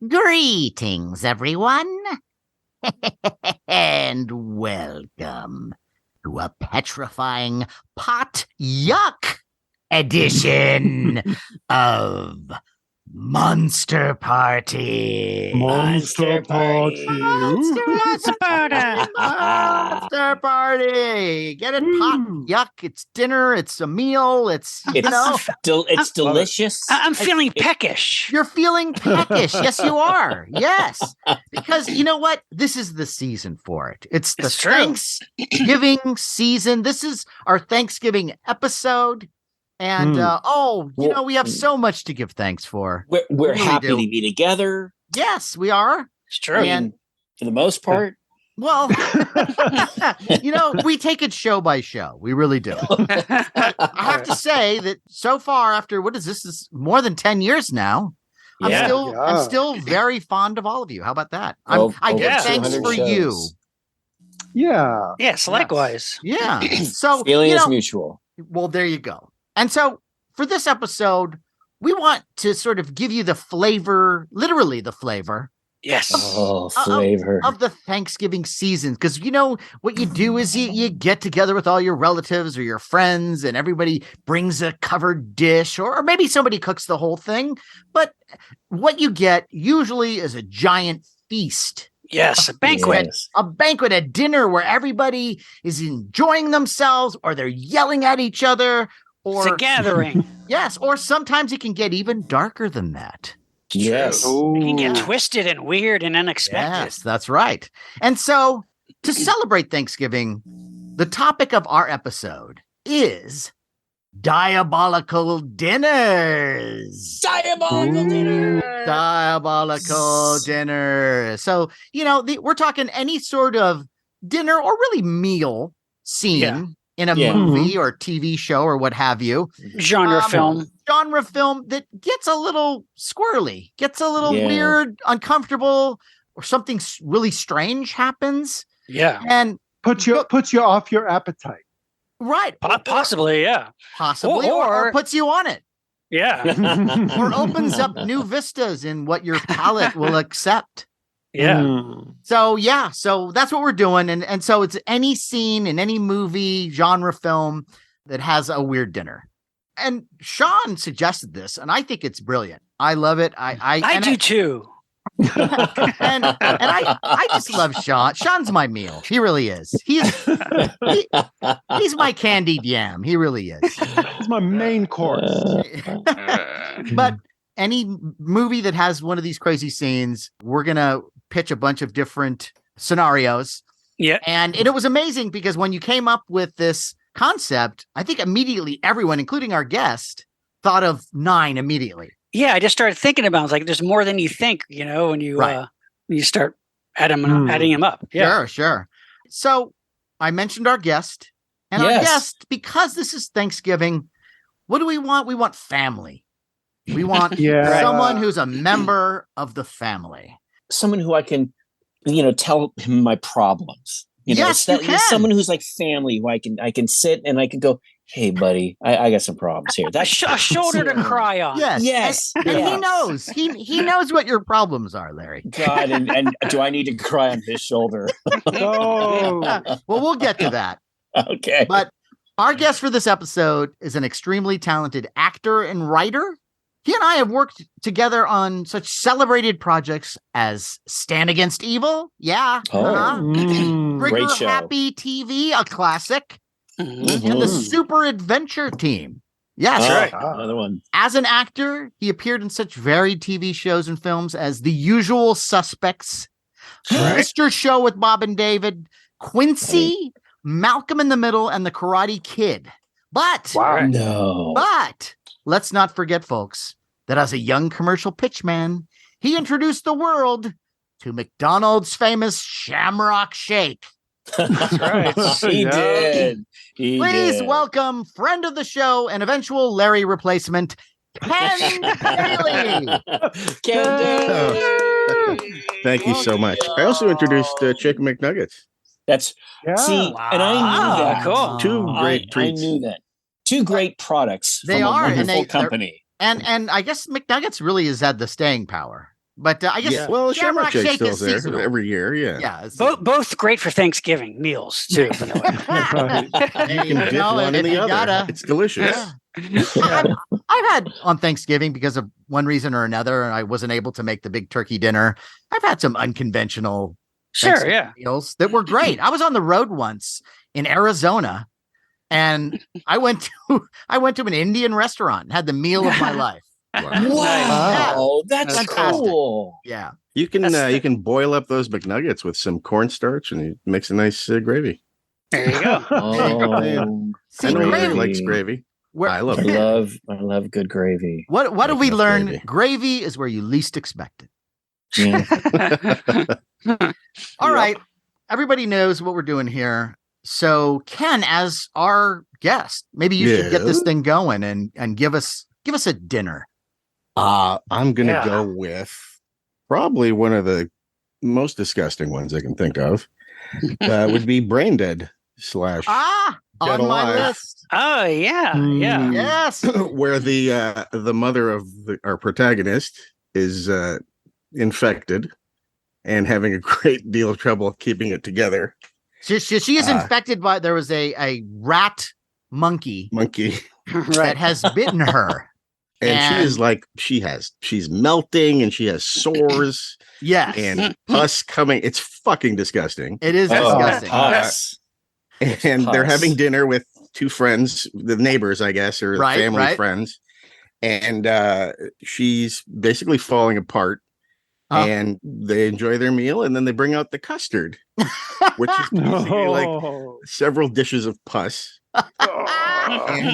Greetings, everyone, and welcome to a petrifying pot yuck edition of Monster Party. Monster Party. Monster Party. Monster Party. Get it? Pot yuck. It's dinner. It's a meal. It's delicious. I'm feeling peckish. You're feeling peckish. Yes, you are. Yes. Because you know what? This is the season for it. It's the Thanksgiving season. This is our Thanksgiving episode. And, we have so much to give thanks for. We're happy to be together. Yes, we are. It's true. And for the most part. Well, we take it show by show. We really do. I have to say that so far, after this is more than 10 years now. I'm still very fond of all of you. How about that? I give thanks for you. Yeah. Yes, likewise. Yeah. So feeling is mutual. Well, there you go. And so for this episode, we want to sort of give you the flavor, literally the flavor. Yes. Flavor. Of the Thanksgiving season. Because, what you do is you get together with all your relatives or your friends and everybody brings a covered dish or maybe somebody cooks the whole thing. But what you get usually is a giant feast. Yes, a banquet. Yes. A banquet, a dinner where everybody is enjoying themselves or they're yelling at each other. It's a gathering. Yes, or sometimes it can get even darker than that. Yes. It can get twisted and weird and unexpected. Yes, that's right. And so to celebrate Thanksgiving, the topic of our episode is diabolical dinners. Diabolical dinner. Diabolical dinner. So, we're talking any sort of dinner or really meal scene in a movie or TV show or what have you. Genre film that gets a little squirrely, gets a little weird, uncomfortable, or something really strange happens. Yeah. And puts you off your appetite. Right. Possibly, yeah. Possibly, or puts you on it. Yeah. Or opens up new vistas in what your palate will accept. Yeah. So that's what we're doing. And so it's any scene in any movie, genre film that has a weird dinner. And Sean suggested this, and I think it's brilliant. I love it. I do too. and I just love Sean. Sean's my meal. He really is. He's my candied yam. He really is. He's my main course. But any movie that has one of these crazy scenes, we're gonna pitch a bunch of different scenarios. Yeah. And it was amazing because when you came up with this concept, I think immediately everyone, including our guest, thought of 9 immediately. Yeah, I just started thinking about it. It's like there's more than you think, when you start adding them up. Yeah. Sure. So I mentioned our guest, and our guest, because this is Thanksgiving, what do we want? We want family. We want someone who's a member of the family. Someone who I can, tell him my problems. Yes, you can. Someone who's like family who I can sit and I can go, hey, buddy, I got some problems here. That's a shoulder to cry on. Yes. And he knows. He knows what your problems are, Larry. God, and do I need to cry on his shoulder? No. Well, we'll get to that. Okay. But our guest for this episode is an extremely talented actor and writer. He and I have worked together on such celebrated projects as Stand Against Evil. Yeah. Great show. Happy TV, a classic. And the Super Adventure Team. Yes. That's right. Another one. As an actor, he appeared in such varied TV shows and films as The Usual Suspects, Mr. Show with Bob and David, Quincy, Malcolm in the Middle, and The Karate Kid. But let's not forget, folks, that as a young commercial pitchman, he introduced the world to McDonald's famous Shamrock Shake. That's right. He did. Please welcome friend of the show and eventual Larry replacement, Ken Daly. Ken Daly. Thank you so much. I also introduced Chicken McNuggets. And I knew that. Cool. Two great treats. I knew that. Two great products. They from are, a and wonderful company. And I guess McNuggets really has had the staying power. But I guess Yeah. Well, Shamrock Shake is still's there seasonal. every year. Yeah. Yeah, it's Both great for Thanksgiving meals too. By the way. You can dip one in the other. It's delicious. I've had on Thanksgiving, because of one reason or another, and I wasn't able to make the big turkey dinner. I've had some unconventional meals that were great. I was on the road once in Arizona, and I went to an Indian restaurant and had the meal of my life. Wow, that's fantastic. cool. Yeah. You can boil up those McNuggets with some cornstarch and it makes a nice gravy. There you go. Oh, See, I know gravy. Rick likes gravy. I love I it. love good gravy. What do we love learn? gravy. Gravy is where you least expect it. Yeah. All right. Everybody knows what we're doing here. So Ken, as our guest, maybe you should get this thing going and give us a dinner. I'm gonna go with probably one of the most disgusting ones I can think of. Would be Brain Dead / On Dead my Alive. list. Oh yeah. Yes. Where the mother of our protagonist is infected and having a great deal of trouble keeping it together. She is infected by, there was a rat monkey that has bitten her. And she is like, she's melting and she has sores. Yes. And pus coming. It's fucking disgusting. It is disgusting. Pus. And they're having dinner with two friends, the neighbors, I guess, or family friends. And she's basically falling apart. And they enjoy their meal, and then they bring out the custard, which is basically like several dishes of pus.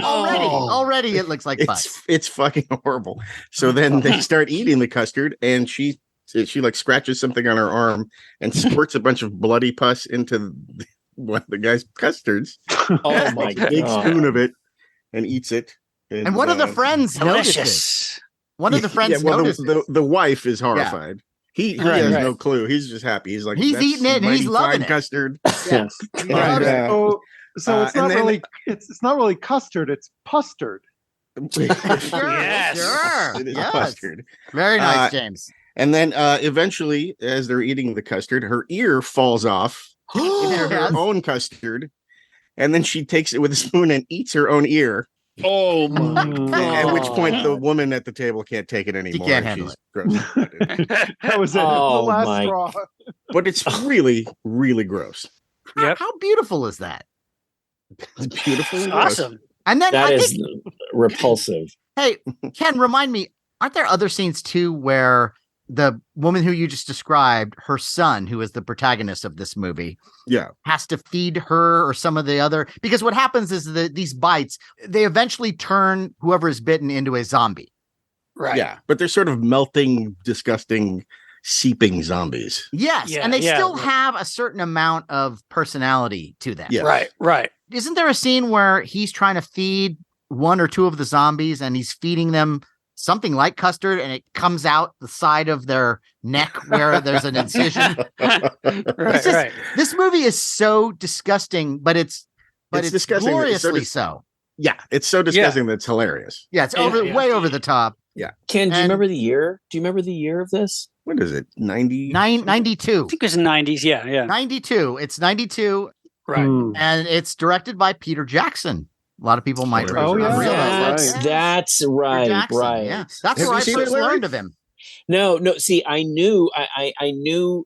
Already it looks like pus. It's fucking horrible. So then they start eating the custard, and she like scratches something on her arm and squirts a bunch of bloody pus into one of the guy's custards. Oh my god! Big spoon of it and eats it. And one of the friends notices. One of the friends notices. The wife is horrified. Yeah. He has no clue. He's just happy. He's like, he's eating it and he's loving it. Custard. Yeah. So it's not really it's not really custard. It's pustard. Sure. It is custard. Very nice, James. And then eventually, as they're eating the custard, her ear falls off into her own custard, and then she takes it with a spoon and eats her own ear. Oh my god! At which point, the woman at the table can't take it anymore. She can't handle it. That was it. Oh, the last my. straw. But it's really, really gross. How beautiful is that? It's beautiful. And Awesome. And then That is repulsive. Hey, Ken, remind me, aren't there other scenes too where the woman who you just described, her son, who is the protagonist of this movie, has to feed her or some of the other, because what happens is that these bites, they eventually turn whoever is bitten into a zombie. Right. Yeah, but they're sort of melting, disgusting, seeping zombies. Yes, and they still have a certain amount of personality to them. Yes. Right. Isn't there a scene where he's trying to feed one or two of the zombies and he's feeding them something like custard and it comes out the side of their neck where there's an incision? This movie is so disgusting, but it's disgusting. Gloriously so. Yeah, it's so disgusting that it's hilarious. Yeah, it's way over the top. Yeah. Ken, do you remember the year? Do you remember the year of this? What is it? 92? I think it was in the 90s. Yeah. 92. It's 92. Right. And it's directed by Peter Jackson. A lot of people might realize that's right. Jackson, Right. Yeah. That's where I first learned of him. No. See, I knew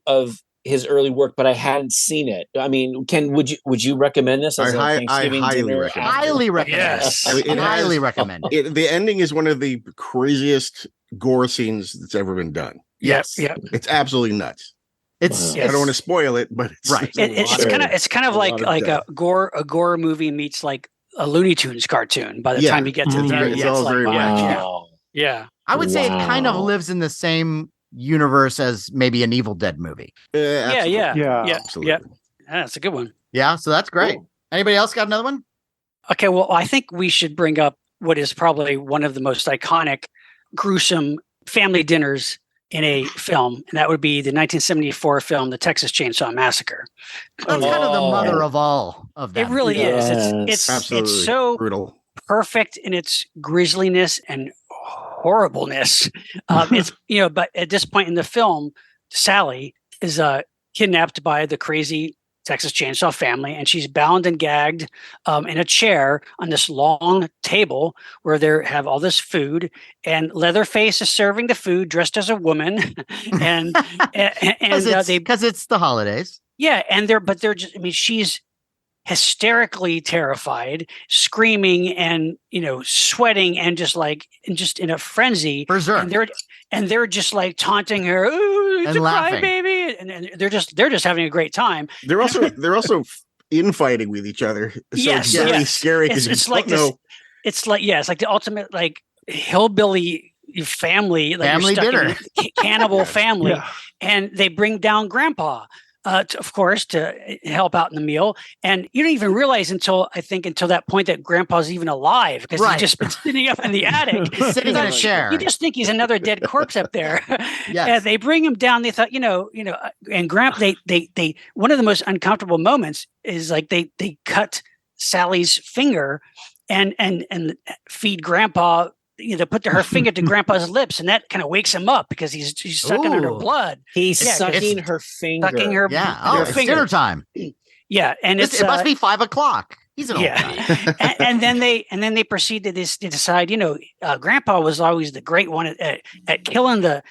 of his early work, but I hadn't seen it. I mean, Ken, would you recommend this as a Thanksgiving dinner? Highly recommend. Yes. Highly recommend. The ending is one of the craziest gore scenes that's ever been done. Yes. Yep. It's absolutely nuts. It's I don't want to spoil it, but it's right. It's kind of like a gore movie meets like a Looney Tunes cartoon by the time you get to the end. It's all very Yeah. I would say it kind of lives in the same universe as maybe an Evil Dead movie. Yeah. Absolutely. Yeah. That's a good one. Yeah, so that's great. Cool. Anybody else got another one? Okay, well, I think we should bring up what is probably one of the most iconic, gruesome family dinners in a film, and that would be the 1974 film, The Texas Chainsaw Massacre. That's kind of the mother of all of them. It really is. It's so brutal, perfect in its grisliness and horribleness. It's, but at this point in the film, Sally is kidnapped by the crazy Texas Chainsaw Family, and she's bound and gagged in a chair on this long table where they have all this food, and Leatherface is serving the food dressed as a woman, and because it's the holidays. Yeah, and they're just, I mean, she's hysterically terrified, screaming and sweating and just in a frenzy. Berserk. And they're just like taunting her, "Ooh, it's a laughing. crybaby," and they're just having a great time. They're also infighting with each other. So Yes, it's really yes. scary because It's like this. It's like it's like the ultimate like hillbilly family, like Family you're stuck dinner. in cannibal family, Yeah. and they bring down Grandpa. Of course, to help out in the meal. And you don't even realize until that point that Grandpa's even alive, because Right. he's just been sitting up in the attic. Sitting in a chair. You just think he's another dead corpse up there. Yes. And they bring him down. They thought, and they one of the most uncomfortable moments is like they cut Sally's finger and feed Grandpa. They put her finger to Grandpa's lips, and that kind of wakes him up because he's sucking on her Ooh. blood. He's Yeah, sucking her finger. Sucking her, Yeah. her It's finger. dinner time. Yeah, and It must be 5 o'clock. He's an old guy. and then they proceed to this. They decide, Grandpa was always the great one at killing the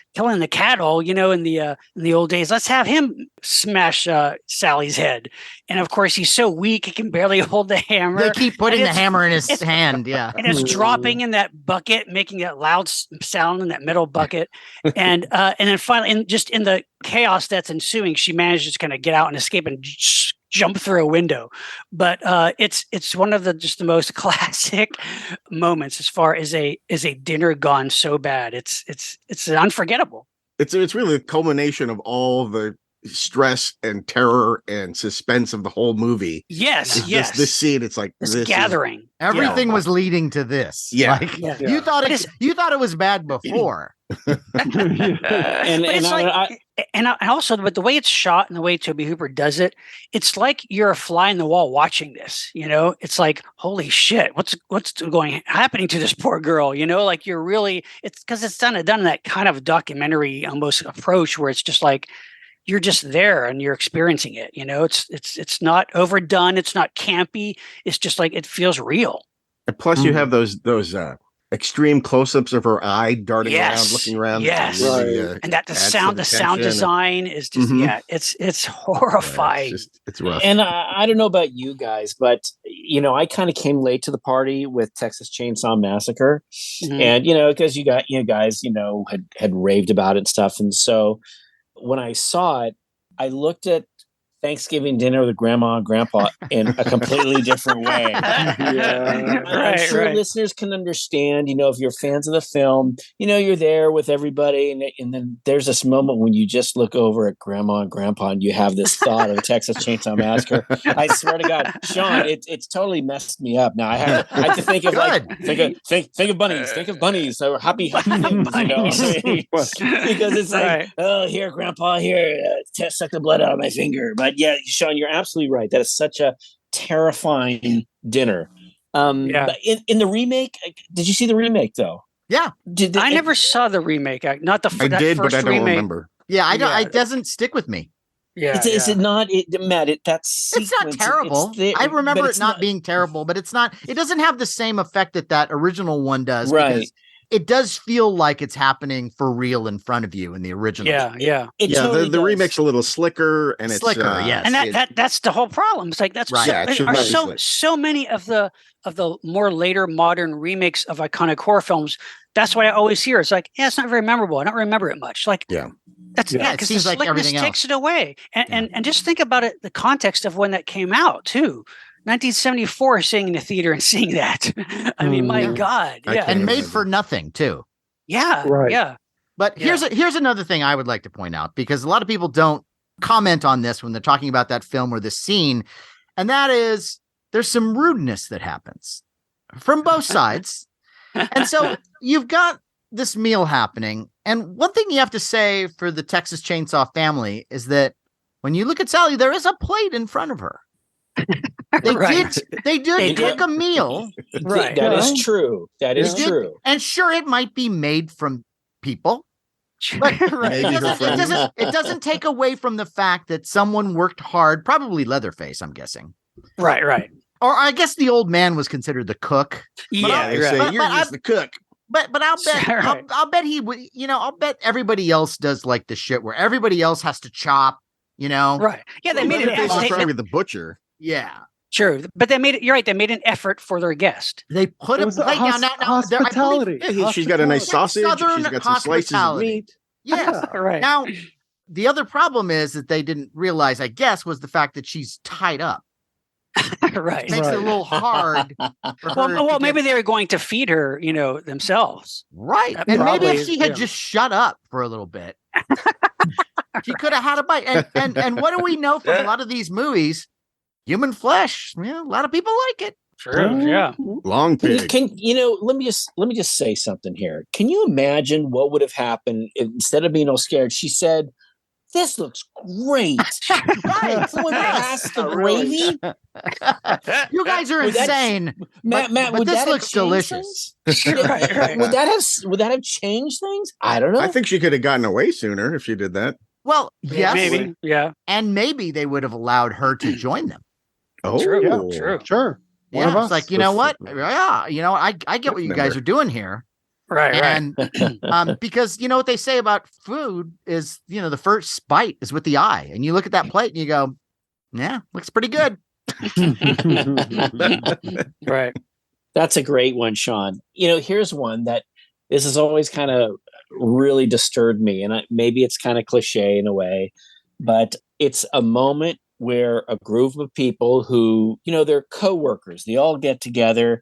cattle. In the old days, let's have him smash Sally's head. And of course, he's so weak he can barely hold the hammer. They keep putting And the it's- hammer in his hand. Yeah. and it's dropping in that bucket, making that loud sound in that metal bucket. And then finally, in the chaos that's ensuing, she manages to kind of get out and escape and jump through a window. But it's one of the most classic moments as far as a dinner gone so bad. It's unforgettable. It's really the culmination of all the stress and terror and suspense of the whole movie. Yes, yes. This scene, it's like this gathering. Everything was leading to this. Yeah. Like, Yeah. You thought it was bad before. And also, but the way it's shot and the way Toby Hooper does it, it's like you're a fly in the wall watching this. It's like, holy shit, what's happening to this poor girl? Like you're really, it's because it's done in that kind of documentary almost approach where it's just like you're just there and you're experiencing it. It's not overdone, it's not campy. It's just like it feels real. And plus, you have those extreme close-ups of her eye darting around, looking around. Yes. Really, And that the sound design is just it's horrifying. It's rough. And I don't know about you guys, but I kind of came late to the party with Texas Chainsaw Massacre, and because you guys had raved about it and stuff, and so when I saw it, I looked at Thanksgiving dinner with Grandma and Grandpa in a completely different way. I'm sure listeners can understand, if you're fans of the film, you're there with everybody. And then there's this moment when you just look over at Grandma and Grandpa and you have this thought of Texas Chainsaw Massacre. I swear to God, Sean, it's totally messed me up. Now I have to think of think of bunnies, think of bunnies. So happy things, because it's like, oh, here, Grandpa, here, suck the blood out of my finger. But yeah, Sean, you're absolutely right. That is such a terrifying dinner. But in the remake, did you see the remake though? Yeah. I never saw the remake. Not the I did, but I don't remake. remember. Yeah, I don't. It doesn't stick with me. Yeah, is it not? Matt, it's not terrible. I remember it not being terrible, but it's not. It doesn't have the same effect that original one does. Right. Because it does feel like it's happening for real in front of you in the original. Yeah. The remake's a little slicker, and Slicker, yes. And that's the whole problem. It's like that's Right. Yeah, it should not be slick. so many of the more later modern remakes of iconic horror films. That's what I always hear. It's like, it's not very memorable. I don't remember it much. Like, that's it because the seems like slickness everything else. takes it away. And just think about it, the context of when that came out too. 1974, seeing in the theater and seeing that. I mean, my God, And made for nothing too. Yeah, Right. yeah. But here's another thing I would like to point out, because a lot of people don't comment on this when they're talking about that film or this scene, and that is there's some rudeness that happens from both sides. And so you've got this meal happening, and one thing you have to say for the Texas Chainsaw Family is that when you look at Sally, there is a plate in front of her. They did cook a meal. Right. That is true. That is true. And sure, it might be made from people. But it doesn't take away from the fact that someone worked hard, probably Leatherface, I'm guessing. Right. Or I guess the old man was considered the cook. Yeah, they say you're just the cook. But I'll bet I'll bet he would, I'll bet everybody else does like the shit where everybody else has to chop, Right. Yeah, they made an Leatherface is effort. probably the butcher. Yeah. Sure, but you're right. They made an effort for their guest. They put a plate down. Now, hospitality. She's got a nice sausage. Southern She's got some slices of meat. Yes. Right. Now, the other problem is that they didn't realize, I guess, was the fact that she's tied up. Right. It makes it a little hard. Well, maybe they were going to feed her, themselves. Right. That And maybe probably if she had just shut up for a little bit, she could have had a bite. And what do we know from a lot of these movies? Human flesh. A lot of people like it. Sure. Yeah. Long pig. Let me just say something here. Can you imagine what would have happened if, instead of being all scared, she said, "This looks great." Right. Someone passed the gravy. You guys are insane. Matt, but would this that looks delicious. Right. Would that have changed things? I don't know. I think she could have gotten away sooner if she did that. Well, yes. Maybe. Yeah. And maybe they would have allowed her to join them. Oh, True. Sure. One of Yeah, us. it's like, you know what? Yeah, I get what you guys are doing here. Right. And because you know what they say about food is, the first bite is with the eye. And you look at that plate and you go, yeah, looks pretty good. Right. That's a great one, Sean. Here's one that this has always kind of really disturbed me. And maybe it's kind of cliche in a way, but it's a moment where a group of people who, they're coworkers, they all get together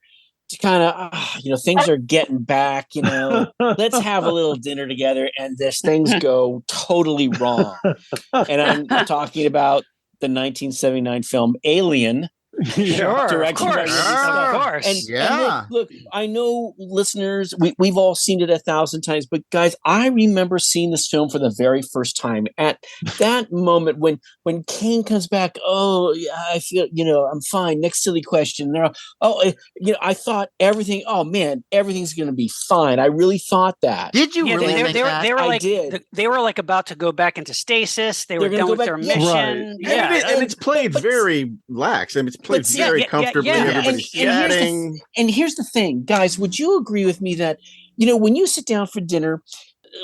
to kind of, things are getting back, let's have a little dinner together. And things go totally wrong. And I'm talking about the 1979 film Alien. Sure, directed by Ridley Scott. of course. And look, I know listeners, we've all seen it 1,000 times, but guys, I remember seeing this film for the very first time at that moment when Kane comes back. Oh, yeah, I feel, I'm fine. Next silly question. I thought everything. Oh man, everything's going to be fine. I really thought that. Did you really think that? They were like, did. They were like about to go back into stasis. They were done with their mission. Right. Yeah. And it's played very lax. I mean, it's played very comfortably. Everybody's chatting. And here's the thing, guys, would you agree with me that, when you sit down for dinner,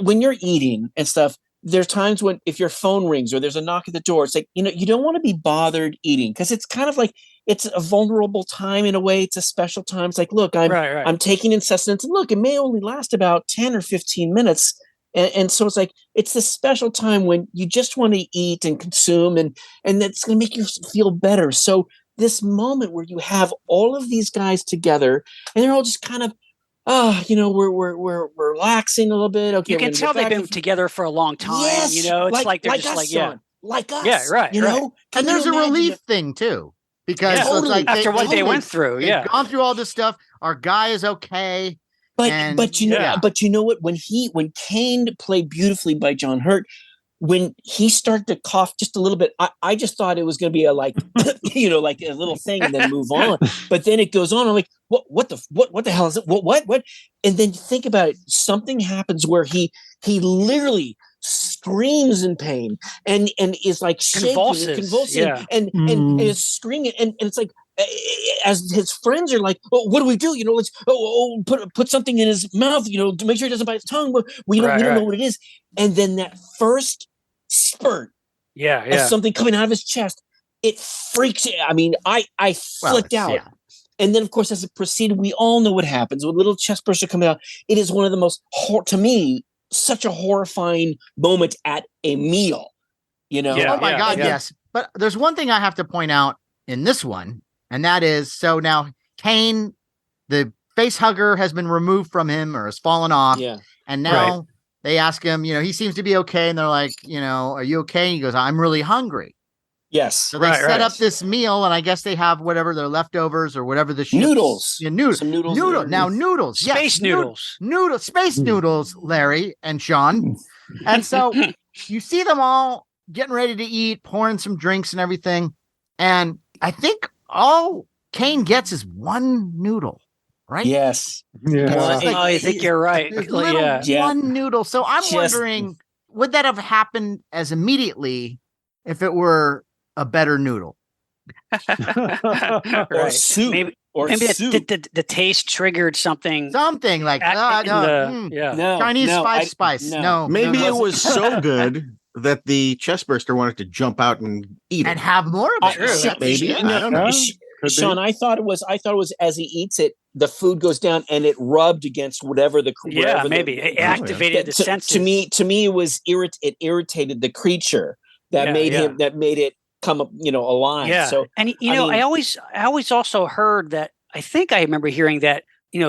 when you're eating and stuff, there's times when if your phone rings or there's a knock at the door, it's like, you don't want to be bothered eating because it's kind of like it's a vulnerable time in a way. It's a special time. It's like, look, I'm taking in sustenance, and look, it may only last about 10 or 15 minutes. And so it's like, it's this special time when you just want to eat and consume, and that's going to make you feel better. So this moment where you have all of these guys together and they're all just kind of, we're relaxing a little bit. Okay, you can tell they've been together for a long time. Yes, it's like they're just like, son, like us. Yeah, right. And there's a relief thing too, because totally. it's like after what they went through, they've gone through all this stuff. Our guy is okay. But you know what? When Kane played beautifully by John Hurt, when he started to cough just a little bit, I just thought it was going to be a like a little thing and then move on. But then it goes on. I'm like, what the hell is it? What? And then think about it. Something happens where he literally screams in pain and is like convulsing and is screaming and it's like, as his friends are like, oh, what do we do? Let's put something in his mouth, to make sure he doesn't bite his tongue. But we don't know what it is. And then that first spurt, of something coming out of his chest, it freaks. I mean, I flipped out. Yeah. And then, of course, as it proceeded, we all know what happens with little chest burster coming out. It is one of the most, to me, such a horrifying moment at a meal. Oh my God, yes. But there's one thing I have to point out in this one. And that is, so now Kane, the face hugger has been removed from him or has fallen off. Yeah. And now they ask him, he seems to be okay. And they're like, are you okay? And he goes, I'm really hungry. Yes. So they set up this meal, and I guess they have whatever their leftovers or whatever the noodles. Yeah, noodles. Some noodles. Now noodles. Space noodles. Space noodles, Larry and Sean. And so you see them all getting ready to eat, pouring some drinks and everything. And I think all Kane gets is one noodle, right? Yes. Yeah. I think you're right. One noodle. So I'm Just- wondering, would that have happened as immediately if it were a better noodle? Or soup. Maybe soup. the taste triggered something. Something like Chinese five spice. No, maybe no. it was so good that the chest burster wanted to jump out and eat it and have more of it. True. maybe. I don't know. Sean, I thought it was as he eats it, the food goes down and it rubbed against whatever the maybe it activated the senses. To me, it was it irritated the creature that made it come up, alive. Yeah. So and I always also heard that. I think I remember hearing that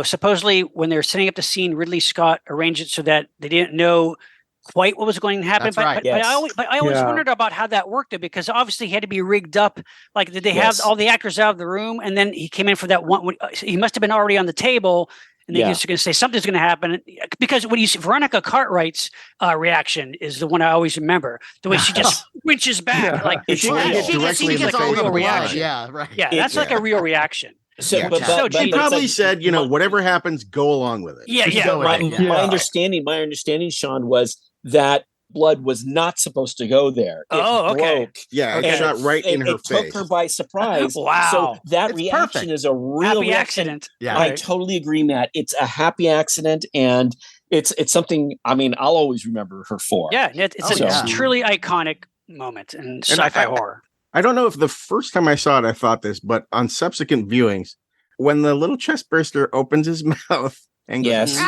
supposedly when they're setting up the scene, Ridley Scott arranged it so that they didn't know quite what was going to happen. That's but, right. but I always wondered about how that worked, because obviously he had to be rigged up. Like, did they have all the actors out of the room, and then he came in for that one? He must have been already on the table, and then he's going to say something's going to happen. Because when you see Veronica Cartwright's reaction is the one I always remember. The way she just reaches back, like she gets all the real blood. reaction. Yeah, right. Yeah, that's like a real reaction. So, but he probably said, whatever happens, go along with it. My understanding, Sean, was that blood was not supposed to go there. It broke. Yeah, it shot right in her face. It took her by surprise. Wow. So that It's reaction perfect. is a real Happy accident. Yeah. I totally agree, Matt. It's a happy accident, and it's something. I mean, I'll always remember her for. Yeah, it's a truly iconic moment in sci-fi horror. I don't know if the first time I saw it, I thought this, but on subsequent viewings, when the little chest burster opens his mouth and goes,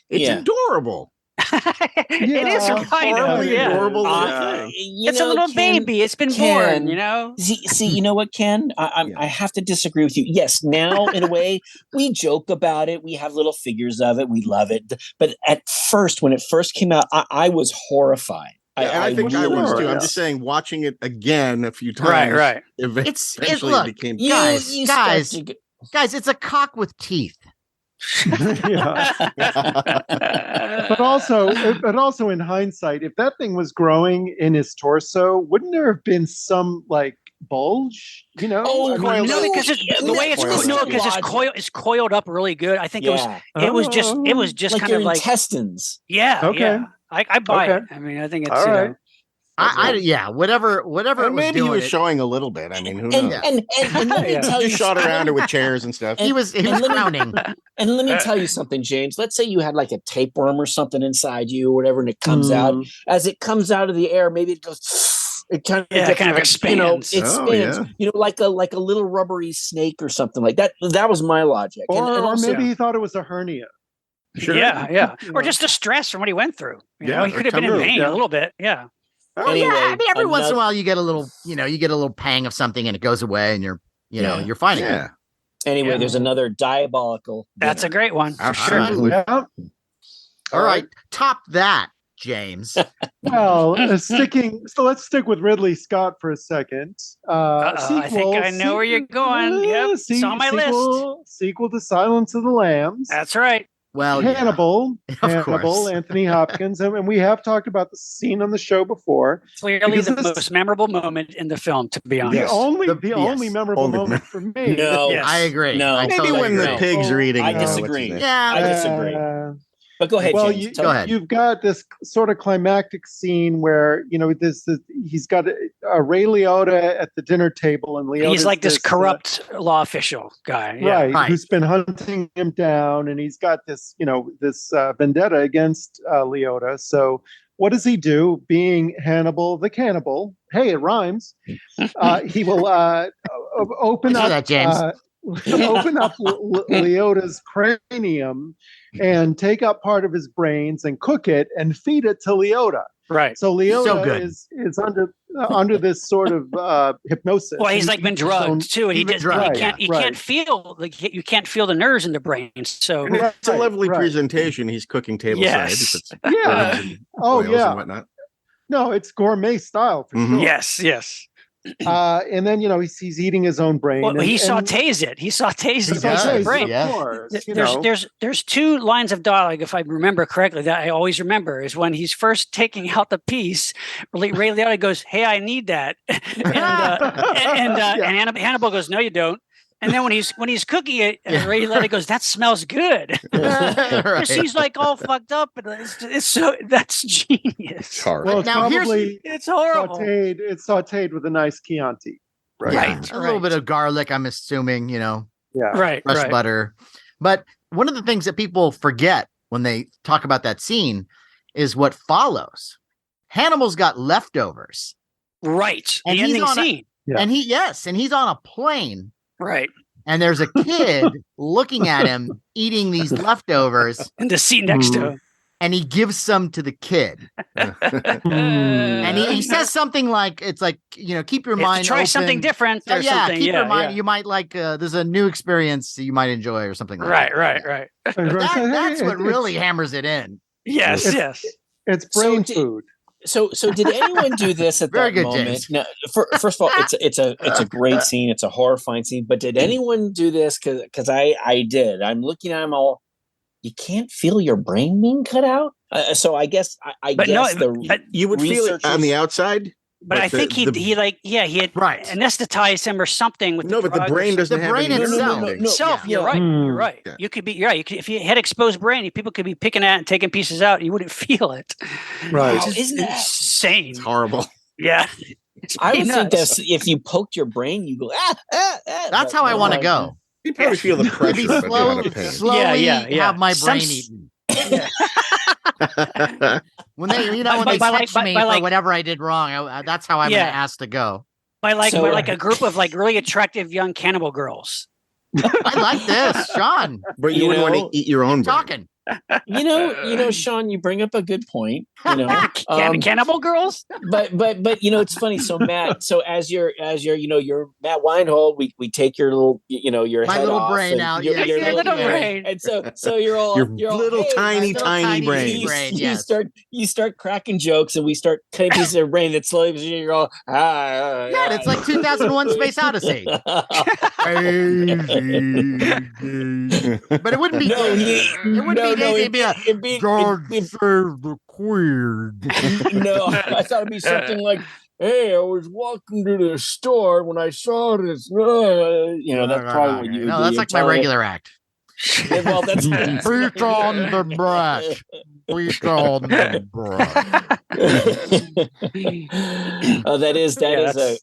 it's adorable. It is kind of adorable. It's a little baby. It's been born, See, you know what, Ken? I have to disagree with you. Yes, now in a way we joke about it. We have little figures of it. We love it. But at first, when it first came out, I was horrified. I think I was too. I'm just saying, watching it again a few times. Right. Eventually it became guys. It's a cock with teeth. But also in hindsight, if that thing was growing in his torso, wouldn't there have been some like bulge? Because the way it's coiled up really good. I think it was just like kind your of like intestines. Yeah. Okay. Yeah. I buy it. I mean, I think it's all right. Whatever. Maybe he was showing a little bit. I mean, who knows? And let me tell you, just shot around it with chairs and stuff. He was crowning. And let me tell you something, James. Let's say you had like a tapeworm or something inside you or whatever, and it comes out. As it comes out of the air, maybe it goes. It kind of expands. It spins. Like a little rubbery snake or something like that. That was my logic. Or maybe he thought it was a hernia. Sure. Yeah. Or just the stress from what he went through. He could have been in pain a little bit. Yeah. Anyway, I mean, every once in a while you get a little pang of something and it goes away and you're fine again. Anyway, there's another diabolical. That's a great one. For sure. Yeah. All right. Top that, James. Well, let's stick with Ridley Scott for a second. I think I know where you're going. Yep, it's on my list. Sequel to Silence of the Lambs. That's right. Well, Hannibal, course. Anthony Hopkins, and we have talked about the scene on the show before. Clearly, the most memorable moment in the film, to be honest. The only memorable moment for me. No, I agree. No, I maybe totally when agree. the pigs are eating. I disagree. Yeah, I disagree. But go ahead, James. Go ahead. You've got this sort of climactic scene where he's got a Ray Liotta at the dinner table, and he's like this corrupt law official guy, right? Who's been hunting him down, and he's got this vendetta against Liotta. So what does he do? Being Hannibal the cannibal, hey, it rhymes. He will open up that, James. Open up Liotta's cranium and take up part of his brains and cook it and feed it to Liotta. Right. So Liotta is under this sort of hypnosis. Well, he's like been drugged too, and he can't feel you can't feel the nerves in the brain. So it's a lovely presentation. He's cooking tableside. And whatnot. No, it's gourmet style for sure. Yes. And then, he's eating his own brain. Well, he sautés it. He sautés the brain. Of course. There's two lines of dialogue, if I remember correctly, that I always remember is when he's first taking out the piece. Ray Liotta goes, "Hey, I need that," and Hannibal goes, "No, you don't." And then when he's cooking it, Ray Liotta goes, "That smells good." Right. He's like all fucked up, but it's so that's genius. It's hard. Well, it's horrible. It's sautéed with a nice Chianti. Right. A little bit of garlic, I'm assuming, Yeah. Right. fresh butter. But one of the things that people forget when they talk about that scene is what follows. Hannibal's got leftovers. Right. And The ending scene. And he's on a plane. Right. And there's a kid looking at him eating these leftovers. And the seat next to him. And he gives some to the kid. And he says something like, it's like, keep your mind try open. something different or something. Keep your mind. You might like, there's a new experience you might enjoy or something like that. Right. That's what really hammers it in. Yes. It's brain food. So did anyone do this at Very that good, moment? James. No, first of all, it's a great scene. It's a horrifying scene. But did anyone do this? Because I did. I'm looking at them all. You can't feel your brain being cut out. So I guess you would feel it on the outside. But I think he had anesthetized him or something with but the brain doesn't have brain itself. You're right. You're right. You could be if you had exposed brain, people could be picking at it and taking pieces out. You wouldn't feel it. Right. Wow, isn't that insane? It's horrible. Yeah. I would think that if you poked your brain, you go That's how I want to go. You probably feel the pressure of a lot of pain. Slowly have my brain eaten. When they catch me for whatever I did wrong, that's how I'm asked to go. By a group of really attractive young cannibal girls. I like this, Sean. But you wouldn't want to eat your own brain. Talking. Sean, you bring up a good point. Cannibal girls. But it's funny. So Matt, as you're Matt Weinhold, we take your little your my head little off brain out. Your little brain. And so you're all little tiny brain. You start cracking jokes, and we start cutting pieces of brain that slowly you're all it's like 2001: Space Odyssey. But it wouldn't be. It'd be God save the queen. No, I thought it'd be something like, "Hey, I was walking to the store when I saw this." That's probably what you. No, that's like my regular act. Well, that's Preach on the brush. Preach on the brush.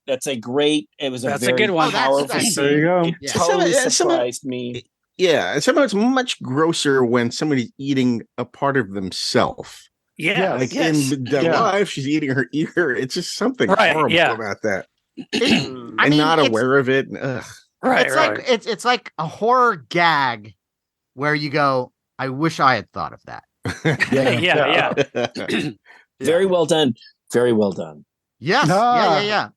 That's a great. It was a good one. Powerful scene. There you go. It totally surprised me. Yeah, and somehow it's much grosser when somebody's eating a part of themselves. Yeah, like in the life, she's eating her ear. It's just something horrible about that, and not aware of it. Ugh. It's like a horror gag where you go, "I wish I had thought of that." Yeah. Very well done. Very well done. Yes. Yeah.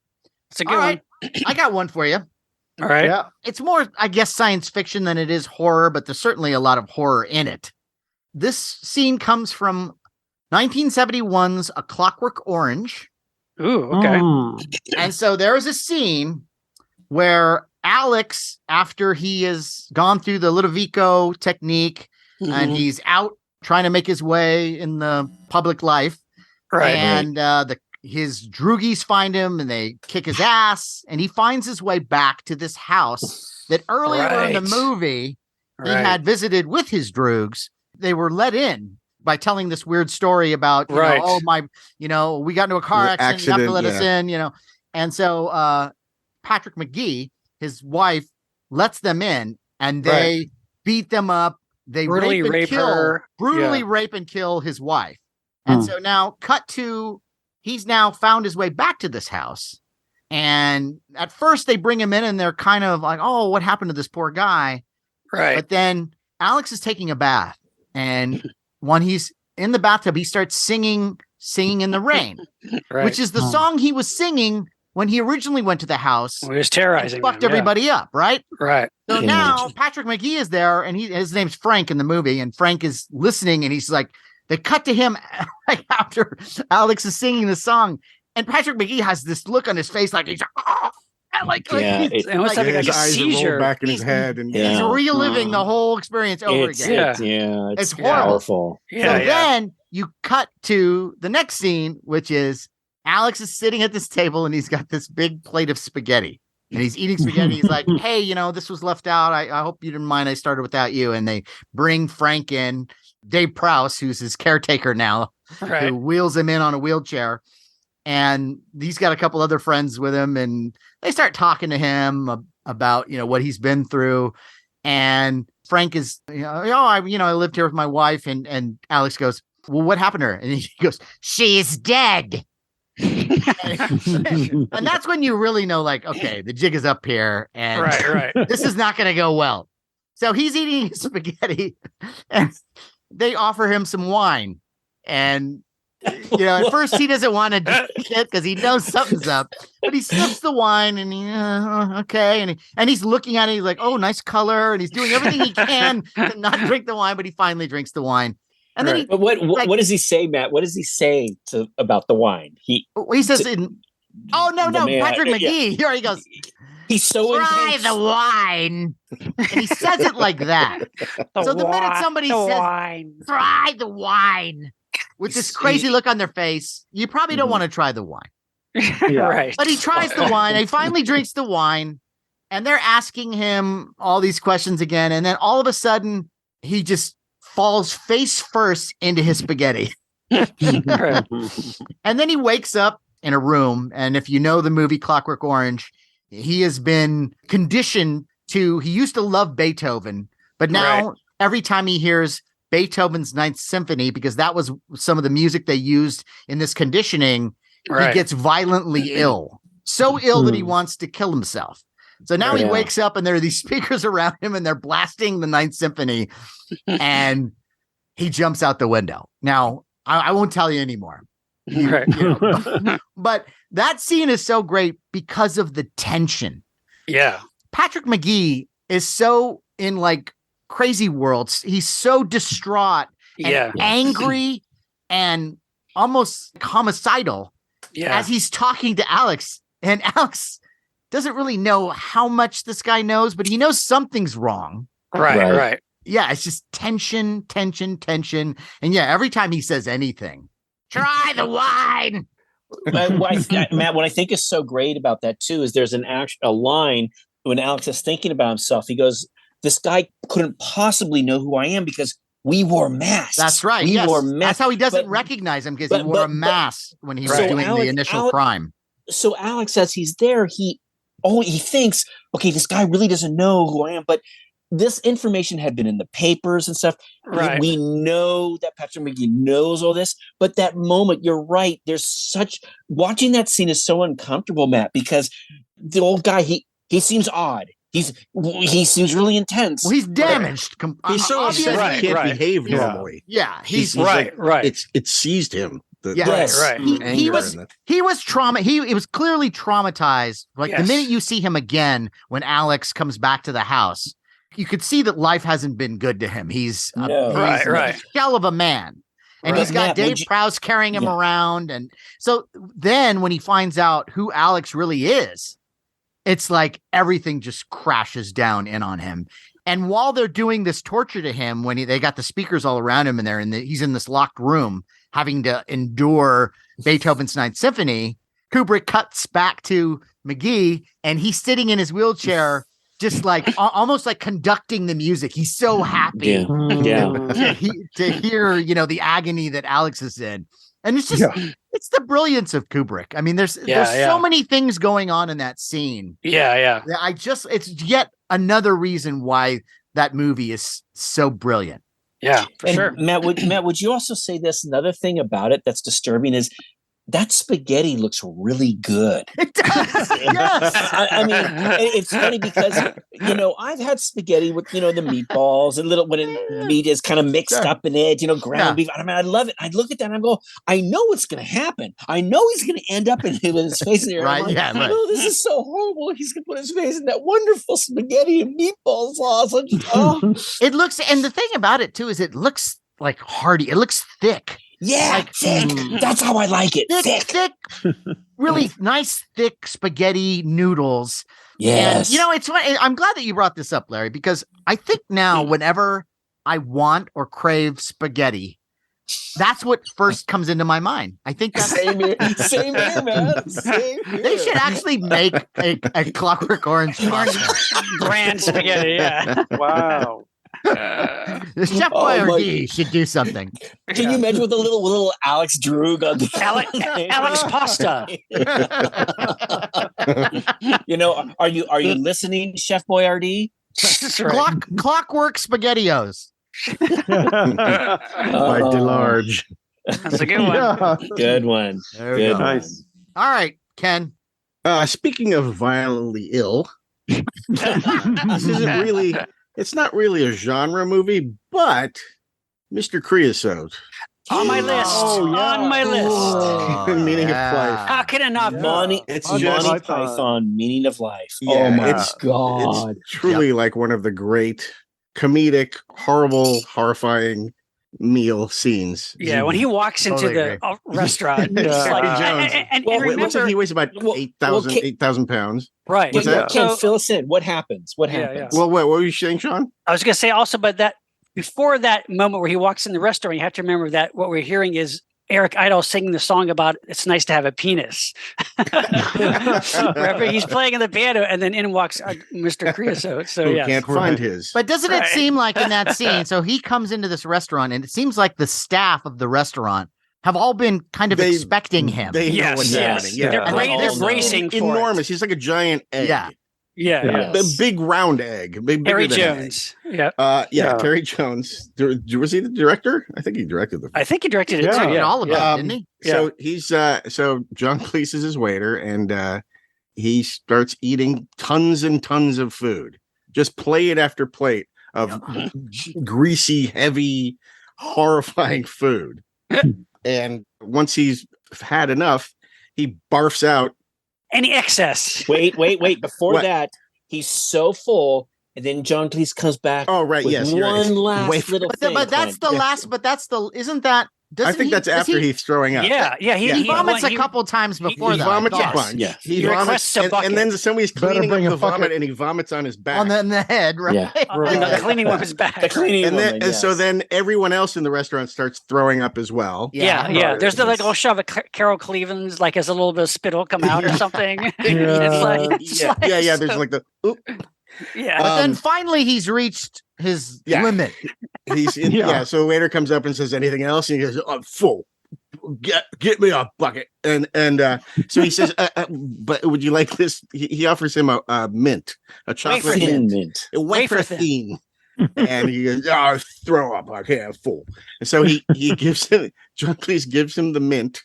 It's a good one. I got one for you. All right. Yeah. It's more, I guess, science fiction than it is horror, but there's certainly a lot of horror in it. This scene comes from 1971's A Clockwork Orange. Ooh, okay. And so there is a scene where Alex, after he has gone through the Ludovico technique and he's out trying to make his way in the public life, and his droogies find him and they kick his ass, and he finds his way back to this house that earlier in the movie he had visited with his droogs. They were let in by telling this weird story about, we got into a car accident, you have to let us in, And so Patrick McGee, his wife, lets them in, and they beat them up. They brutally rape and kill his wife. And so now cut to, he's now found his way back to this house. And at first they bring him in and they're kind of like, "Oh, what happened to this poor guy?" Right. But then Alex is taking a bath, and when he's in the bathtub, he starts singing in the rain, which is the song he was singing when he originally went to the house. He was terrorizing fucked everybody up, right? Right. So now Patrick McGee is there, and his name's Frank in the movie, and Frank is listening, and he's like, they cut to him like after Alex is singing the song, And Patrick McGee has this look on his face like he's It's almost having like a eyes seizure roll back in his head, and he's reliving the whole experience over again. It's powerful. Yeah, So then you cut to the next scene, which is Alex is sitting at this table and he's got this big plate of spaghetti. And he's eating spaghetti. He's like, hey, this was left out. I hope you didn't mind I started without you. And they bring Frank in, Dave Prowse, who's his caretaker now, who wheels him in on a wheelchair. And he's got a couple other friends with him. And they start talking to him about, what he's been through. And Frank is, I lived here with my wife. And Alex goes, well, what happened to her? And he goes, she's dead. And that's when you really know, like, okay, the jig is up here and this is not going to go well. So he's eating his spaghetti and they offer him some wine. And, at first he doesn't want to drink it because he knows something's up, but he sips the wine and okay. And he's looking at it. He's like, oh, nice color. And he's doing everything he can to not drink the wine, but he finally drinks the wine. And then but what does he say, Matt? What does he say about the wine? He says, Patrick McGee. Here he goes. He's so try intense. the wine, and he says it like that. So the minute somebody says wine. Try the wine with this crazy look on their face, you probably don't want to try the wine. Right. But he tries the wine. He finally drinks the wine, and they're asking him all these questions again, and then all of a sudden he just falls face first into his spaghetti. And then he wakes up in a room. And if you know the movie Clockwork Orange, he has been conditioned he used to love Beethoven, but now every time he hears Beethoven's Ninth Symphony, because that was some of the music they used in this conditioning, he gets violently ill. So ill that he wants to kill himself. So now he wakes up and there are these speakers around him and they're blasting the Ninth Symphony and he jumps out the window. Now, I won't tell you anymore. But that scene is so great because of the tension. Yeah. Patrick McGee is so in like crazy worlds. He's so distraught and angry and almost homicidal as he's talking to Alex. And Alex doesn't really know how much this guy knows, but he knows something's wrong. Right. Yeah, it's just tension. And every time he says anything, try the wine. Matt, what I think is so great about that too is there's a line when Alex is thinking about himself. He goes, this guy couldn't possibly know who I am because we wore masks. That's right. We wore masks. That's how he doesn't recognize him, because he wore a mask when he was doing the initial crime. So Alex, as he's there, he thinks, okay, this guy really doesn't know who I am, but this information had been in the papers and stuff. Right. We know that Patrick McGee knows all this, but that moment, you're right. Watching that scene is so uncomfortable, Matt, because the old guy, he seems odd. He seems really intense. Well, he's damaged. He's so upset he can't behave normally. Yeah, he's right. It seized him. He was trauma. He was clearly traumatized. Like the minute you see him again, when Alex comes back to the house, you could see that life hasn't been good to him. He's a shell of a man. And he's got Dave Prowse carrying him around. And so then when he finds out who Alex really is, it's like everything just crashes down in on him. And while they're doing this torture to him, when they got the speakers all around him and he's in this locked room having to endure Beethoven's Ninth Symphony, Kubrick cuts back to McGee and he's sitting in his wheelchair, just like almost like conducting the music. He's so happy to hear, the agony that Alex is in. And it's just, it's the brilliance of Kubrick. I mean, there's so many things going on in that scene. Yeah. It's yet another reason why that movie is so brilliant. Yeah, for sure. Matt, would you also say this? Another thing about it that's disturbing is that spaghetti looks really good. It does. Yes. I mean, it's funny because, I've had spaghetti with, the meatballs and when meat is kind of mixed up in it, ground beef. I mean, I love it. I look at that and I go, I know what's going to happen. I know he's going to end up with his face in the air. Right. Like, oh, this is so horrible. He's going to put his face in that wonderful spaghetti and meatball sauce. It looks, and the thing about it too, is it looks like hearty. It looks thick. Yeah, thick. That's how I like it. Thick, really nice, thick spaghetti noodles. Yes. And, it's funny. I'm glad that you brought this up, Larry, because I think now whenever I want or crave spaghetti, that's what first comes into my mind. I think that's same here, man. Same here. They should actually make a Clockwork Orange grand spaghetti. Yeah. Wow. The Chef Boyardee should do something. Can you imagine with a little Alex Droog on the Alex Pasta? Are you listening, Chef Boyardee? Clockwork SpaghettiOs. By DeLarge. That's a good one. Yeah. Good one. Good. Nice. All right, Ken. Speaking of violently ill, this isn't really. It's not really a genre movie, but Mr. Creosote. On my list. Oh, yeah. On my list. Meaning of life. How can it not be? Monty, It's Monty just Python, Meaning of Life. Yeah, oh my it's- God. It's truly like one of the great comedic, horrible, horrifying meal scenes. Yeah, when he walks into Totally the restaurant, it's Yeah. like, Jones. and Wait, looks like remember, he weighs about Well, 8,000 pounds. right? What's that? Ken, So- fill us in. What happens? What Yeah, happens? yeah. Well, what were you saying, Sean? I was going to say also, but that before that moment where he walks in the restaurant, you have to remember that what we're hearing is Eric Idle singing the song about it's nice to have a penis. Remember, he's playing in the piano, and then in walks Mr. Creosote. So Who yeah, can't find his. But doesn't it Right. seem like in that scene? So he comes into this restaurant, and it seems like the staff of the restaurant have all been kind of They- expecting him. They know Yes, what's yes. happening. Yeah. They're, And bra- they they're all know. bracing for Enormous. He's like a giant egg. Yeah. it. Yeah, Yeah. yeah. A big round egg. Bigger Harry than an egg. Jones. Yeah, Yeah. Terry Jones. Was he the director? I think he directed the film. I think he directed it Yeah. too. Talking Yeah, all about yeah. it, didn't he? So he's so John Cleese is his waiter, and he starts eating tons and tons of food, just plate after plate of greasy, heavy, horrifying food. And once he's had enough, he barfs out. Any excess. Wait. Before What? that, he's so full, and then John Cleese comes back. Oh, right, with yes, you're right. one last Wait for- little thing. But that's the Clint. last. But that's the. Isn't that? I think that's after he's throwing up. Yeah, yeah. He vomits a couple times before He that. vomits I a thought. bunch. Yeah. He He vomits, requests a and then bucket. somebody's Better cleaning up bring a the vomit, bucket. and he vomits on his back. On the head, right? Yeah. And the cleaning woman's back. The cleaning and then, woman, and so yes. then everyone else in the restaurant starts throwing up as well. Yeah, yeah. There's the little shove of Carol Cleveland's like as a little bit of spittle come out or something. It's like, Yeah. There's like the oop. yeah. But then Um, finally, he's reached his Yeah. limit. He's in, Yeah. So the waiter comes up and says, "Anything else?" And he goes, "I'm full. Get me a bucket." And so he says, "But would you like this?" He offers him a mint, a chocolate Wafer mint, Mint. a wafer Wafer thin. And he goes, "Oh, throw up! I can't full." And so he gives him John Cleese gives him the mint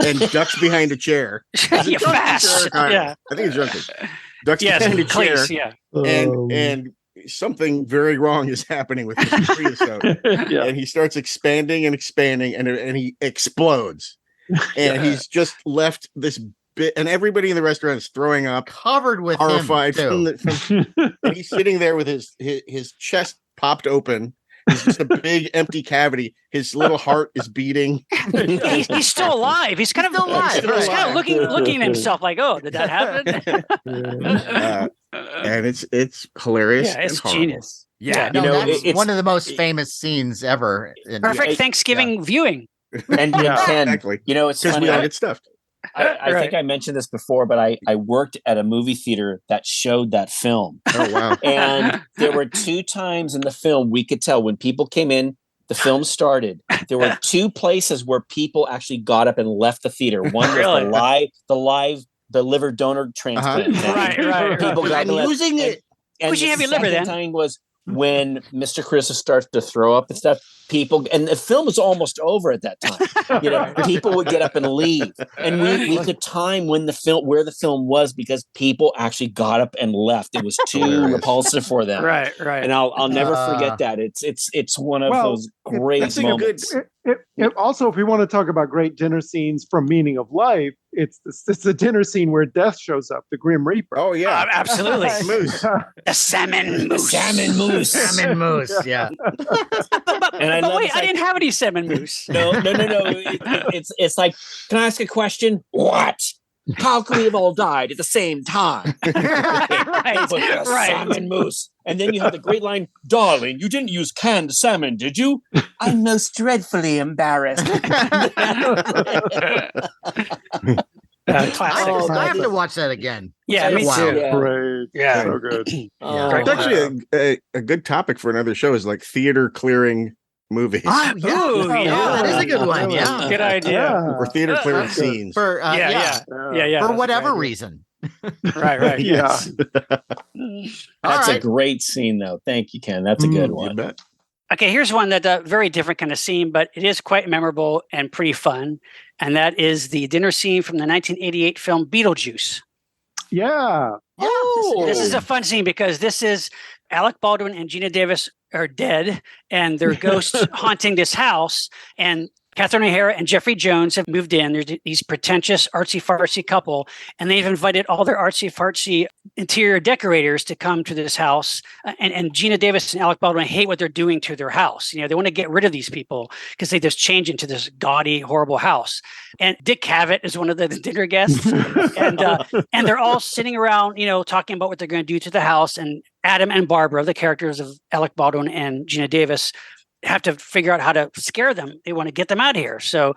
and ducks behind a chair. You fast. Yeah. I think it's John Cleese. Ducks Yes, behind a chair, Cleese, yeah. and something very wrong is happening with Mr. Creosote. Yeah. And he starts expanding and he explodes. And he's just left this bit, and everybody in the restaurant is throwing up, Covered with horrified. him, too. And he's sitting there with his chest popped open. It's just a big empty cavity. His little heart is beating. He's still alive. He's kind of Still alive, He's right. kind of looking at himself like, "Oh, did that happen?" And it's hilarious. Yeah, it's and horrible. genius. Yeah, You no, know, that's it's- one of the most famous scenes ever. Perfect it- Thanksgiving viewing. And Yeah, Ken, exactly. it's Because funny. we all get stuffed. I Right. think I mentioned this before, but I worked at a movie theater that showed that film. Oh wow. And there were 2 times in the film we could tell when people came in, the film started. There were 2 places where people actually got up and left the theater. One was Really? the liver donor transplant. Right. People got I'm to left. losing it. And Would you the have your liver second then? time was when Mr. Chris starts to throw up and stuff. People, and the film was almost over at that time. People would get up and leave, and we could time when where the film was because people actually got up and left. It was too Hilarious. repulsive for them. Right. And I'll never forget that. It's one of those great that's a moments. Also, if we want to talk about great dinner scenes from Meaning of Life, it's the dinner scene where death shows up, the Grim Reaper. Oh yeah. Absolutely. Moose. The salmon moose. Salmon moose. Salmon moose, yeah. And I but love wait, I like, didn't have any salmon mousse. No. It's like, can I ask a question? What? How could we have all died at the same time? Right. Salmon mousse. And then you have the great line, darling, you didn't use canned salmon, did you? I'm most dreadfully embarrassed. Classic. I have to watch that again. Yeah, me too. Great. Yeah. So good. It's actually a good topic for another show, is like theater clearing movies. Oh, yeah. Ooh, yeah. That is a good one. Really? Yeah. Good idea. Or theater clearing scenes. For, Yeah. For whatever reason. Right. Yeah. That's a great scene, though. Thank you, Ken. That's a good one. You bet. Okay, here's one that very different kind of scene, but it is quite memorable and pretty fun. And that is the dinner scene from the 1988 film Beetlejuice. Yeah. This is a fun scene because this is Alec Baldwin and Gina Davis are dead, and their ghosts haunting this house. And Catherine O'Hara and Jeffrey Jones have moved in. There's these pretentious artsy-fartsy couple, and they've invited all their artsy-fartsy interior decorators to come to this house. And Gina Davis and Alec Baldwin hate what they're doing to their house. You know, they want to get rid of these people because they just change into this gaudy, horrible house. And Dick Cavett is one of the dinner guests, and they're all sitting around, you know, talking about what they're going to do to the house. And Adam and Barbara, the characters of Alec Baldwin and Gina Davis, have to figure out how to scare them. They want to get them out of here. So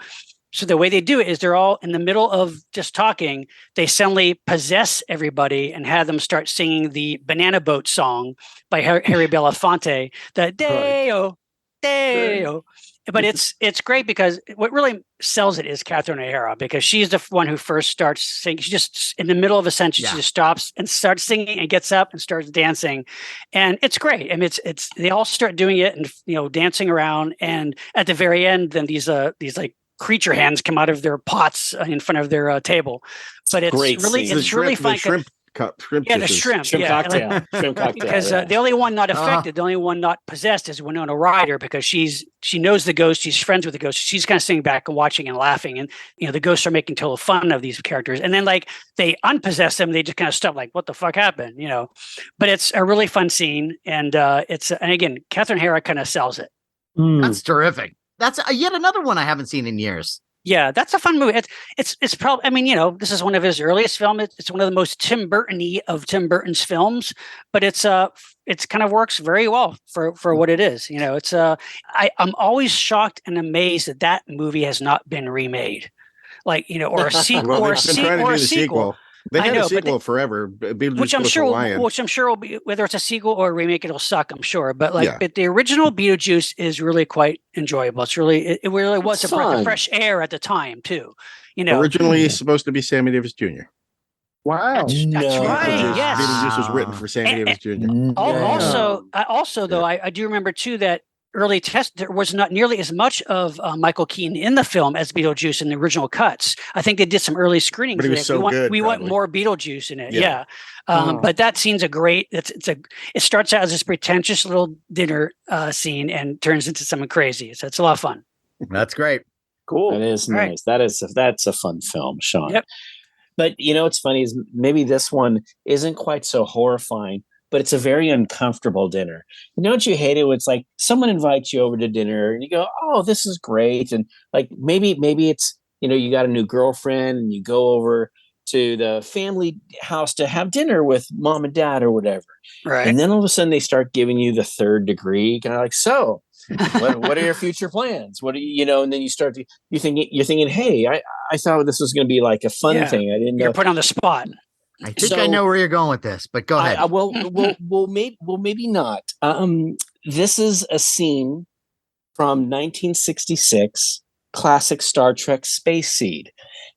the way they do it is they're all in the middle of just talking. They suddenly possess everybody and have them start singing the Banana Boat song by Harry Belafonte, the Deo, Deo. But it's great because what really sells it is Catherine O'Hara, because she's the one who first starts singing. She just, in the middle of a sentence, she just stops and starts singing and gets up and starts dancing. And it's great. I mean, it's they all start doing it and, you know, dancing around. And at the very end, then these like creature hands come out of their pots in front of their table. But it's great really, scene. it's really fun. Shrimp The shrimp cocktail. Shrimp cocktail. Because the only one not affected, the only one not possessed is Winona Ryder, because she knows the ghost, she's friends with the ghost. She's kind of sitting back and watching and laughing, and you know the ghosts are making total fun of these characters. And then like they unpossess them, they just kind of stop like, what the fuck happened, you know? But it's a really fun scene, and and again, Catherine O'Hara kind of sells it. That's terrific. That's yet another one I haven't seen in years. Yeah, that's a fun movie. It's probably, I mean, you know, this is one of his earliest films. It's one of the most Tim Burton-y of Tim Burton's films, but it's kind of works very well for what it is. You know, I'm always shocked and amazed that movie has not been remade, like, you know, or a sequel, or a sequel. They had a sequel forever, which I'm sure will be, whether it's a sequel or a remake, it'll suck, I'm sure. But but the original Beetlejuice is really quite enjoyable. It really was a breath of fresh air at the time too. You know, originally supposed to be Sammy Davis Jr. Wow, that's right. Yes, Beetlejuice was written for Sammy Davis Jr. Also, though, I do remember too that early test, there was not nearly as much of Michael Keaton in the film as Beetlejuice in the original cuts. I think they did some early screenings. But he was so good. We want more Beetlejuice in it. Yeah. But that scene's a great. It starts out as this pretentious little dinner scene and turns into something crazy. So it's a lot of fun. That's great. Cool. That is nice. Right. That's a fun film, Sean. Yep. But you know what's funny is maybe this one isn't quite so horrifying, but it's a very uncomfortable dinner. You know what you hate it when it's like someone invites you over to dinner and you go, oh, this is great. And like maybe it's, you know, you got a new girlfriend and you go over to the family house to have dinner with mom and dad or whatever. Right. And then all of a sudden they start giving you the third degree, kind of like, so what are your future plans? What do you know? And then you're thinking, hey, I thought this was going to be like a fun thing. I didn't know. You're put on the spot. I think I know where you're going with this, but go ahead. Maybe not. This is a scene from 1966, classic Star Trek Space Seed.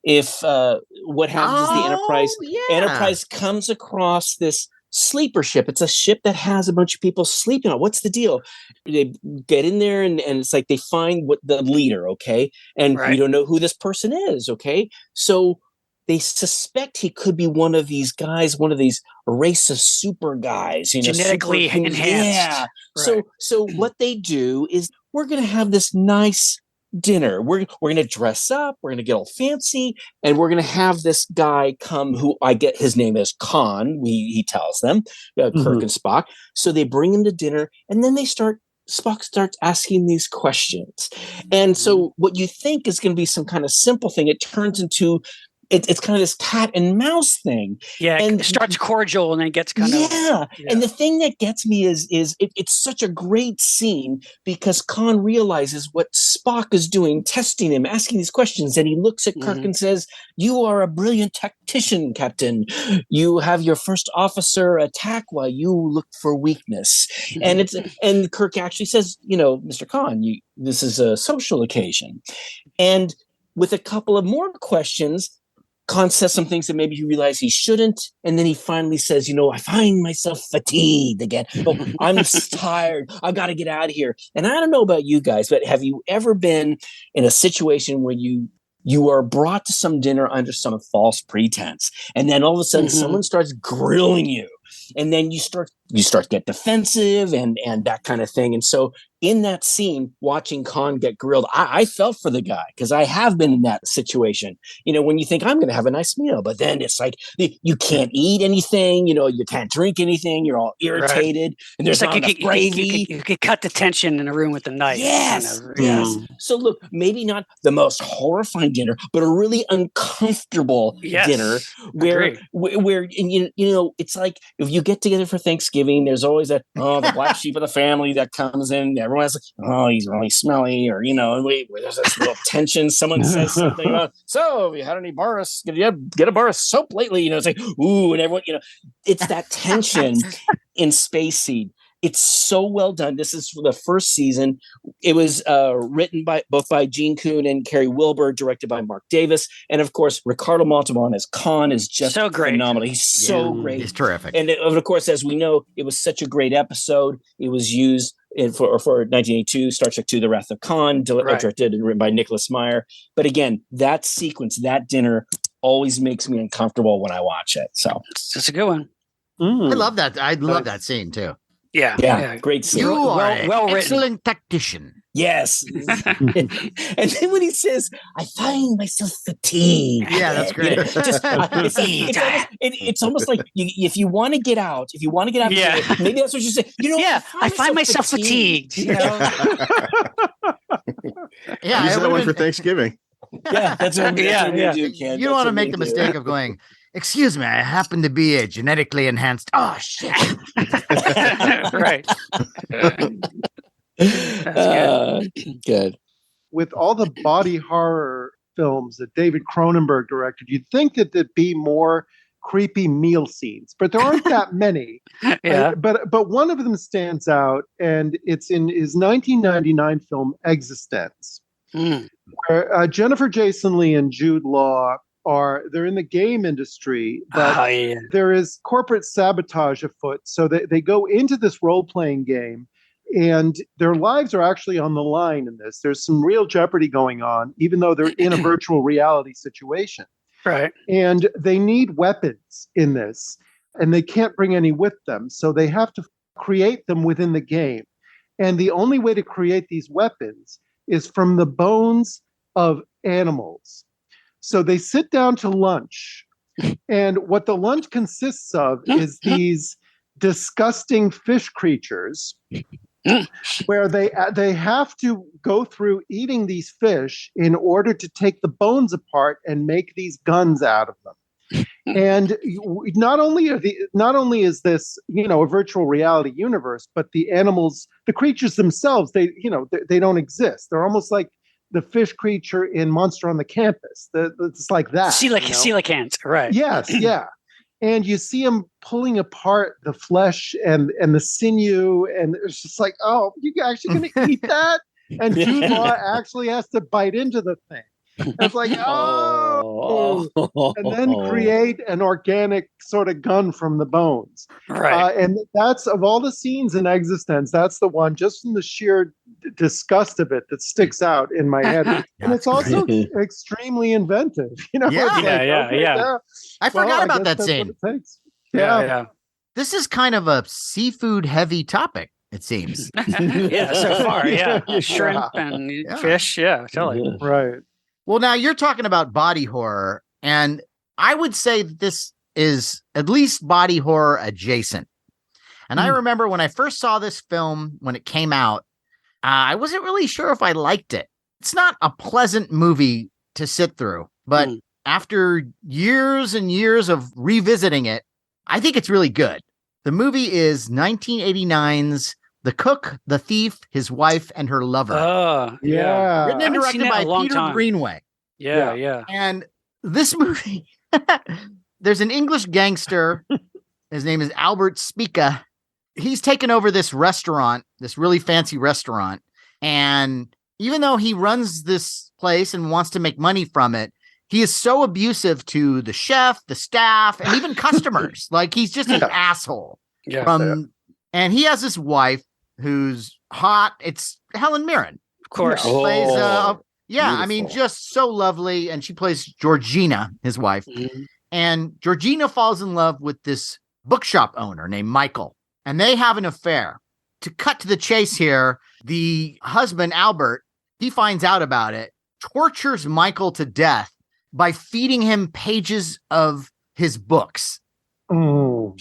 If what happens is the Enterprise comes across this sleeper ship. It's a ship that has a bunch of people sleeping on. What's the deal? They get in there and it's like they find what the leader, okay? And we don't know who this person is, okay? So they suspect he could be one of these guys, one of these race of super guys, you know, genetically enhanced. Yeah. Right. So what they do is we're going to have this nice dinner. We're going to dress up. We're going to get all fancy, and we're going to have this guy come. Who I get his name is Khan. He tells them Kirk and Spock. So they bring him to dinner, and then they start Spock starts asking these questions. And so what you think is going to be some kind of simple thing, it turns into it's kind of this cat and mouse thing. Yeah, and it starts cordial and then gets kind of. Yeah. And the thing that gets me is it's such a great scene because Khan realizes what Spock is doing, testing him, asking these questions. And he looks at Kirk and says, "You are a brilliant tactician, Captain. You have your first officer attack while you look for weakness." And Kirk actually says, "Mr. Khan, this is a social occasion." And with a couple of more questions, Khan says some things that maybe he realized he shouldn't. And then he finally says, I find myself fatigued again. Oh, I'm tired. I got to get out of here. And I don't know about you guys, but have you ever been in a situation where you are brought to some dinner under some false pretense, and then all of a sudden someone starts grilling you, and then you start to get defensive and that kind of thing. And so in that scene, watching Khan get grilled, I felt for the guy because I have been in that situation. When you think I'm going to have a nice meal, but then it's like you can't eat anything, you can't drink anything, you're all irritated, and there's not enough gravy. You could cut the tension in a room with a knife. Yes, kind of. yes. So look, maybe not the most horrifying dinner, but a really uncomfortable dinner where it's like if you get together for Thanksgiving, there's always the black sheep of the family that comes in. Everyone's like, he's really smelly, or there's this little tension. Someone says something about, so have you had any bars? Did you get a bar of soap lately? It's like, ooh, and everyone, it's that tension in Space Seed. It's so well done. This is for the first season. It was written both by Gene Kuhn and Carrie Wilbur, directed by Mark Davis, and of course Ricardo Montalban as Khan is just so great. Phenomenal. He's so great. He's terrific. And of course, as we know, it was such a great episode. It was used for 1982 Star Trek II: The Wrath of Khan, directed and written by Nicholas Meyer. But again, that sequence, that dinner, always makes me uncomfortable when I watch it. So it's a good one. I love that. I love that scene too. Yeah, great scene. You are an well excellent tactician. Yes. And then when he says, "I find myself fatigued." Yeah, that's great. It's almost like if you want to get out, maybe that's what you say. I find myself fatigued. Yeah, use that one for Thanksgiving. Yeah, that's what we do, Ken. You don't want to make the mistake of going, "Excuse me, I happen to be a genetically enhanced." Oh shit! Right. That's good. With all the body horror films that David Cronenberg directed, you'd think that there'd be more creepy meal scenes, but there aren't that many. But one of them stands out, and it's in his 1999 film Existence, where Jennifer Jason Leigh and Jude Law they're in the game industry, but there is corporate sabotage afoot. So they go into this role-playing game, and their lives are actually on the line in this. There's some real jeopardy going on, even though they're in a virtual reality situation. Right. And they need weapons in this, and they can't bring any with them. So they have to create them within the game. And the only way to create these weapons is from the bones of animals. So they sit down to lunch, and what the lunch consists of is these disgusting fish creatures where they have to go through eating these fish in order to take the bones apart and make these guns out of them. And not only is this, a virtual reality universe, but the animals, the creatures themselves, they don't exist. They're almost like the fish creature in Monster on the Campus. It's like that. Coelacanth, right? Yes, yeah. And you see them pulling apart the flesh and the sinew, and it's just like, oh, you actually going to eat that? And Jude Law actually has to bite into the thing. And it's like, oh, and then create an organic sort of gun from the bones. Right. And that's, of all the scenes in Existence, that's the one, just from the sheer disgust of it, that sticks out in my head. And it's also extremely inventive. Yeah. I forgot about that scene. Yeah. This is kind of a seafood heavy topic, it seems. So far, shrimp and fish, totally. Right. Well, now you're talking about body horror, and I would say that this is at least body horror adjacent. And I remember when I first saw this film, when it came out, I wasn't really sure if I liked it. It's not a pleasant movie to sit through, but after years and years of revisiting it, I think it's really good. The movie is 1989's The Cook, the Thief, His Wife, and Her Lover. Oh, yeah. Written and directed by Peter Greenway. Yeah. And this movie, there's an English gangster. His name is Albert Spica. He's taken over this restaurant, this really fancy restaurant. And even though he runs this place and wants to make money from it, he is so abusive to the chef, the staff, and even customers. Like, he's just an asshole. And he has this wife who's hot. It's Helen Mirren. Of course. Plays, beautiful. I mean, just so lovely. And she plays Georgina, his wife. And Georgina falls in love with this bookshop owner named Michael. And they have an affair. To cut to the chase here, the husband, Albert, he finds out about it, tortures Michael to death by feeding him pages of his books. Oh.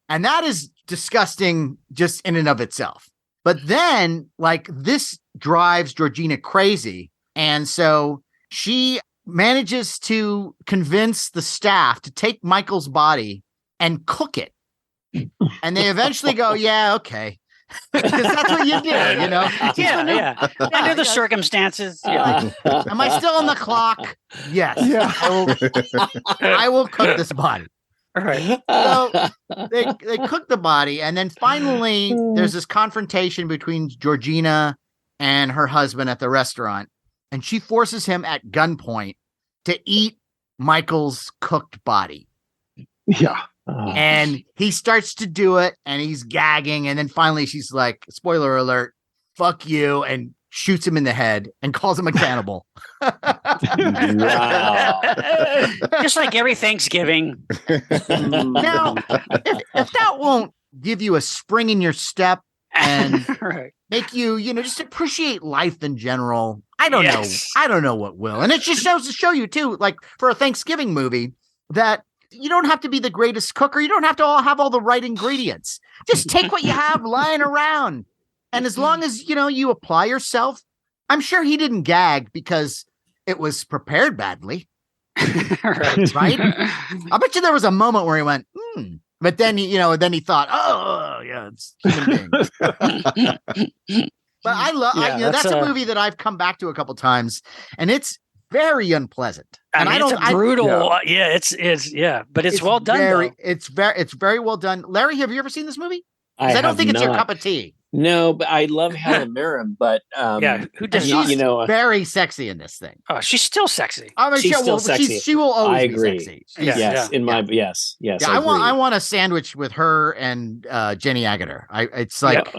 And that is disgusting just in and of itself. But then, like, this drives Georgina crazy. And so she manages to convince the staff to take Michael's body and cook it. And they eventually go, yeah, okay. Because that's what you do, you know? Yeah. Under the circumstances. Yeah. Am I still on the clock? Yes. Yeah. I will cook this body. All right. So they cook the body, and then finally there's this confrontation between Georgina and her husband at the restaurant, and she forces him at gunpoint to eat Michael's cooked body. Yeah. And he starts to do it, and he's gagging, and then finally she's like, spoiler alert, fuck you, and shoots him in the head and calls him a cannibal. Wow. Just like every Thanksgiving. Now, if that won't give you a spring in your step and make you, just appreciate life in general, I don't know. I don't know what will. And it just shows to show you too, like for a Thanksgiving movie, that you don't have to be the greatest cooker. You don't have to have all the right ingredients. Just take what you have lying around. And as long as, you apply yourself, I'm sure he didn't gag because it was prepared badly. Right? I bet you there was a moment where he went, But then then he thought, oh, yeah, it's human beings. But I love, that's a movie that I've come back to a couple times, and it's very unpleasant. And it's brutal. But it's well done. It's very well done. Larry, have you ever seen this movie? I don't think it's your cup of tea. No, but I love Helen Mirren. But who does not? She's very sexy in this thing. Oh, she's still sexy. I mean, she's still sexy. She will always be sexy. Yes. Yeah, I want a sandwich with her and Jenny Agutter. It's like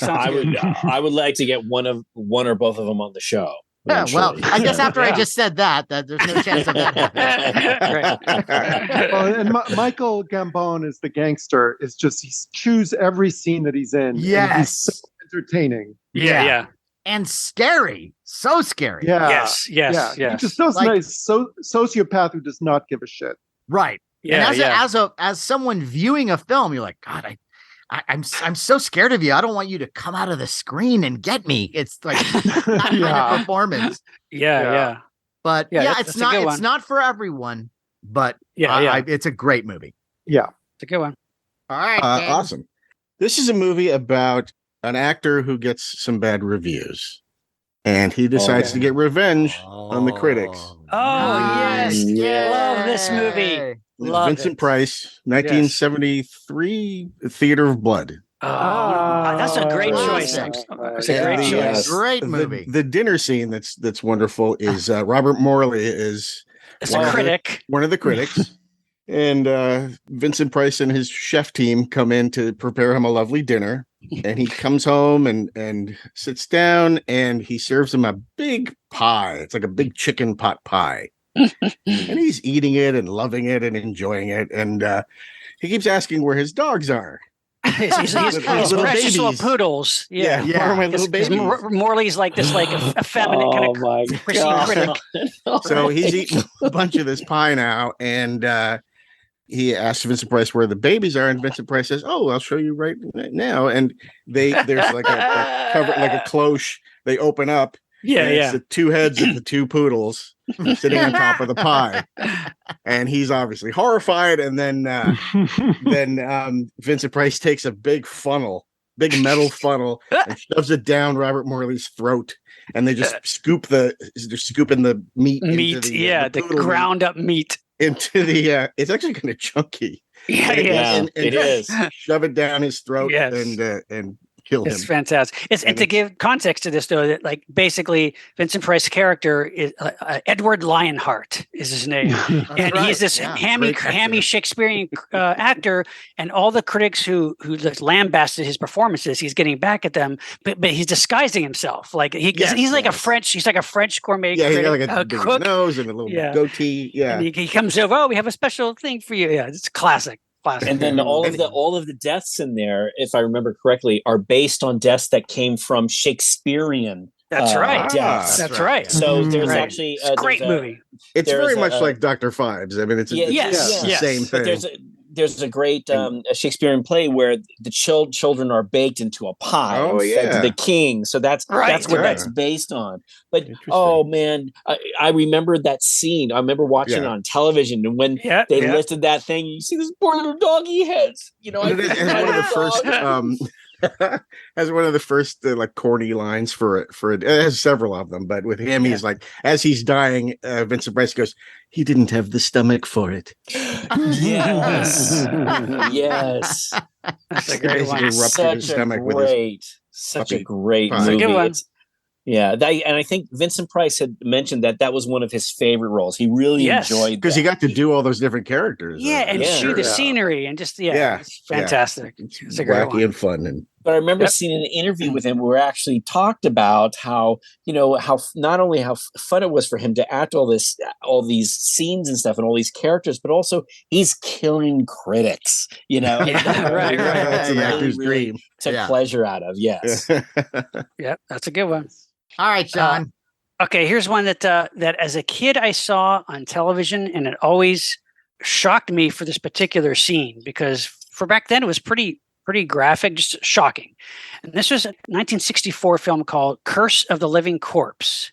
I would like to get one or both of them on the show. Yeah, well, I guess after I just said that there's no chance of that happening. Well, and Michael Gambon is the gangster. It's just he chews every scene that he's in. Yes, he's so entertaining. Yeah, and scary. So scary. Yeah. Yes. He's just so nice. Sociopath who does not give a shit. Right. Yeah. And as someone viewing a film, you're like, God, I'm so scared of you. I don't want you to come out of the screen and get me. It's like that kind of performance. Yeah. But it's not for everyone. But it's a great movie. Yeah, it's a good one. All right, awesome. This is a movie about an actor who gets some bad reviews, and he decides to get revenge on the critics. Yes, love this movie. Vincent Price, 1973, Theater of Blood. That's a great choice. That's a great choice. Great movie. The dinner scene that's wonderful is Robert Morley is one of the critics. And Vincent Price and his chef team come in to prepare him a lovely dinner. And he comes home and sits down, and he serves him a big pie. It's like a big chicken pot pie. And he's eating it and loving it and enjoying it. And he keeps asking where his dogs are. He's little precious little poodles. Yeah. Where are my little babies? Morley's like this, like effeminate kind of critic. So he's eating a bunch of this pie now, and he asks Vincent Price where the babies are, and Vincent Price says, "Oh, I'll show you right now." And there's like a cover, like a cloche they open up. Yeah, and it's the two heads of the two poodles sitting on top of the pie, and he's obviously horrified. And then Vincent Price takes a big metal funnel, and shoves it down Robert Morley's throat, and they just they're scooping the meat into the ground up meat into the. It's actually kind of chunky. Yeah, it is. Shove it down his throat and kill him. It's fantastic. And to give context to this, though, that like basically Vincent Price's character is Edward Lionheart is his name, and he's this hammy Shakespearean actor, and all the critics who lambasted his performances, he's getting back at them, but he's disguising himself like he's like a French gourmet. Yeah, critic, he's got like a big cook. nose and a little goatee. Yeah, and he comes over. Oh, we have a special thing for you. Yeah, it's classic. And then all of the deaths in there, if I remember correctly, are based on deaths that came from Shakespearean. That's right. Deaths. That's right. So there's actually it's a great movie. It's very much like Dr. Fives. I mean, it's the same thing. But there's a great a Shakespearean play where the children are baked into a pie fed to the king. So that's what that's based on. But oh man, I remember that scene. I remember watching it on television, and when they lifted that thing, you see these poor little doggy heads. You know, one of the first. Has one of the first like corny lines for it. It has several of them, but with him, he's like, as he's dying, Vincent Price goes, "He didn't have the stomach for it." Yes, yes. That's a great one. Such a great movie. Good one. Yeah, and I think Vincent Price had mentioned that was one of his favorite roles. He really enjoyed because he got to do all those different characters. And shoot the scenery and just it's fantastic. It's a great one. And fun. But I remember seeing an interview with him where he actually talked about how not only how fun it was for him to act all these scenes and stuff and all these characters, but also he's killing critics. You know, right. That's an actor's dream. Took pleasure out of. Yes. Yeah, that's a good one. All right, Sean. Okay, here's one that as a kid I saw on television, and it always shocked me for this particular scene because for back then it was pretty graphic, just shocking. And this was a 1964 film called Curse of the Living Corpse.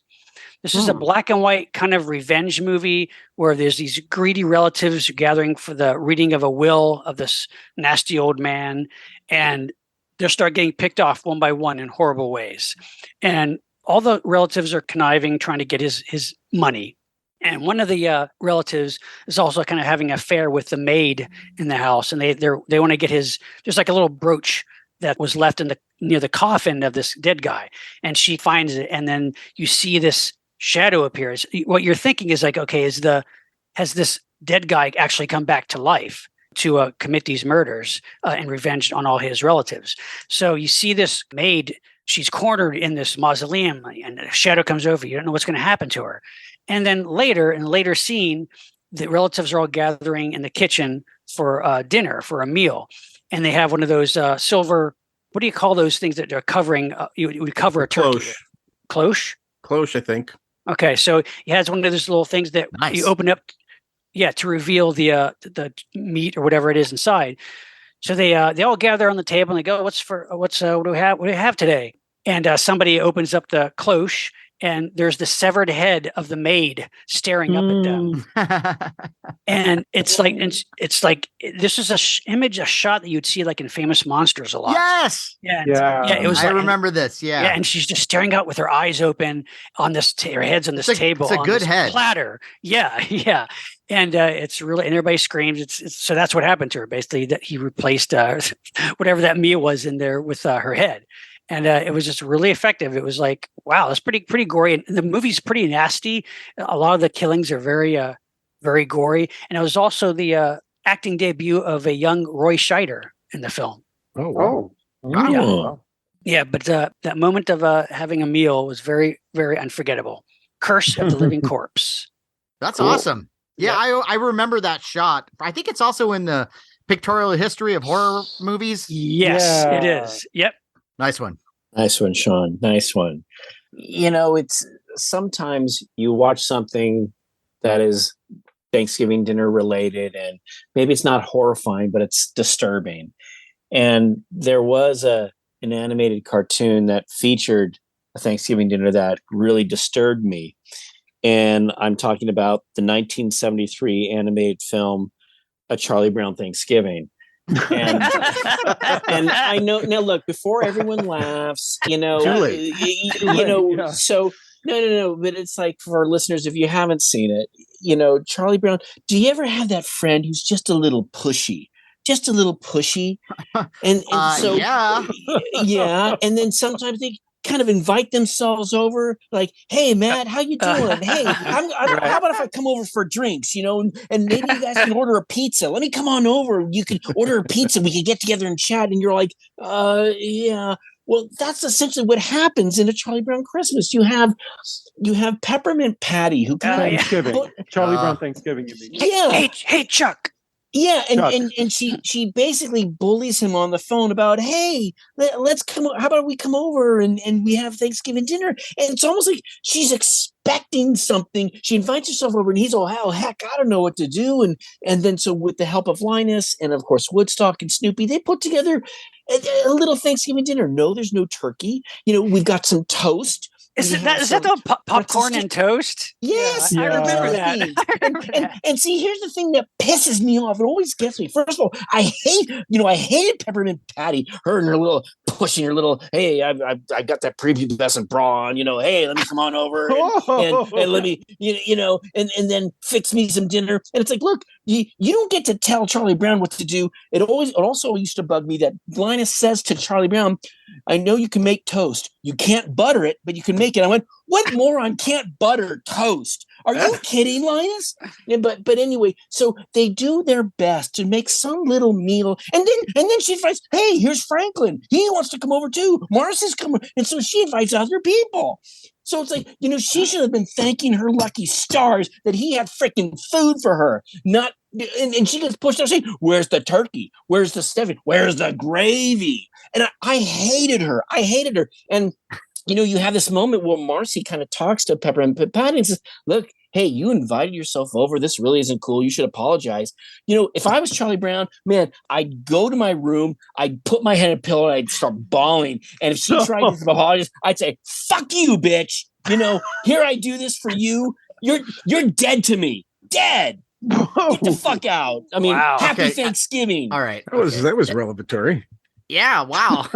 This is a black and white kind of revenge movie where there's these greedy relatives gathering for the reading of a will of this nasty old man, and they'll start getting picked off one by one in horrible ways. And all the relatives are conniving, trying to get his money. And one of the relatives is also kind of having an affair with the maid in the house, and they want to get there's like a little brooch that was left near the coffin of this dead guy, and she finds it, and then you see this shadow appears. What you're thinking is like, okay, has this dead guy actually come back to life to commit these murders and revenge on all his relatives? So you see this maid. She's cornered in this mausoleum, and a shadow comes over. You don't know what's going to happen to her. And then later, in a later scene, the relatives are all gathering in the kitchen for dinner, for a meal. And they have one of those silver, what do you call those things that are covering, you would cover a turkey? Cloche? Cloche, I think. Okay, so he has one of those little things that you open up, to reveal the meat or whatever it is inside. So they all gather on the table and they go, what do we have today? And somebody opens up the cloche, and there's the severed head of the maid staring up at them. And it's like this is a shot that you'd see like in Famous Monsters a lot. Yes. It was. I remember this. Yeah. Yeah, and she's just staring out with her eyes open on this. Her head's on this table. It's a good head platter. Yeah. And it's really, and everybody screams. So that's what happened to her. Basically, that he replaced whatever that meal was in there with her head. And it was just really effective. It was like, wow, that's pretty gory. And the movie's pretty nasty. A lot of the killings are very, very gory. And it was also the acting debut of a young Roy Scheider in the film. Oh, wow. Yeah, but that moment of having a meal was very, very unforgettable. Curse of the Living Corpse. That's awesome. Yeah, I remember that shot. I think it's also in the pictorial history of horror movies. Yes, it is. Yep. Nice one. Nice one, Sean. Nice one. You know, it's sometimes you watch something that is Thanksgiving dinner related, and maybe it's not horrifying, but it's disturbing. And there was an animated cartoon that featured Thanksgiving dinner that really disturbed me. And I'm talking about the 1973 animated film, A Charlie Brown Thanksgiving. And and I know now. Look, before everyone laughs, Too late. Yeah. So no. But it's like, for our listeners, if you haven't seen it, Charlie Brown. Do you ever have that friend who's just a little pushy? Just a little pushy, and so yeah, and then sometimes they kind of invite themselves over, like, "Hey, Matt, how you doing? Hey, how about if I come over for drinks? And maybe you guys can order a pizza. Let me come on over. You can order a pizza. We can get together and chat." And you're like, yeah. Well, that's essentially what happens in A Charlie Brown Christmas. You have Peppermint Patty, who Thanksgiving. Charlie Brown Thanksgiving, you mean? Yeah. Hey, Chuck. Yeah, and she basically bullies him on the phone about, "Hey, let's come. How about we come over and we have Thanksgiving dinner?" And it's almost like she's expecting something. She invites herself over, and he's all, "Hell, heck, I don't know what to do." And then so with the help of Linus and of course Woodstock and Snoopy, they put together a little Thanksgiving dinner. No, there's no turkey. We've got some toast. Is that the popcorn and toast? Yes, I remember that. And see, here's the thing that pisses me off. It always gets me. First of all, I hated Peppermint Patty. Her and her little pushing her little, "Hey, I got that prepubescent bra on. Hey, let me come on over and let me, and then fix me some dinner." And it's like, look, you don't get to tell Charlie Brown what to do. It also used to bug me that Linus says to Charlie Brown, "I know you can make toast. You can't butter it, but you can make it." I went, "What moron can't butter toast? Are you kidding, Linus?" But anyway, so they do their best to make some little meal, and then she invites, "Hey, here's Franklin. He wants to come over too. Marcy's coming," and so she invites other people. So it's like, she should have been thanking her lucky stars that he had freaking food for her, not. And she gets pushed out saying, "Where's the turkey? Where's the stuffing? Where's the gravy?" And I hated her. And you have this moment where Marcy kind of talks to Peppermint Patty and says, "Look, hey, you invited yourself over. This really isn't cool. You should apologize." If I was Charlie Brown, man, I'd go to my room, I'd put my head in a pillow, and I'd start bawling. And if she tried to apologize, I'd say, "Fuck you, bitch. Here I do this for you. You're dead to me. Dead. Get the fuck out. I mean, Wow. Happy Thanksgiving." All right. That was revelatory. Yeah, wow.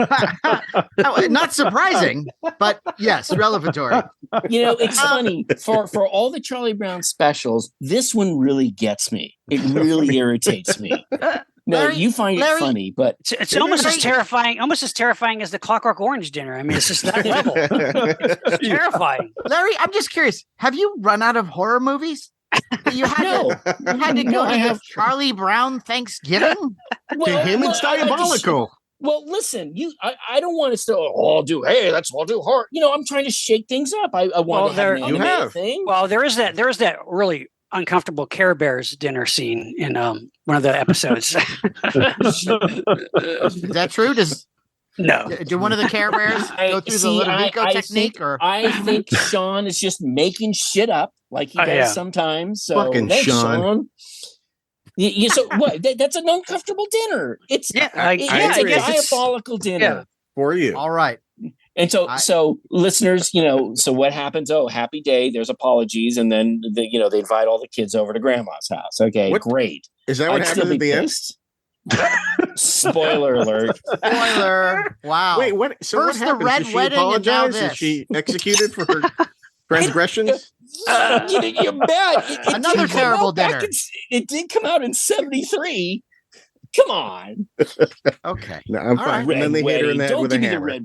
Not surprising, but yes, revelatory. It's funny. For all the Charlie Brown specials, this one really gets me. It really irritates me. No, Larry, you find it funny, but it's almost as terrifying as the Clockwork Orange dinner. I mean, it's just that level. It's terrifying. Larry, I'm just curious. Have you run out of horror movies? You had to go to the Charlie Brown Thanksgiving? To him, it's diabolical. Well, listen, I don't want us to all do, "Hey, let's all do horror." I'm trying to shake things up. I want to have an animated thing. Well, there is that really uncomfortable Care Bears dinner scene in one of the episodes. Is that true? No. Do one of the Care Bears go through the Ludovico technique? I think Sean is just making shit up like he does sometimes. So fucking thanks, Sean. So what? That's an uncomfortable dinner. It's I guess a diabolical dinner for you. All right. And so listeners, so what happens? Oh, happy day. There's apologies, and then they invite all the kids over to Grandma's house. Okay, great. Is that what happens at the end? Spoiler alert! Spoiler! Wow. Wait, what? So first what happens? the red Does she wedding, and now apologize? this. Is she executed for her transgressions? You're bad. Another terrible dinner. It did come out in 1973. Come on. Okay. No, I'm fine. And then they hit her in the head with a hammer.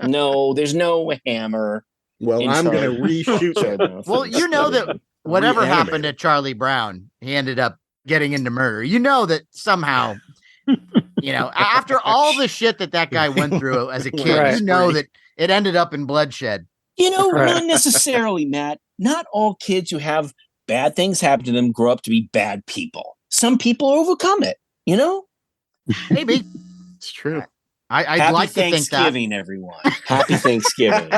No, there's no hammer. Well, I'm going to reshoot. Well, that whatever happened to Charlie Brown, he ended up getting into murder. That somehow, after all the shit that guy went through as a kid, that it ended up in bloodshed. Not necessarily, Matt. Not all kids who have bad things happen to them grow up to be bad people. Some people overcome it, Maybe. It's true. I'd like to think that. Happy Thanksgiving, everyone. Happy Thanksgiving.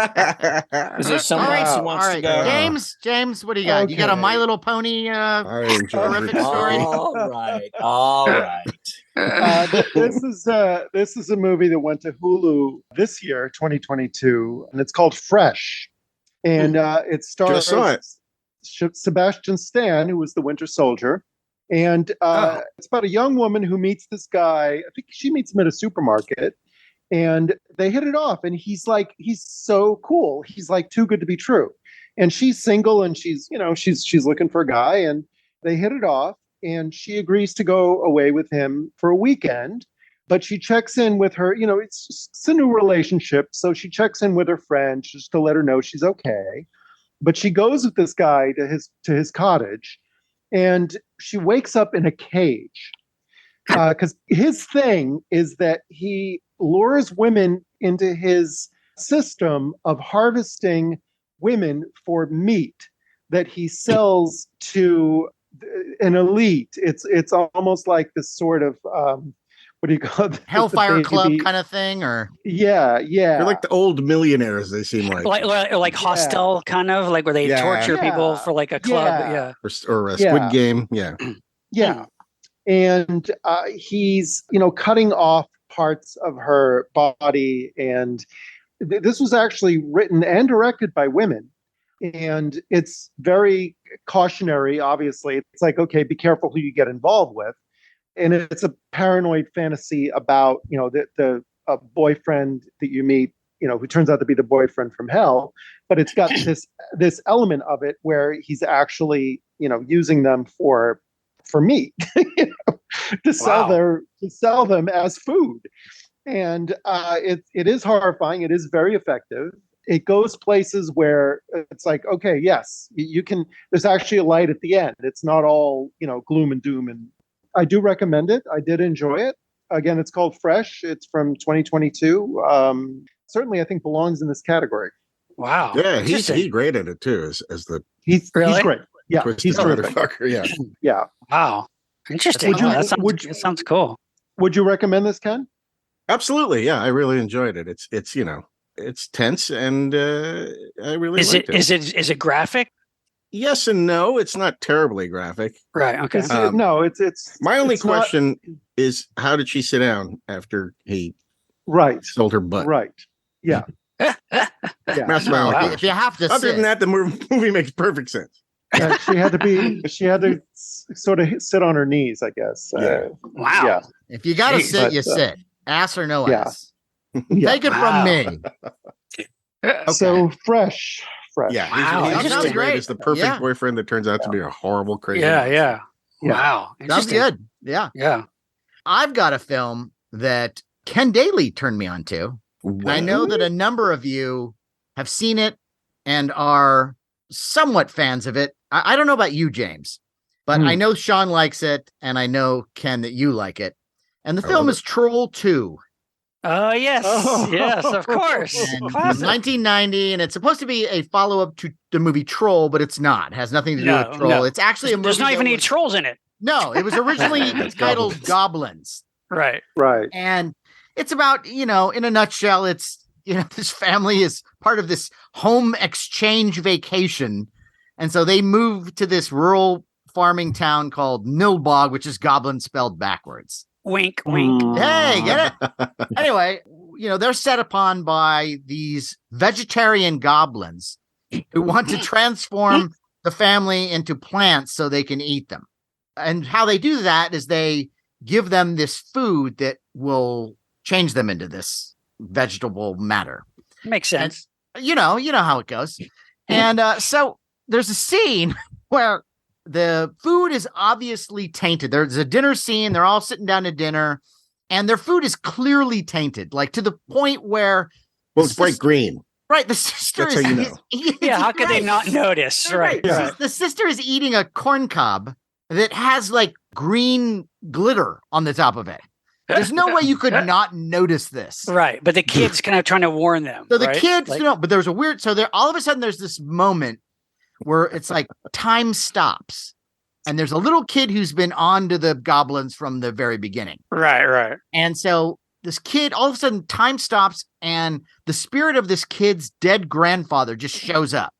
Is there someone else who wants to go? James, what do you got? Okay. You got a My Little Pony horrific story? All right. This is a movie that went to Hulu this year, 2022, and it's called Fresh. And it stars Sebastian Stan, who was the Winter Soldier. And it's about a young woman who meets this guy. I think she meets him at a supermarket, and they hit it off. And he's so cool. He's like too good to be true. And she's single, and she's looking for a guy, and they hit it off. And she agrees to go away with him for a weekend. But she checks in with her, it's a new relationship. So she checks in with her friend just to let her know she's okay. But she goes with this guy to his cottage, and she wakes up in a cage. Because his thing is that he lures women into his system of harvesting women for meat that he sells to an elite. It's almost like this sort of what do you call it? Hellfire Club kind of thing, or yeah. They're like the old millionaires. They seem like Hostel, kind of like where they torture people for like a club, or a Squid Game, yeah. And he's cutting off parts of her body, and this was actually written and directed by women. And it's very cautionary, obviously. It's like, okay, be careful who you get involved with. And it's a paranoid fantasy about, the boyfriend that you meet, who turns out to be the boyfriend from hell. But it's got this element of it where he's actually, using them for meat to sell them as food. And it is horrifying. It is very effective. It goes places where it's like, okay, yes, you can. There's actually a light at the end. It's not all gloom and doom. And I do recommend it. I did enjoy it. Again, it's called Fresh. It's from 2022. Certainly, I think belongs in this category. Wow. Yeah, he's great at it too. He's great. Yeah, he's a motherfucker. Yeah. Yeah. Wow. Interesting. That sounds cool. Would you recommend this, Ken? Absolutely. Yeah, I really enjoyed it. It's tense, and I really liked it. Is it graphic? Yes and no. It's not terribly graphic. Right. Okay. It's my only question is, how did she sit down after he sold her butt? Right. Yeah. That's my only question. If you have to Other than that, the movie makes perfect sense. She had to sort of sit on her knees, I guess. Wow. Yeah. If you got to sit, you sit. Ass or no ass. Take it from me. Okay. So fresh. Yeah, he's great. It's the perfect boyfriend that turns out to be a horrible, crazy. Yeah. Wow, that's good. Yeah. I've got a film that Ken Daly turned me on to. I know that a number of you have seen it and are somewhat fans of it. I don't know about you, James, but I know Sean likes it, and I know, Ken, that you like it. And the film is Troll 2. Oh, yes. Yes, of course. 1990, and it's supposed to be a follow-up to the movie Troll, but it's not. It has nothing to do with Troll. No. It's actually a movie. There's not even any trolls in it. No, it was originally titled Goblins. Right. And it's about, in a nutshell, it's, this family is part of this home exchange vacation. And so they move to this rural farming town called Nilbog, which is goblin spelled backwards. Wink, wink. Hey, get it? Anyway, they're set upon by these vegetarian goblins who want to transform the family into plants so they can eat them. And how they do that is they give them this food that will change them into this vegetable matter. Makes sense. And, you know how it goes. And so there's a scene where the food is obviously tainted. There's a dinner scene. They're all sitting down to dinner, and their food is clearly tainted, like to the point where it's bright green. Right, the sister That's how you know. How could they not notice? Right. The sister is eating a corn cob that has like green glitter on the top of it. There's no way you could not notice this. Right, but the kid's kind of trying to warn them. So the kids, but there's a weird. So there, all of a sudden, there's this moment where it's like time stops, and there's a little kid who's been on to the goblins from the very beginning. Right. And so this kid, all of a sudden, time stops, and the spirit of this kid's dead grandfather just shows up.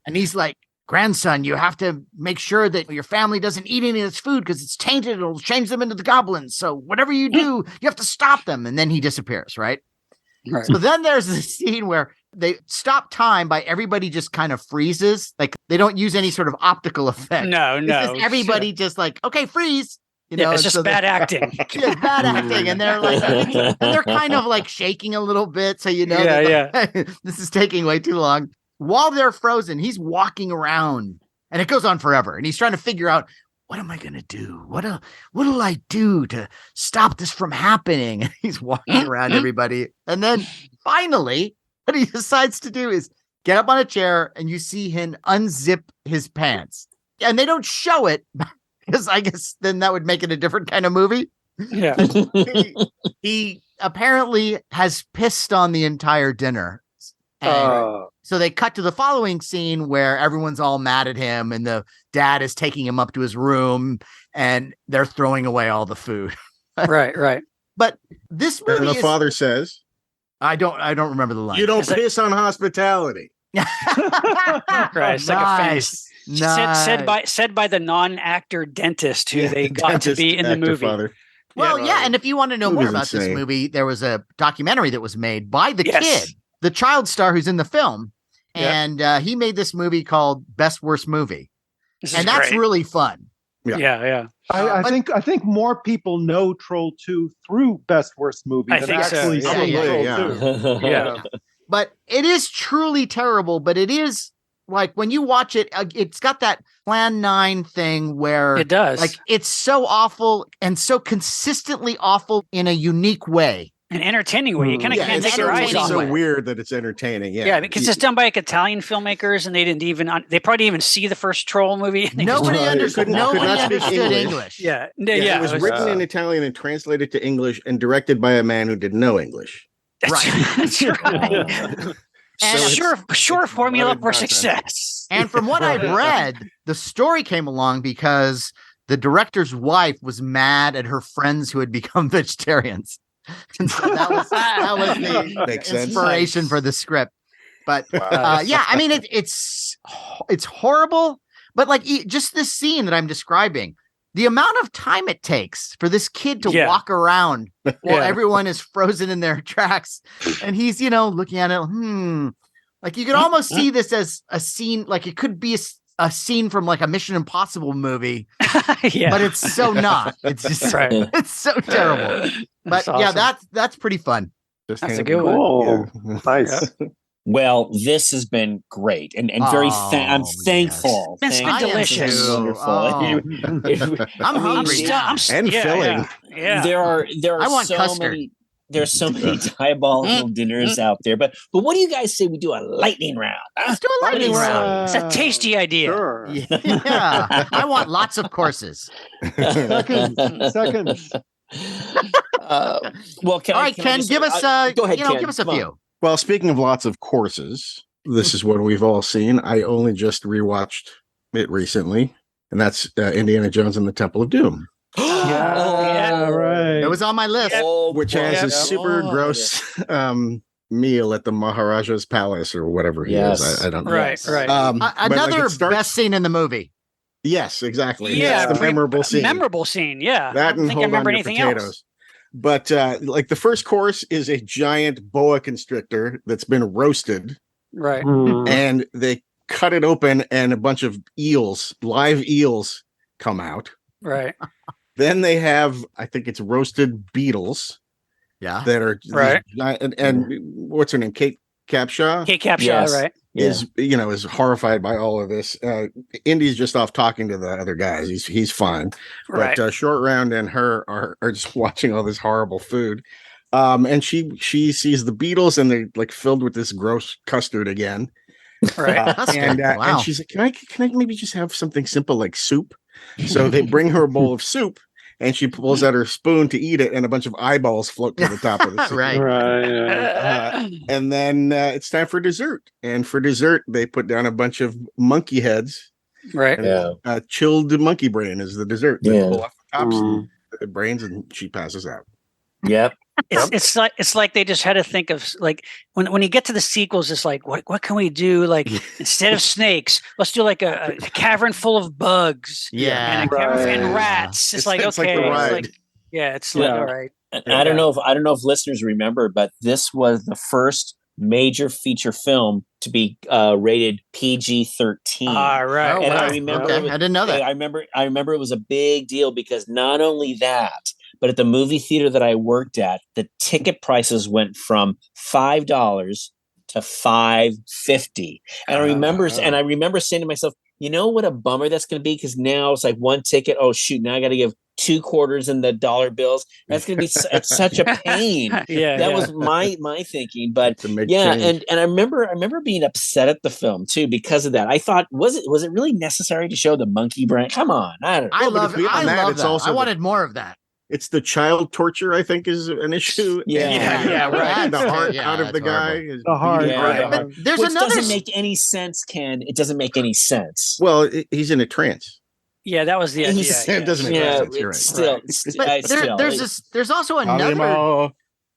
And he's like, grandson, you have to make sure that your family doesn't eat any of this food because it's tainted. It'll change them into the goblins. So whatever you do, you have to stop them. And then he disappears, right? Right. So then there's this scene where they stop time by everybody just kind of freezes. Like they don't use any sort of optical effect. No. It's just everybody just like, okay, freeze. You know, it's just bad acting. Yeah, bad acting. And they're like, and they're kind of like shaking a little bit. So, you know, this is taking way too long. While they're frozen, he's walking around and it goes on forever. And he's trying to figure out, what am I going to do? What'll I do to stop this from happening? And he's walking around everybody. And then finally, what he decides to do is get up on a chair and you see him unzip his pants. And they don't show it because I guess then that would make it a different kind of movie. Yeah. He apparently has pissed on the entire dinner. And so they cut to the following scene where everyone's all mad at him and the dad is taking him up to his room and they're throwing away all the food. Right. But this movie and the father says, I don't remember the line. You don't piss on hospitality. Right. It's like a famous Nice. said by the non-actor dentist who they got to be in the movie. Father. Well, and if you want to know more about this insane. movie, there was a documentary that was made by the kid, the child star who's in the film. And he made this movie called Best Worst Movie. And that's really fun. Yeah. I think more people know Troll 2 through Best Worst Movie I than think so. actually see Troll 2. Yeah. But it is truly terrible, but it is like when you watch it, it's got that Plan 9 thing where it does. Like it's so awful and so consistently awful in a unique way. An entertaining way. You kind of can't take your eyes off It's so it. weird that it's entertaining. Yeah, because it's done by like Italian filmmakers, and they probably didn't even see the first Troll movie. Nobody understood English. Yeah, it was written in Italian and translated to English and directed by a man who didn't know English. That's right. And sure formula for success. And from what I've read, the story came along because the director's wife was mad at her friends who had become vegetarians. And so that was the inspiration for the script. But I mean, it's horrible. But like just this scene that I'm describing, the amount of time it takes for this kid to walk around while everyone is frozen in their tracks, and he's looking at it. Like you could almost see this as a scene, like it could be a scene from like a Mission Impossible movie, but it's so not. It's just it's so terrible. But awesome. That's pretty fun. That's a good one. Yeah. Nice. Well, this has been great and very. I'm thankful. Yes. It's been delicious. Wonderful. I'm hungry and filling. Yeah. There are I want so custard. many. There's so many diabolical dinners out there, but what do you guys say we do a lightning round? Let's do a lightning round. It's a tasty idea. Sure. Yeah, I want lots of courses. Seconds. Well, Ken, give us go ahead, Ken. Give us a few. Well, speaking of lots of courses, this is one we've all seen. I only just rewatched it recently, and that's Indiana Jones and the Temple of Doom. Right. It was on my list. Which has a super gross meal at the Maharaja's palace or whatever he is. I don't know. Right. Another best scene in the movie. Yes, exactly. Yeah, That's the memorable scene. Memorable scene, yeah. That and I Hold remember On to anything Potatoes. else. But like the first course is a giant boa constrictor that's been roasted. Right. And they cut it open and a bunch of live eels come out. Right. Then they have, I think it's roasted beetles. Yeah. That are right. And what's her name? Kate Capshaw. Kate Capshaw, right. Is horrified by all of this. Indy's just off talking to the other guys. He's fine. Right. But Short Round and her are just watching all this horrible food. And she sees the beetles and they're like filled with this gross custard again. Right. And she's like, can I maybe just have something simple like soup? So they bring her a bowl of soup and she pulls out her spoon to eat it and a bunch of eyeballs float to the top of the soup. Right. And then it's time for dessert. And for dessert, they put down a bunch of monkey heads. Right. And, chilled monkey brain is the dessert. They pull off the tops of the brains and she passes out. Yep. It's like they just had to think of like when you get to the sequels, it's like what can we do? Like instead of snakes, let's do like a cavern full of bugs. Yeah, and a cavern and rats. It's like okay, it's like all right. I don't know if listeners remember, but this was the first major feature film to be rated PG-13. All right. And I remember I didn't know that. I remember it was a big deal because not only that, but at the movie theater that I worked at, the ticket prices went from $5 to $5.50. And I remember saying to myself, you know what a bummer that's going to be? Because now it's like one ticket. Oh shoot! Now I got to give 2 quarters in the dollar bills. That's going to be it's such a pain. That was my thinking. But change. and I remember being upset at the film too because of that. I thought was it really necessary to show the monkey brain? Come on, I don't know. I love that. I wanted more of that. It's the child torture, I think, is an issue. Right. The heart out of the guy. The heart. Right. But there's another. Doesn't make any sense, Ken. It doesn't make any sense. Well, he's in a trance. Yeah, that was the idea. It doesn't make sense. You're right. There's also another.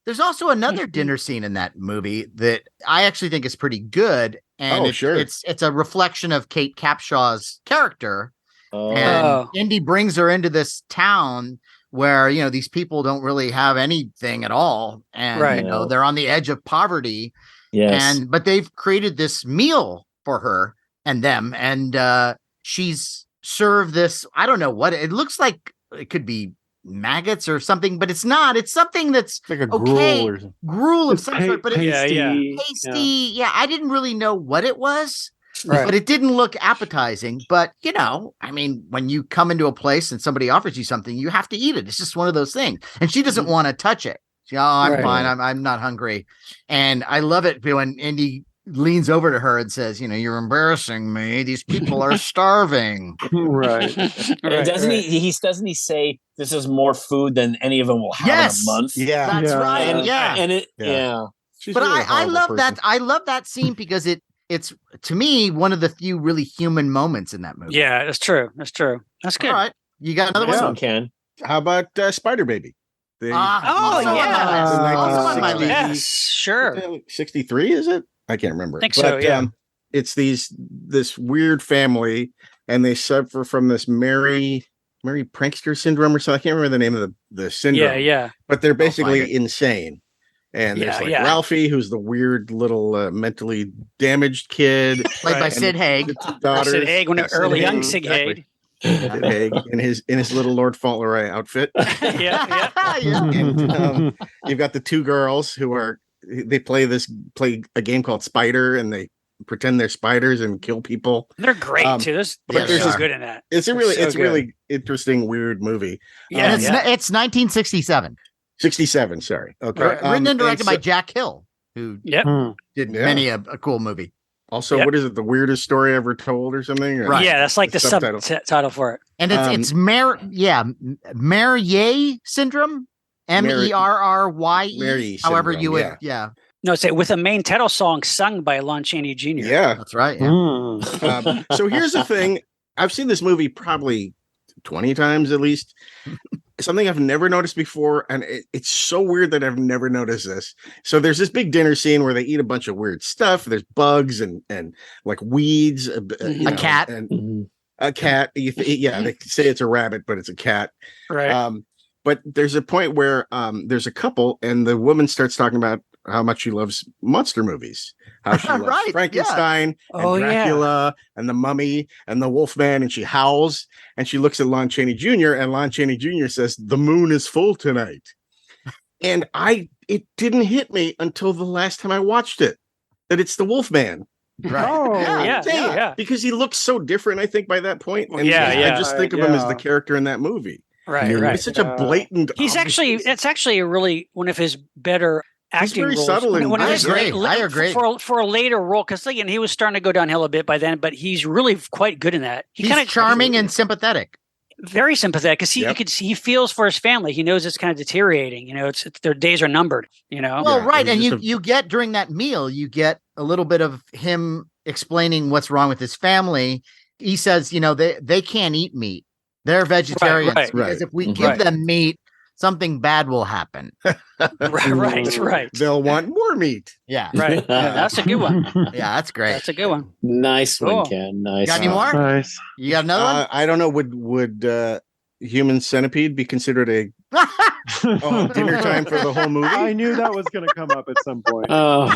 There's also another dinner scene in that movie that I actually think is pretty good, and it's a reflection of Kate Capshaw's character. And Indy brings her into this town where these people don't really have anything at all, and they're on the edge of poverty. Yes, but they've created this meal for her and them, and she's served this. I don't know what it looks like. It could be maggots or something, but it's not. It's something that's like a gruel of some sort, but it's tasty. Yeah, I didn't really know what it was. Right. But it didn't look appetizing. But, I mean, when you come into a place and somebody offers you something, you have to eat it. It's just one of those things. And she doesn't want to touch it. I'm fine. I'm not hungry. And I love it when Indy leans over to her and says, you're embarrassing me. These people are starving. Right. Doesn't he say this is more food than any of them will have in a month? Yeah. That's right. But really I love that. I love that scene because it's to me one of the few really human moments in that movie. Yeah, that's true. That's good. All right, you got another one, Ken? How about Spider Baby? Yes, sure. 63 is it? I can't remember. I think so. Yeah. It's this weird family, and they suffer from this Mary Prankster syndrome or something. I can't remember the name of the syndrome. Yeah. But they're basically insane. And there's Ralphie, who's the weird little mentally damaged kid, played by Sid Haig. Sid Haig, early young Sid Haig. Sid Haig in his little Lord Fauntleroy outfit. And, you've got the two girls who play a game called Spider, and they pretend they're spiders and kill people. They're great too. They're so good in that. It's a really interesting, weird movie. Yeah, and it's 1967. 67, sorry. Okay. Written and directed by Jack Hill, who did many a cool movie. Also, what is it? The weirdest story ever told or something? Right. Yeah, that's like the subtitle for it. And it's Merrier syndrome. MERRYE. However you would, No, it's with a main title song sung by Lon Chaney Jr. Yeah, that's right. Yeah. So here's the thing. I've seen this movie probably 20 times at least. Something I've never noticed before, and it's so weird that I've never noticed this. So there's this big dinner scene where they eat a bunch of weird stuff. There's bugs and like weeds. A cat. And a cat. They say it's a rabbit, but it's a cat. Right. But there's a point where there's a couple, and the woman starts talking about how much she loves monster movies, how she loves Frankenstein and Dracula and the Mummy and the Wolfman, and she howls, and she looks at Lon Chaney Jr., and Lon Chaney Jr. says, "The moon is full tonight." And it didn't hit me until the last time I watched it that it's the Wolfman. Right. Oh, because he looks so different, I think, by that point. And I just think of him as the character in that movie. Right. It's such a blatant. It's actually a really one of his better acting roles. Subtle. I agree. For a later role, because he was starting to go downhill a bit by then, but he's really quite good in that. He's kind of charming and sympathetic. Very sympathetic because he feels for his family. He knows it's kind of deteriorating. it's their days are numbered. Well, right, and you get during that meal, you get a little bit of him explaining what's wrong with his family. He says, they can't eat meat. They're vegetarians because if we give them meat, something bad will happen. Right. They'll want more meat. Yeah. Right. Yeah, that's a good one. Yeah, that's great. That's a good one. Nice one, Cool. Ken. Nice. Got any more? Nice. You got another one? I don't know. Would human centipede be considered a dinner time for the whole movie? I knew that was going to come up at some point. Oh,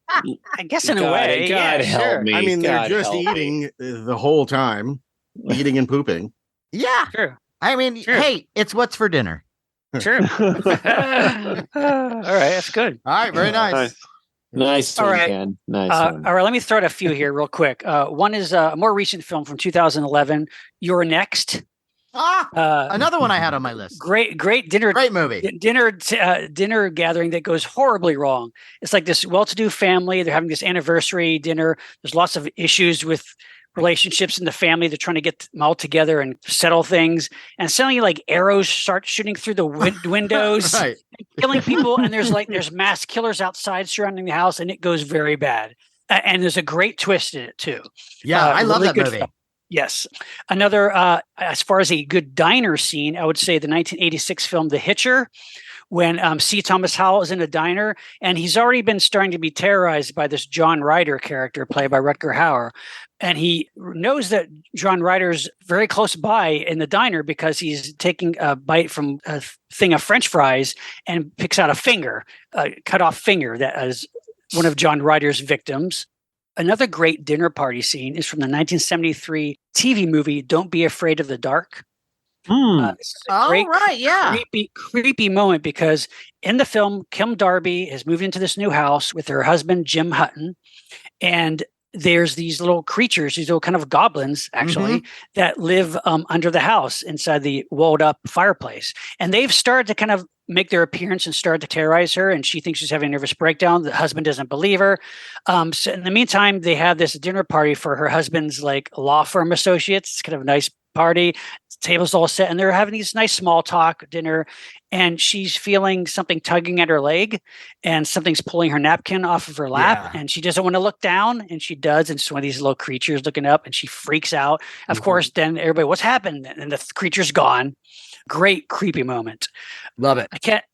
I guess in a way. God yeah, help sure. me. I mean, they're God just help me. eating the whole time, eating and pooping. Yeah. True. I mean, Sure. hey, it's what's for dinner. True. All right. That's good. All right. Very nice. Nice All one, right. Ken. Nice one. All right. Let me throw out a few here real quick. One is a more recent film from 2011, You're Next. Another one I had on my list. Great dinner. Great movie. Dinner gathering that goes horribly wrong. It's like this well-to-do family. They're having this anniversary dinner. There's lots of issues with relationships in the family. They're trying to get them all together and settle things. And suddenly, like arrows start shooting through the windows, Right. killing people. And there's mass killers outside surrounding the house, and it goes very bad. And there's a great twist in it too. Yeah, I love really that good movie. film. Yes. Another, as far as a good diner scene, I would say the 1986 film The Hitcher, when C. Thomas Howell is in a diner, and he's already been starting to be terrorized by this John Ryder character played by Rutger Hauer. And he knows that John Ryder's very close by in the diner because he's taking a bite from a thing of French fries and picks out a cut off finger that is one of John Ryder's victims. Another great dinner party scene is from the 1973 TV movie Don't Be Afraid of the Dark. It's a great, creepy moment because in the film, Kim Darby has moved into this new house with her husband, Jim Hutton, and there's these little creatures, these little kind of goblins, actually, that live under the house inside the walled up fireplace. And they've started to kind of make their appearance and start to terrorize her. And she thinks she's having a nervous breakdown. The husband doesn't believe her. So in the meantime, they have this dinner party for her husband's like law firm associates. It's kind of a nice party. The table's all set and they're having these nice small talk dinner. And she's feeling something tugging at her leg and something's pulling her napkin off of her lap. And she doesn't want to look down and she does. And it's one of these little creatures looking up and she freaks out. Of course, then everybody, what's happened? And the creature's gone. Great creepy moment. Love it.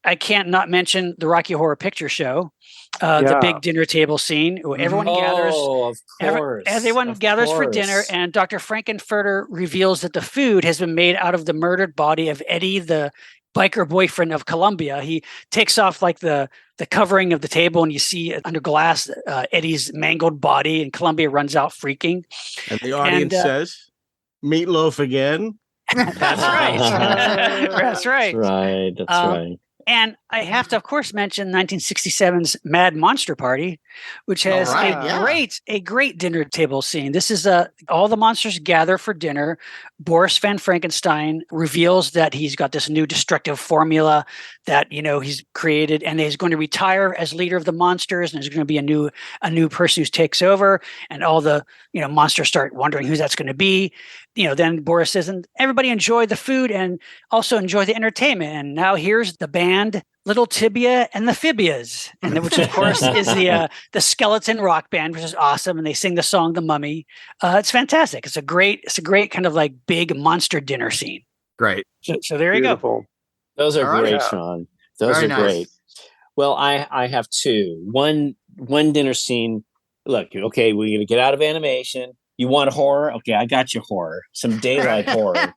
I can't not mention the Rocky Horror Picture Show, the big dinner table scene where everyone gathers. Oh, of course. Everyone gathers for dinner, and Dr. Frankenfurter reveals that the food has been made out of the murdered body of Eddie, the biker boyfriend of Columbia. He takes off like the covering of the table, and you see under glass Eddie's mangled body, and Columbia runs out freaking. And the audience says, "Meatloaf again." That's right. That's right. That's right. And I have to, of course, mention 1967's Mad Monster Party, which has a great dinner table scene. This is all the monsters gather for dinner. Boris Van Frankenstein reveals that he's got this new destructive formula that he's created, and he's going to retire as leader of the monsters. And there's going to be a new person who takes over, and all the monsters start wondering who that's going to be. Then Boris says, and everybody enjoy the food and also enjoy the entertainment. And now here's the band Little Tibia and the Phibias, and which of course is the skeleton rock band, which is awesome. And they sing the song "The Mummy." It's fantastic. It's a great kind of like big monster dinner scene. Great. So there you go. Those are great, Sean. Those are great. Well, I have two. One dinner scene. Look, okay, we're gonna get out of animation. You want horror? Okay, I got you horror. Some daylight horror.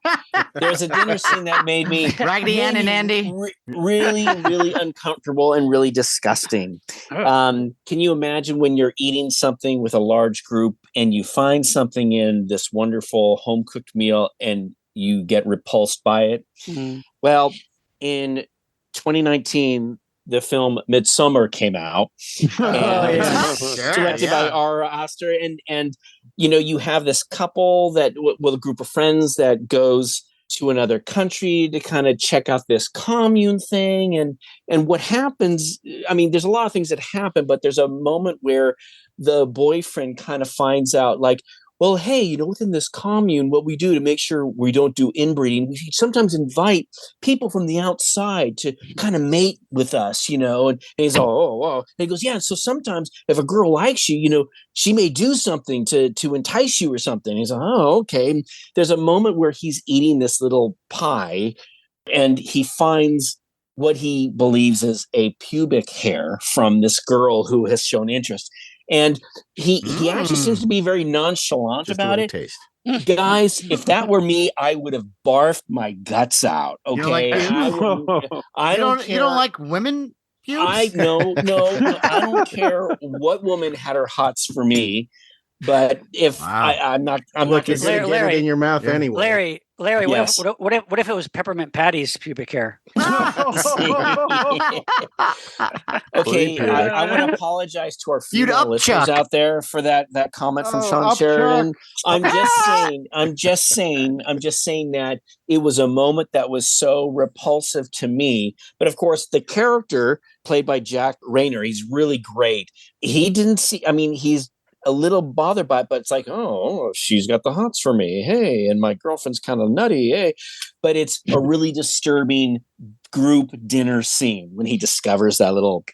There's a dinner scene that made me Raggedy Ann and Andy really, really uncomfortable and really disgusting. Can you imagine when you're eating something with a large group and you find something in this wonderful home cooked meal and you get repulsed by it? Mm-hmm. Well, in 2019. The film Midsommar came out, directed by Ari Aster, and you have this couple that, a group of friends that goes to another country to kind of check out this commune thing, and what happens. I mean, there's a lot of things that happen, but there's a moment where the boyfriend kind of finds out, like, well, hey, within this commune, what we do to make sure we don't do inbreeding, we sometimes invite people from the outside to kind of mate with us, and he's all, and he goes, yeah, so sometimes if a girl likes you, she may do something to entice you or something. He's like, oh, okay. There's a moment where he's eating this little pie and he finds what he believes is a pubic hair from this girl who has shown interest. And he actually seems to be very nonchalant about it. Taste. Guys, if that were me, I would have barfed my guts out. Okay, You don't like women pubes? No, I don't care what woman had her hots for me. But if I'm not going to get it in your mouth anyway. Larry, yes. what if it was Peppermint Patty's pubic hair? Okay, I want to apologize to our female listeners out there for that comment from Shawn Sheridan. I'm just saying that it was a moment that was so repulsive to me. But of course, the character played by Jack Rayner, he's really great. He didn't see. I mean, he's a little bothered by it, but it's like, oh, she's got the hots for me. Hey, and my girlfriend's kind of nutty. Hey, but it's a really disturbing group dinner scene when he discovers that little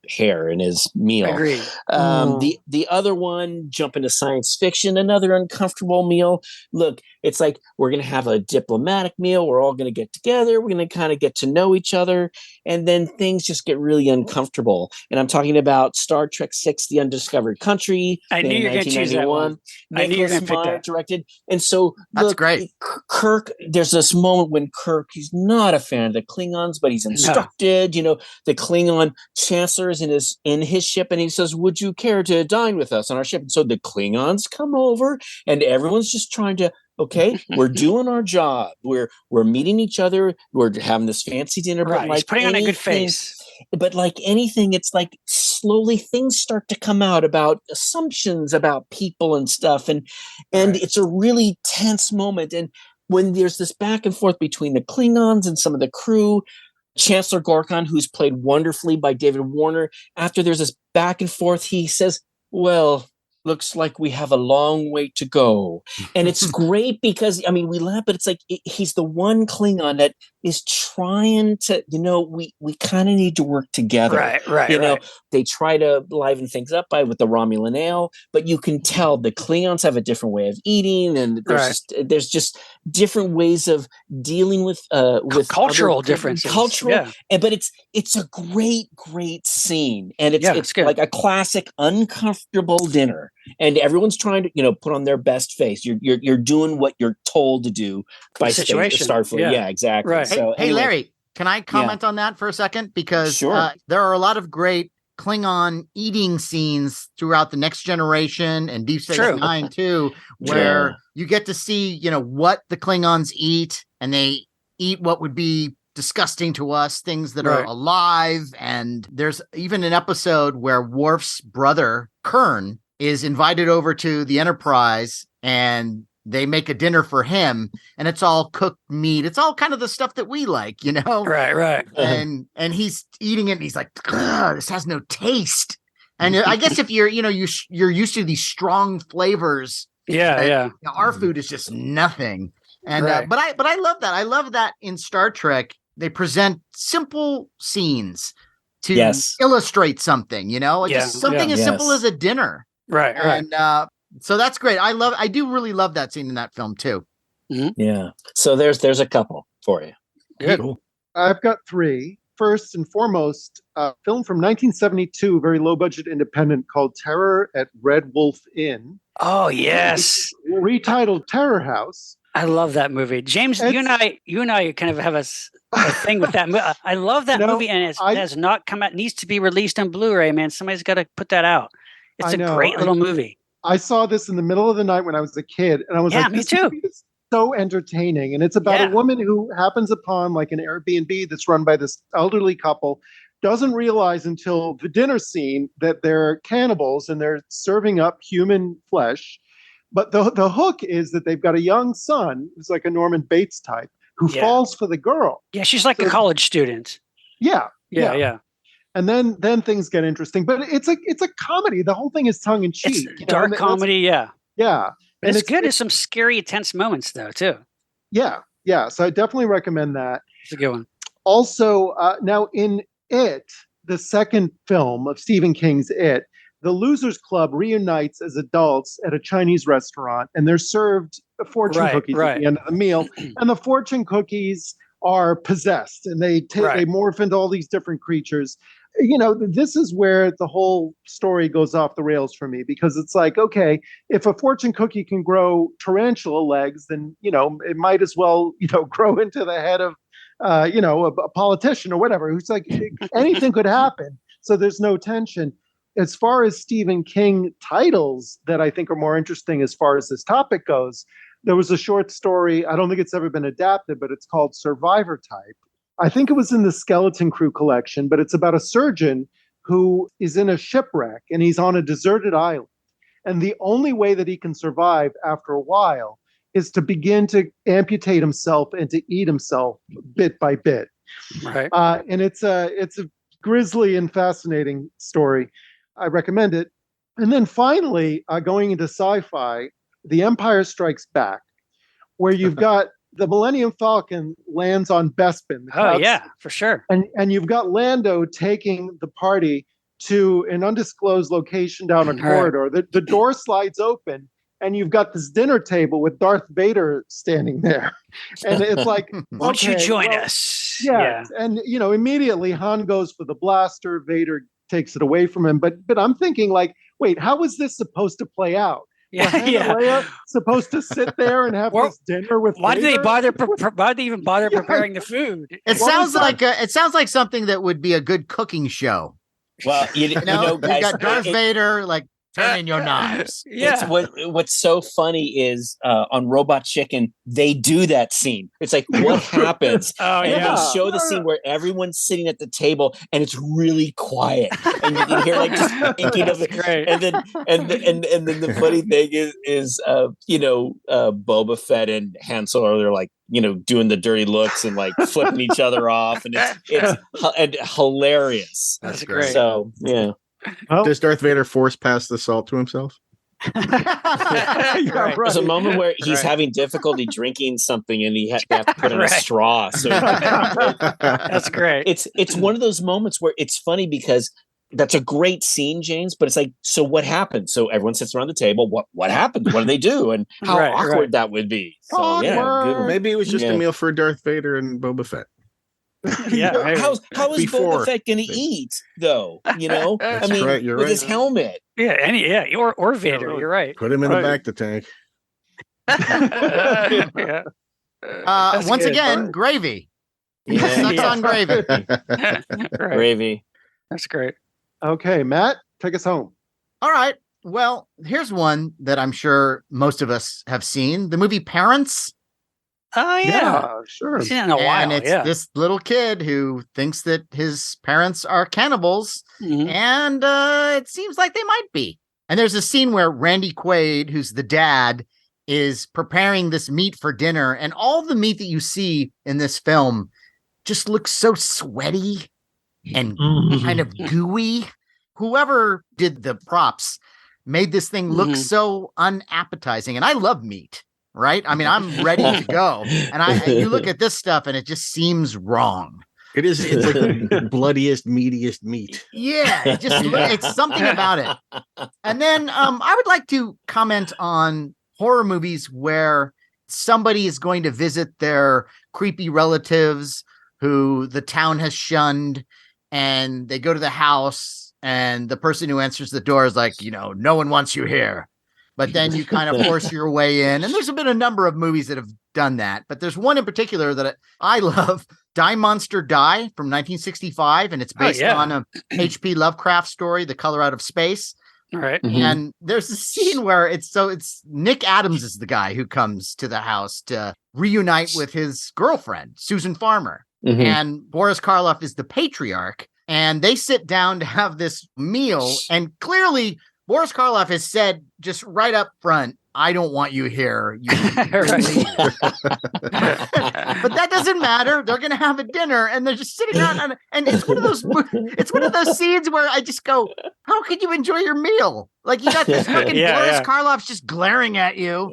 hair in his meal. Agreed. The other one, jump into science fiction, another uncomfortable meal. Look, it's like we're going to have a diplomatic meal. We're all going to get together. We're going to kind of get to know each other. And then things just get really uncomfortable. And I'm talking about Star Trek VI, The Undiscovered Country. I knew you were going to choose that one. I knew you were going to pick that. Directed. And so that's great. Kirk, there's this moment when Kirk, he's not a fan of the Klingons, but he's instructed. The Klingon chancellor is in his ship, and he says, would you care to dine with us on our ship? And so the Klingons come over, and everyone's just trying to, okay, we're doing our job. We're meeting each other. We're having this fancy dinner. Right. But he's putting on a good face. But like anything, it's like slowly things start to come out about assumptions about people and stuff. And it's a really tense moment. And when there's this back and forth between the Klingons and some of the crew, Chancellor Gorkon, who's played wonderfully by David Warner, after there's this back and forth, he says, well, looks like we have a long way to go. And it's great because, I mean, we laugh, but it's like he's the one Klingon that is trying to, we kind of need to work together. Right. They try to liven things up with the Romulan ale, but you can tell the Klingons have a different way of eating, and there's just different ways of dealing with cultural differences. But it's a great scene, and it's like a classic uncomfortable dinner, and everyone's trying to put on their best face. You're doing what you're told to do by Starfleet. Yeah, exactly. Right. So hey, Larry, can I comment on that for a second? Because there are a lot of great Klingon eating scenes throughout the Next Generation and Deep Space Nine too, where you get to see, what the Klingons eat, and they eat what would be disgusting to us, things that are alive. And there's even an episode where Worf's brother, Kern, is invited over to the Enterprise, and they make a dinner for him, and it's all cooked meat. It's all kind of the stuff that we like, Right. And he's eating it, and he's like, this has no taste. And I guess if you're used to these strong flavors, our food is just nothing. And but I love that. I love that in Star Trek they present simple scenes to illustrate something. Just something as simple as a dinner. Right. And so that's great. I do really love that scene in that film too. Mm-hmm. Yeah. So there's a couple for you. Good. Cool. I've got three. First and foremost, a film from 1972, very low budget independent called Terror at Red Wolf Inn. Oh yes. Retitled Terror House. I love that movie. James, you and I kind of have a thing with that movie. I love that movie, and it has not come out. Needs to be released on Blu-ray, man. Somebody's got to put that out. It's a great little movie. I saw this in the middle of the night when I was a kid, and I was like, me too. Is so entertaining. And it's about a woman who happens upon like an Airbnb that's run by this elderly couple, doesn't realize until the dinner scene that they're cannibals and they're serving up human flesh. But the hook is that they've got a young son who's like a Norman Bates type who falls for the girl. Yeah, she's like a college student. Yeah. And then things get interesting, but it's a comedy. The whole thing is tongue in cheek. It's dark comedy, yeah. And it's good. There's some scary, tense moments though, too. Yeah. So I definitely recommend that. It's a good one. Also, now in It, the second film of Stephen King's It, the Losers Club reunites as adults at a Chinese restaurant, and they're served fortune cookies at the end of the meal. And the fortune cookies are possessed, and they morph into all these different creatures. This is where the whole story goes off the rails for me, because it's like, okay, if a fortune cookie can grow tarantula legs, then, it might as well, grow into the head of, a politician or whatever. Who's like, anything could happen. So there's no tension. As far as Stephen King titles that I think are more interesting as far as this topic goes, there was a short story. I don't think it's ever been adapted, but it's called Survivor Type. I think it was in the Skeleton Crew collection, but it's about a surgeon who is in a shipwreck and he's on a deserted island. And the only way that he can survive after a while is to begin to amputate himself and to eat himself bit by bit. Right. And it's a grisly and fascinating story. I recommend it. And then finally, going into sci-fi, The Empire Strikes Back, where you've got the Millennium Falcon lands on Bespin. Oh, yeah, for sure. And you've got Lando taking the party to an undisclosed location down a corridor. The door slides open, and you've got this dinner table with Darth Vader standing there. And it's like, won't you join us? Yeah. And, immediately Han goes for the blaster. Vader takes it away from him. But I'm thinking, like, wait, how is this supposed to play out? Yeah, Leia supposed to sit there and have this dinner with. Why Vader? did they bother? Why did they even bother preparing the food? It sounds like something that would be a good cooking show. Well, you guys, got Darth Vader like turning your knives. Yeah. What's so funny is on Robot Chicken, they do that scene. It's like, what happens? And they show the scene where everyone's sitting at the table and it's really quiet, and you can hear like just thinking of it. Great. And then the funny thing is Boba Fett and Han Solo, they're like, doing the dirty looks and like flipping each other off, and it's hilarious. That's great. So yeah. Oh. Does Darth Vader force pass the salt to himself? There's a moment where he's having difficulty drinking something, and they have to put in a straw. So that's great. It's one of those moments where it's funny because that's a great scene, James. But it's like, so what happened? So everyone sits around the table. What happened? What do they do? And how awkward that would be. So good. Maybe it was just a meal for Darth Vader and Boba Fett. Yeah, how is Boba Fett going to eat though? I mean, right, with his helmet. Yeah, or Vader. You're right. Put him in the back of the tank. Once again, gravy. Sucks on gravy. Gravy. That's great. Okay, Matt, take us home. All right. Well, here's one that I'm sure most of us have seen: the movie Parents. Oh yeah, sure. Seen it in a while. And it's this little kid who thinks that his parents are cannibals, and it seems like they might be. And there's a scene where Randy Quaid, who's the dad, is preparing this meat for dinner, and all the meat that you see in this film just looks so sweaty and kind of gooey. Whoever did the props made this thing look so unappetizing, and I love meat. Right? I mean, I'm ready to go. And you look at this stuff and it just seems wrong. It's like the bloodiest, meatiest meat. Yeah, it's something about it. And then I would like to comment on horror movies where somebody is going to visit their creepy relatives who the town has shunned, and they go to the house and the person who answers the door is like, no one wants you here. But then you kind of force your way in. And there's been a number of movies that have done that. But there's one in particular that I love, Die Monster Die from 1965. And it's based on a H.P. Lovecraft story, The Color Out of Space. All right. And there's a scene where it's Nick Adams is the guy who comes to the house to reunite with his girlfriend, Susan Farmer. And Boris Karloff is the patriarch. And they sit down to have this meal. And clearly, Boris Karloff has said just right up front, I don't want you here. But that doesn't matter. They're going to have a dinner and they're just sitting around. And it's one of those scenes where I just go, how could you enjoy your meal? Like you got this fucking Boris Karloff's just glaring at you.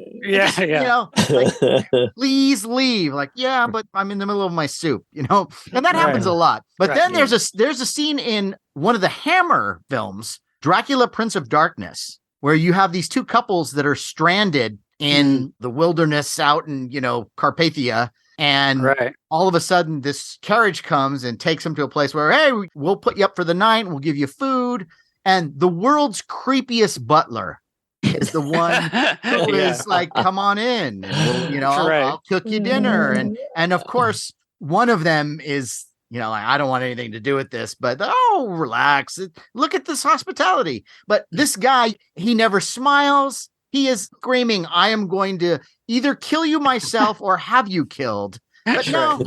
Please leave. Like, yeah, but I'm in the middle of my soup, and that happens a lot. But then there's a scene in one of the Hammer films, Dracula, Prince of Darkness, where you have these two couples that are stranded in the wilderness out in, Carpathia. And all of a sudden, this carriage comes and takes him to a place where, hey, we'll put you up for the night. We'll give you food. And the world's creepiest butler is the one who is like, come on in. And we'll, I'll cook you dinner. And of course, one of them is, like, I don't want anything to do with this, but relax. Look at this hospitality. But this guy, he never smiles. He is screaming, I am going to either kill you myself or have you killed. But no,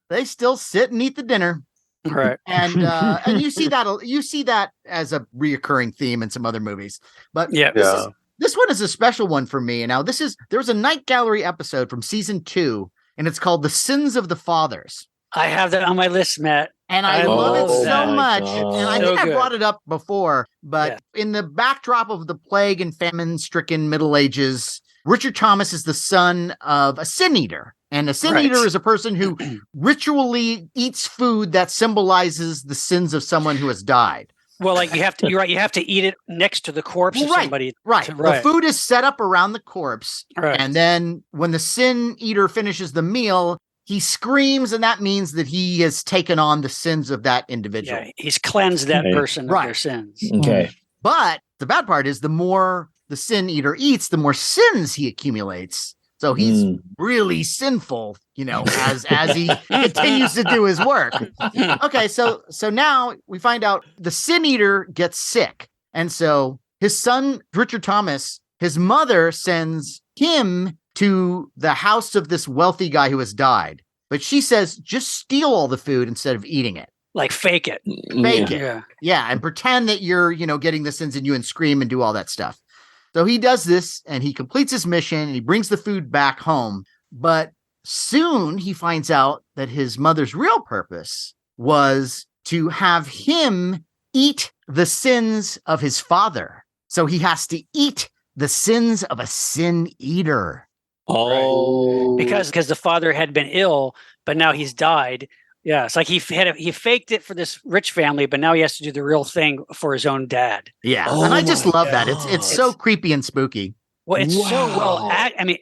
they still sit and eat the dinner. Right. And you see that as a reoccurring theme in some other movies. But this one is a special one for me. And now there was a Night Gallery episode from season 2, and it's called The Sins of the Fathers. I have that on my list, Matt. And I love it so much. God. And I think I brought it up before, but in the backdrop of the plague and famine-stricken Middle Ages, Richard Thomas is the son of a sin eater. And a sin eater is a person who ritually eats food that symbolizes the sins of someone who has died. Well, like you're right. You have to eat it next to the corpse of somebody. Right. The food is set up around the corpse. Right. And then when the sin eater finishes the meal, he screams, and that means that he has taken on the sins of that individual. Yeah, he's cleansed that person of their sins. Okay. But the bad part is the more the sin eater eats, the more sins he accumulates. So he's really sinful, as he continues to do his work. Okay, so now we find out the sin eater gets sick. And so his son, Richard Thomas, his mother sends him to the house of this wealthy guy who has died. But she says, just steal all the food instead of eating it. Like fake it. Fake it. Yeah, and pretend that you're, getting the sins in you and scream and do all that stuff. So he does this and he completes his mission and he brings the food back home. But soon he finds out that his mother's real purpose was to have him eat the sins of his father. So he has to eat the sins of a sin eater. Oh, because the father had been ill, but now he's died. Yeah, it's like he faked it for this rich family, but now he has to do the real thing for his own dad. Yeah, and I just love that. It's so so and spooky. Well, it's so well.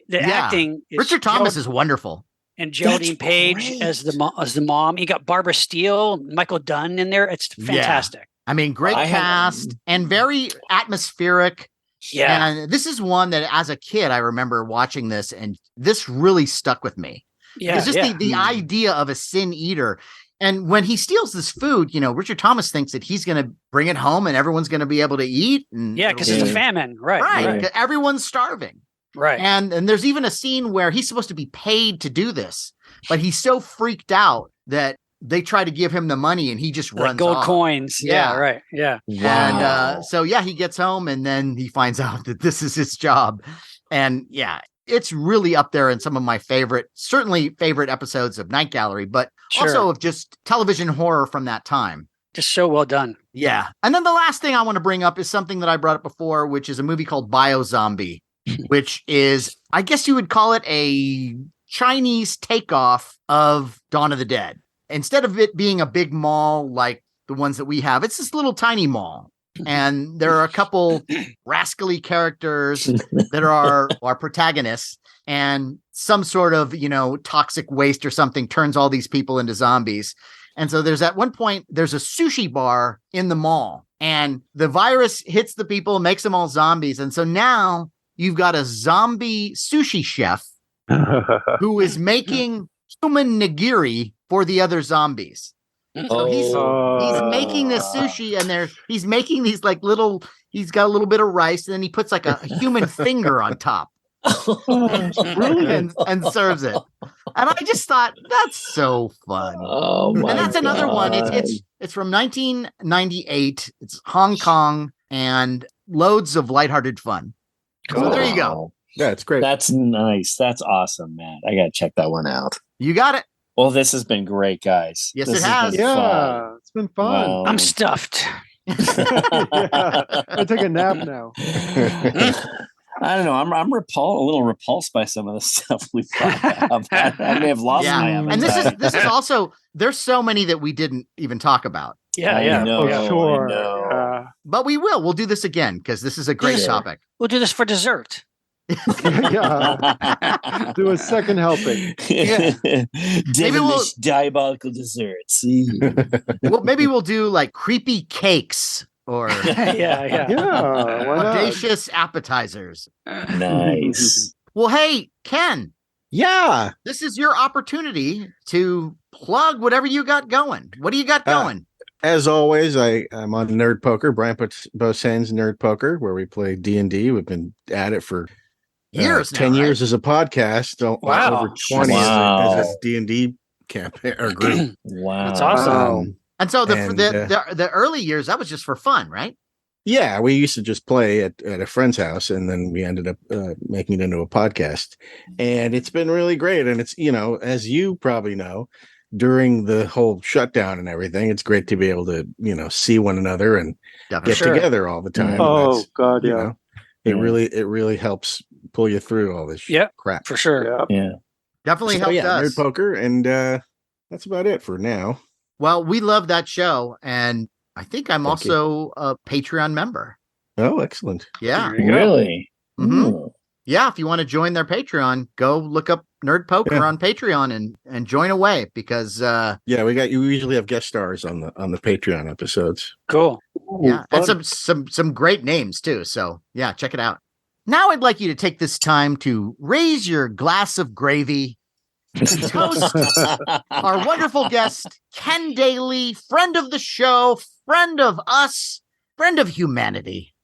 The acting. Richard Thomas is wonderful, and Geraldine Page as the mom. You got Barbara Steele, Michael Dunn in there. It's fantastic. Yeah. Great cast and very atmospheric. Yeah, and this is one that as a kid I remember watching this, and this really stuck with me. Yeah, it's just the idea of a sin eater. And when he steals this food, Richard Thomas thinks that he's going to bring it home and everyone's going to be able to eat. And because it's a famine. Right. Everyone's starving. Right. And there's even a scene where he's supposed to be paid to do this, but he's so freaked out that they try to give him the money and he just runs gold off. Coins. Yeah. Right. Yeah. Wow. And he gets home and then he finds out that this is his job. And it's really up there in some of my favorite episodes of Night Gallery, but also of just television horror from that time. Just so well done. Yeah. And then the last thing I want to bring up is something that I brought up before, which is a movie called Biozombie, which is, I guess you would call it a Chinese takeoff of Dawn of the Dead. Instead of it being a big mall like the ones that we have, it's this little tiny mall. And there are a couple rascally characters that are our protagonists, and some sort of, toxic waste or something turns all these people into zombies. And so there's at one point, there's a sushi bar in the mall and the virus hits the people and makes them all zombies. And so now you've got a zombie sushi chef who is making human nigiri for the other zombies. So he's making this sushi and he's making these he's got a little bit of rice and then he puts like a human finger on top. Brilliant. And serves it. And I just thought that's so fun. Oh my And that's another one. It's from 1998. It's Hong Kong and loads of lighthearted fun. So there you go. Yeah, it's great. That's nice. That's awesome, man. I gotta check that one out. You got it. Well, this has been great, guys. Yes, this it has. Yeah, it's been fun. Wow. I'm stuffed. I take a nap now. I don't know. I'm a little repulsed by some of the stuff we've talked about. I may have lost my appetite. And this is also, there's so many that we didn't even talk about. I know, sure. But we will. We'll do this again because this is a great topic. We'll do this for dessert. Yeah. Do a second helping. Yeah. Devilish diabolical desserts. Maybe we'll do like creepy cakes or Yeah. Why not? audacious appetizers. Nice. Well, hey, Ken, Yeah. this is your opportunity to plug whatever you got going. What do you got going? As always, I'm on Nerd Poker, Brian Bosen's Nerd Poker, where we play D&D. We've been at it for Years now, 10 right? years as a podcast, Wow. over 20 Wow. as a D&D campaign or group. Wow. That's awesome. And so the early years, that was just for fun, right? Yeah, we used to just play at a friend's house, and then we ended up making it into a podcast. And it's been really great. And it's, as you probably know, during the whole shutdown and everything, it's great to be able to, see one another and get together all the time. Oh, God, yeah. It really helps pull you through all this crap. For sure. Yeah. Definitely helped us. Nerd Poker, and that's about it for now. Well, we love that show, and I think I'm also a Patreon member. Oh, excellent. Yeah. Really? Mm-hmm. Yeah, if you want to join their Patreon, go look up Nerd Poker on Patreon and join away because we usually have guest stars on the Patreon episodes. Cool. Yeah, and some great names too. So yeah, check it out. Now I'd like you to take this time to raise your glass of gravy and toast our wonderful guest, Ken Daly, friend of the show, friend of us, friend of humanity.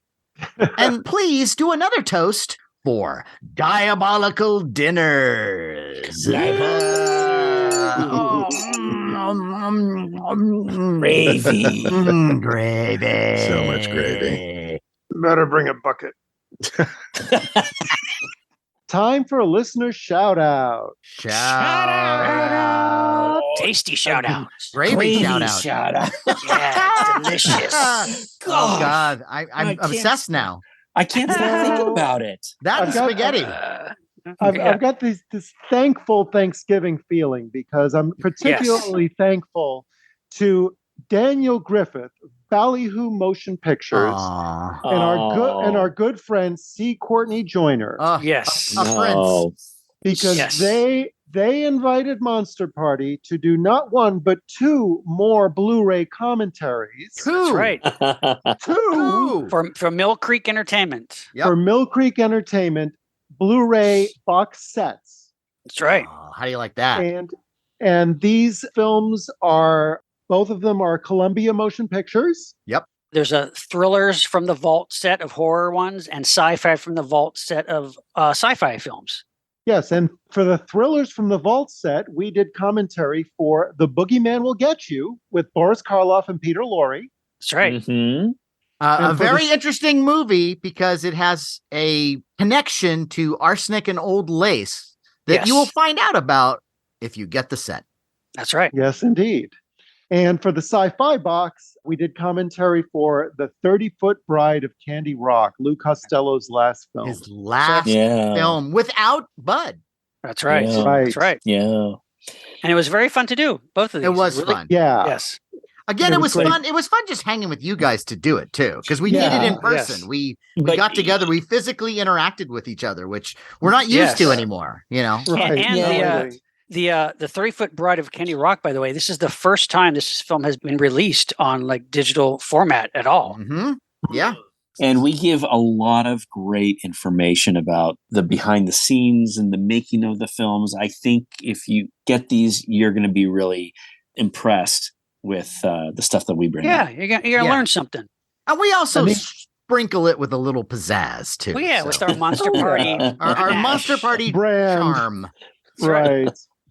And please do another toast for Diabolical Dinners. Gravy. Gravy. So much gravy. Better bring a bucket. Time for a listener shout out. Shout out. Tasty shout out. Gravy shout out. Shout out. Yeah, it's delicious. Oh God, I'm obsessed now. I can't stop thinking about it. That's spaghetti. I've got this thankful Thanksgiving feeling because I'm particularly thankful to Daniel Griffith, Ballyhoo Motion Pictures, and our good friend C. Courtney Joyner. Yes, a prince, because they invited Monster Party to do not one but two more Blu-ray commentaries. That's right. Two from Mill Creek Entertainment. For Mill Creek Entertainment Blu-ray box sets. That's right. How do you like that? And these films are, both of them are Columbia Motion Pictures. Yep. There's a thrillers from the vault set of horror ones and sci-fi from the vault set of sci-fi films. Yes, and for the thrillers from the vault set, we did commentary for The Boogeyman Will Get You with Boris Karloff and Peter Lorre. That's right. Mm-hmm. A very interesting movie because it has a connection to arsenic and old lace that you will find out about if you get the set. That's right. Yes, indeed. And for the sci-fi box, we did commentary for The 30-Foot Bride of Candy Rock, Lou Costello's last film. His last film without Bud. That's right. Yeah. That's right. Yeah. And it was very fun to do, both of these. It was fun. Yeah. Yes. Again, it was fun. It was fun just hanging with you guys to do it too, because we did it in person. Yes. We got together. We physically interacted with each other, which we're not used to anymore. Right. And the 30-Foot Bride of Candy Rock, by the way, this is the first time this film has been released on like digital format at all. Mm-hmm. Yeah. And we give a lot of great information about the behind the scenes and the making of the films. I think if you get these, you're going to be really impressed with the stuff that we bring. Yeah, you're gonna learn something. And we also sprinkle it with a little pizzazz too. Well, yeah, with our Monster Party, our Monster Party brand charm. Right.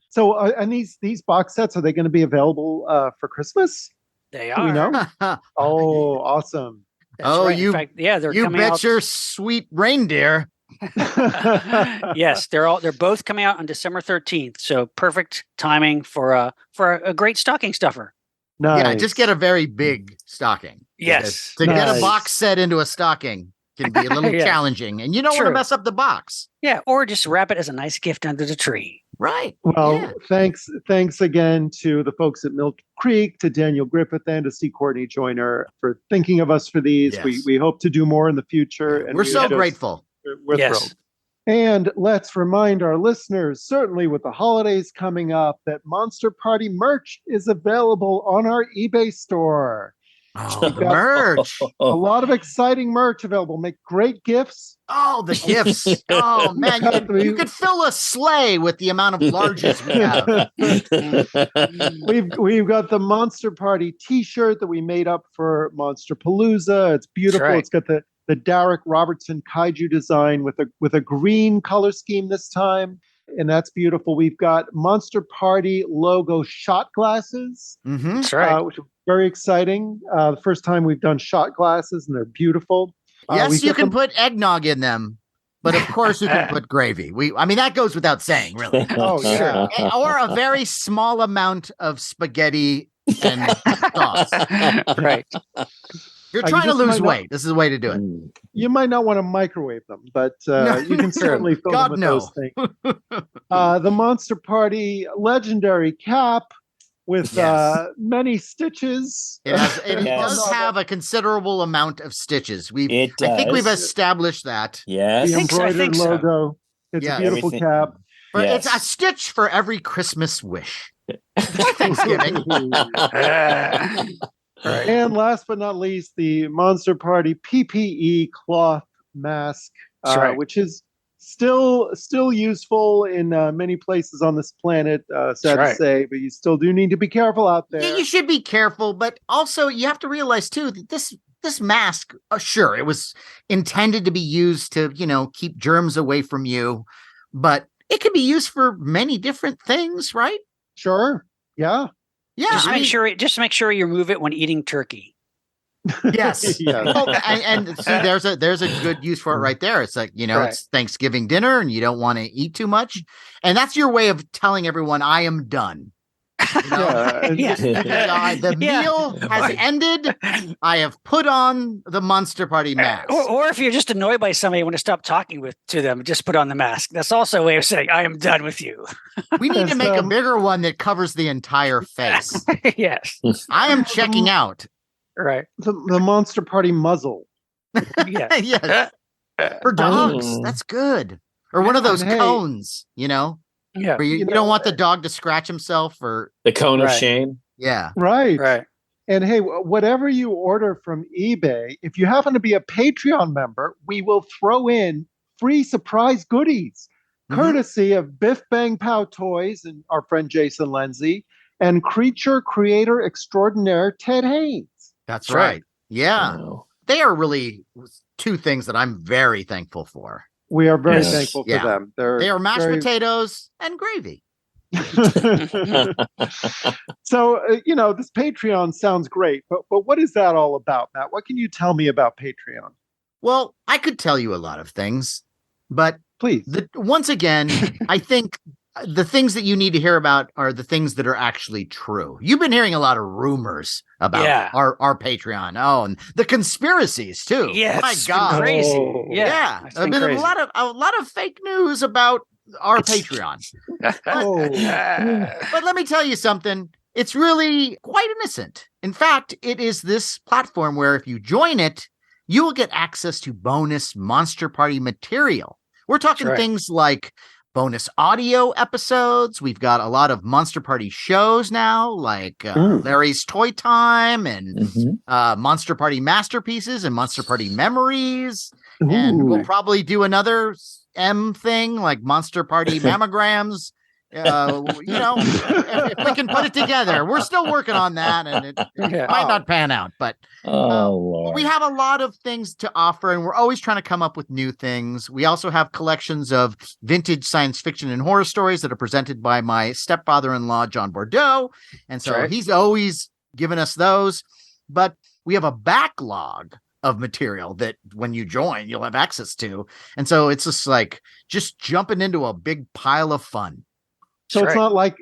So, and these box sets, are they going to be available for Christmas? They Do we are. know? Oh, awesome. That's right. In fact, they're you coming bet out. your sweet reindeer. Yes, they're both coming out on December 13th. So perfect timing for a great stocking stuffer. Nice. Yeah, just get a very big stocking. Yes. To get a box set into a stocking can be a little Yeah. challenging, and you don't want to mess up the box. Yeah, or just wrap it as a nice gift under the tree. Right. Well, thanks again to the folks at Mill Creek, to Daniel Griffith, and to C. Courtney Joyner for thinking of us for these. Yes. We hope to do more in the future. And We're so grateful. We're thrilled. And let's remind our listeners, certainly with the holidays coming up, that Monster Party merch is available on our eBay store. Oh, the merch. A lot of exciting merch available. Make great gifts. Oh, the gifts. Oh, man. You could fill a sleigh with the amount of larges we have. We've got the Monster Party t-shirt that we made up for Monster Palooza. It's beautiful. Right. It's got the Derek Robertson kaiju design with a green color scheme this time. And that's beautiful. We've got Monster Party logo shot glasses. Mm-hmm. That's right. Which are very exciting. The first time we've done shot glasses, and they're beautiful. Yes, you can put eggnog in them, but of course you can put gravy. I mean, that goes without saying, really. Oh, yeah. Or a very small amount of spaghetti and sauce. Right. You're trying to lose weight. This is the way to do it. You might not want to microwave them, but you can certainly fill them with those things. The Monster Party legendary cap with many stitches. It does have a considerable amount of stitches. I think we've established that. Yes. The embroidered logo. It's a beautiful cap. But it's a stitch for every Christmas wish. Thanksgiving. Right. And last but not least, the Monster Party PPE cloth mask, which is still useful in many places on this planet. Sad to say, but you still do need to be careful out there. Yeah, you should be careful, but also you have to realize too that this mask, sure, it was intended to be used to keep germs away from you, but it can be used for many different things, right? Sure. Yeah. Yeah, just make sure you remove it when eating turkey. Yes. Well, and see, there's a good use for it right there. It's like, it's Thanksgiving dinner and you don't want to eat too much. And that's your way of telling everyone I am done. The meal has ended. I have put on the Monster Party mask. Or if you're just annoyed by somebody, you want to stop talking to them, just put on the mask. That's also a way of saying, I am done with you. We need to make a bigger one that covers the entire face. Yes. I am checking out. Right. The Monster Party muzzle. Yes. Yes. For dogs. That's good. Or one of those cones, Yeah. Where you don't want the dog to scratch himself or the cone of shame. Yeah. Right. And hey, whatever you order from eBay, if you happen to be a Patreon member, we will throw in free surprise goodies, courtesy of Biff Bang Pow Toys and our friend Jason Lenzi and creature creator extraordinaire Ted Haynes. That's right. Yeah. Wow. They are really two things that I'm very thankful for. We are very thankful for them. They are mashed potatoes and gravy. So, this Patreon sounds great, but what is that all about, Matt? What can you tell me about Patreon? Well, I could tell you a lot of things, but please. Once again, I think the things that you need to hear about are the things that are actually true. You've been hearing a lot of rumors about our Patreon. Oh, and the conspiracies too. Yeah, my God, crazy. Oh. Yeah. There's been a lot of fake news about our Patreon. But let me tell you something. It's really quite innocent. In fact, it is this platform where if you join it, you will get access to bonus Monster Party material. We're talking things like bonus audio episodes. We've got a lot of Monster Party shows now, like Larry's Toy Time and Monster Party Masterpieces and Monster Party Memories. Ooh. And we'll probably do another M thing like Monster Party Mammograms. If we can put it together. We're still working on that, and it might not pan out, but we have a lot of things to offer, and we're always trying to come up with new things. We also have collections of vintage science fiction and horror stories that are presented by my stepfather-in-law, John Bordeaux, and so he's always given us those. But we have a backlog of material that when you join, you'll have access to, and so it's just jumping into a big pile of fun. So it's not like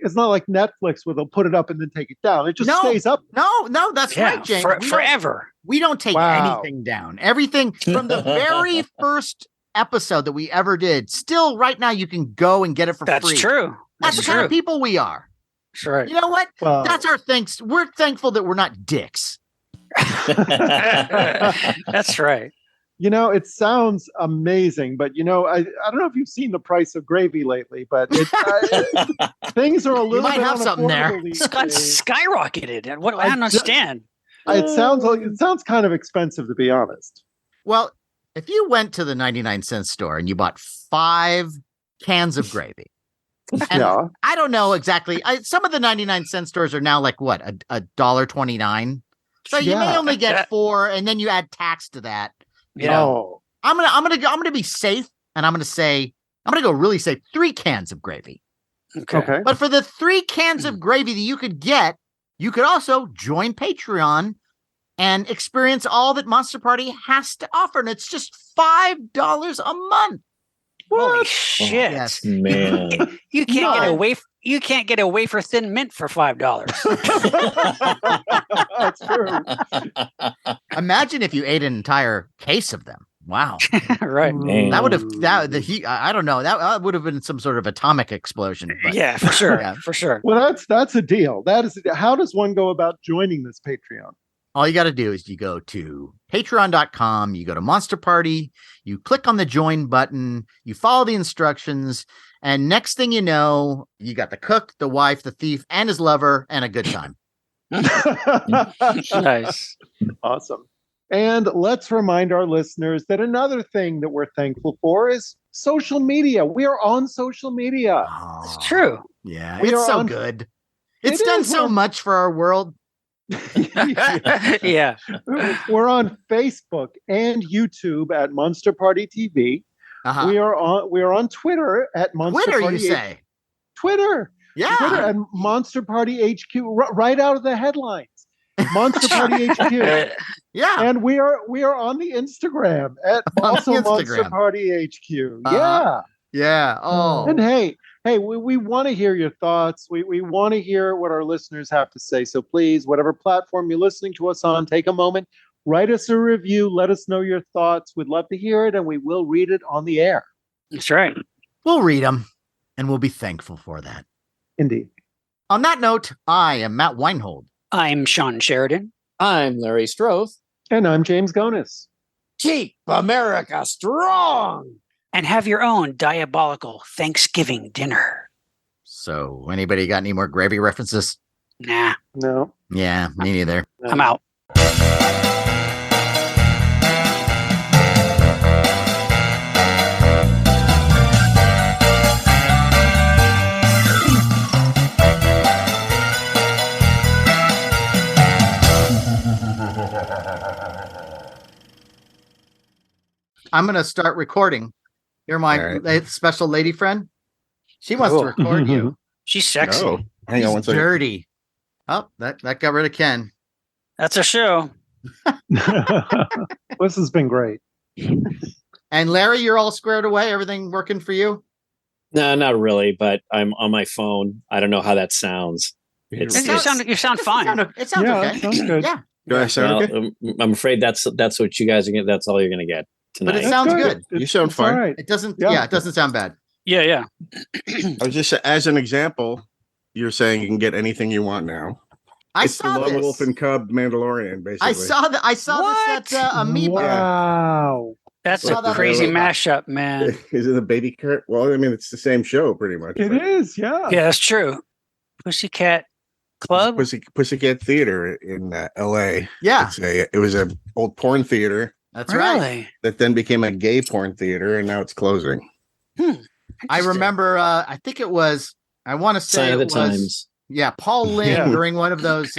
Netflix where they'll put it up and then take it down. It just stays up. No, that's right, James. Forever. We don't take anything down. Everything from the very first episode that we ever did. Still, right now, you can go and get it for free. That's true. That's the kind of people we are. That's right. You know what? That's our thanks. We're thankful that we're not dicks. That's right. You know, it sounds amazing, but I don't know if you've seen the price of gravy lately, but things are a little. You might bit have something there. It's got skyrocketed. And what I don't understand. It sounds kind of expensive, to be honest. Well, if you went to the 99-cent store and you bought 5 cans of gravy, and I don't know exactly. Some of the 99-cent stores are now like what, $1.29. So you may only get 4, and then you add tax to that. I'm gonna be safe, and I'm gonna go really safe. 3 cans of gravy. Okay. But for the 3 cans of gravy that you could get, you could also join Patreon and experience all that Monster Party has to offer, and it's just $5 a month. Holy shit, yes. Man! You can't get a wafer thin mint for $5. That's true. Imagine if you ate an entire case of them. Wow. Right. Man. That would have I don't know. That would have been some sort of atomic explosion. But, yeah, for sure. For sure. Well, that's a deal. How does one go about joining this Patreon? All you got to do is you go to patreon.com, you go to Monster Party, you click on the join button, you follow the instructions, and next thing you know, you got the cook, the wife, the thief, and his lover, and a good time. Nice. Awesome. And let's remind our listeners that another thing that we're thankful for is social media. We are on social media. Oh, It's true. Yeah, We it's are so on- good. It's done so much for our world. Yeah. We're on Facebook and YouTube at Monster Party TV. Uh-huh. We are on Twitter at Monster Twitter, Party. you say? Twitter Yeah. and Monster Party HQ, right out of the headlines. Monster Party HQ. Yeah. And we are on the Instagram at also Monster Party HQ. Uh-huh. Yeah. Oh. And hey, we want to hear your thoughts. We want to hear what our listeners have to say. So please, whatever platform you're listening to us on, take a moment, write us a review, let us know your thoughts. We'd love to hear it, and we will read it on the air. That's right. We'll read them, and we'll be thankful for that. Indeed. On that note, I am Matt Weinhold. I'm Shawn Sheridan. I'm Larry Stroth. And I'm James Gonis. Keep America strong. And have your own diabolical Thanksgiving dinner. So, anybody got any more gravy references? Nah, No. Yeah, me neither. I'm out. I'm going to start recording. You're my special lady friend. She wants to record you. She's sexy. Oh, hang on one second. Dirty. Oh, that got rid of Ken. That's a show. This has been great. And Larry, you're all squared away. Everything working for you? No, not really, but I'm on my phone. I don't know how that sounds. You sound fine. It sounds okay. It sounds good. Yeah. Do I sound okay? I'm afraid that's what you guys are getting. That's all you're going to get tonight. But it sounds good. You sound fine. All right. It doesn't. Yeah, it doesn't sound bad. Yeah. I was just, as an example, you're saying you can get anything you want now. It's the Lone Wolf and Cub Mandalorian, basically. I saw this at Amoeba. Wow. That's a crazy mashup, man. Is it a baby cart? Well, I mean, it's the same show, pretty much. It is, yeah. Yeah, that's true. Pussycat Club? Pussycat Theater in L.A. Yeah. It was an old porn theater. That's right. Really? That then became a gay porn theater, and now it's closing. I remember, I think it was, I want to say Sign of the it was, times. yeah, Paul Lynn during one of those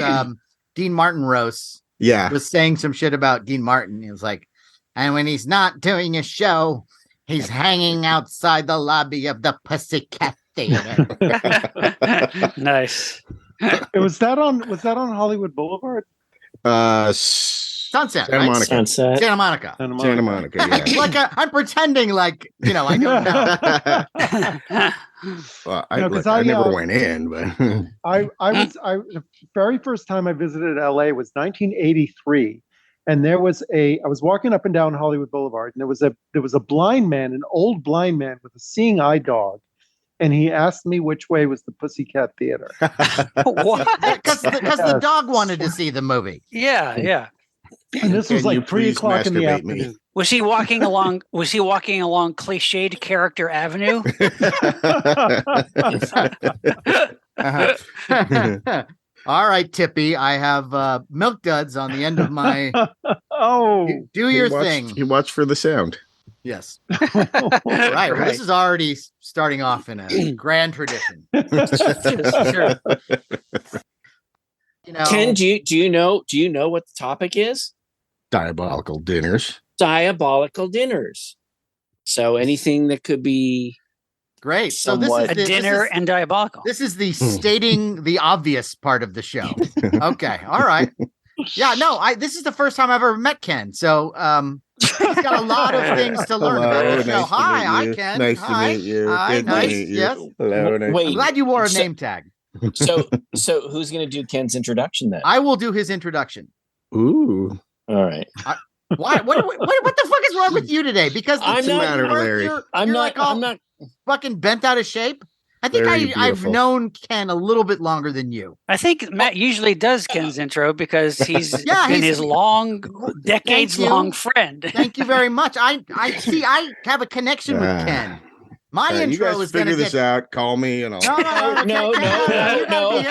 Dean Martin roasts Yeah. was saying some shit about Dean Martin. He was like, and when he's not doing a show, he's hanging outside the lobby of the Pussycat Theater. Nice. Was that on Hollywood Boulevard? Sunset, Santa right? Monica. Sunset. Santa Monica. Santa Monica, yeah. Like I'm pretending like, I don't know. Well, No, 'cause I I, never went in, but the very first time I visited LA was 1983. And I was walking up and down Hollywood Boulevard, and there was a blind man, an old blind man with a seeing eye dog. And he asked me which way was the Pussycat Theater. What? Because the dog wanted to see the movie. Yeah. And this was Can you like 3 please o'clock in the masturbate me? afternoon. Was he walking along? Was he walking along cliched character avenue? All right, Tippy. I have milk duds on the end of my. Do your thing. He watched for the sound. Yes. Right. Well, this is already starting off in a grand tradition. Sure. Ken, do you know what the topic is? Diabolical dinners. Diabolical dinners. So anything that could be great. So somewhat... this is a dinner and diabolical. This is the stating the obvious part of the show. Okay. All right. Yeah. No. This is the first time I've ever met Ken. So he's got a lot of things to learn about the show. Hi, Ken. Nice to meet you. Hi, Good nice. to meet you. Yes. Hello. Nice. Wait, I'm glad you wore a name tag. So who's going to do Ken's introduction then? I will do his introduction. Ooh. All right. Why? What the fuck is wrong with you today? Because I'm not Larry. I'm not fucking bent out of shape. I think I've known Ken a little bit longer than you. I think Matt usually does Ken's intro because he's been his decades-long friend. Thank you very much. I see. I have a connection with Ken. My intro you guys is going to figure this out. Call me and I'll. No. Ken. No.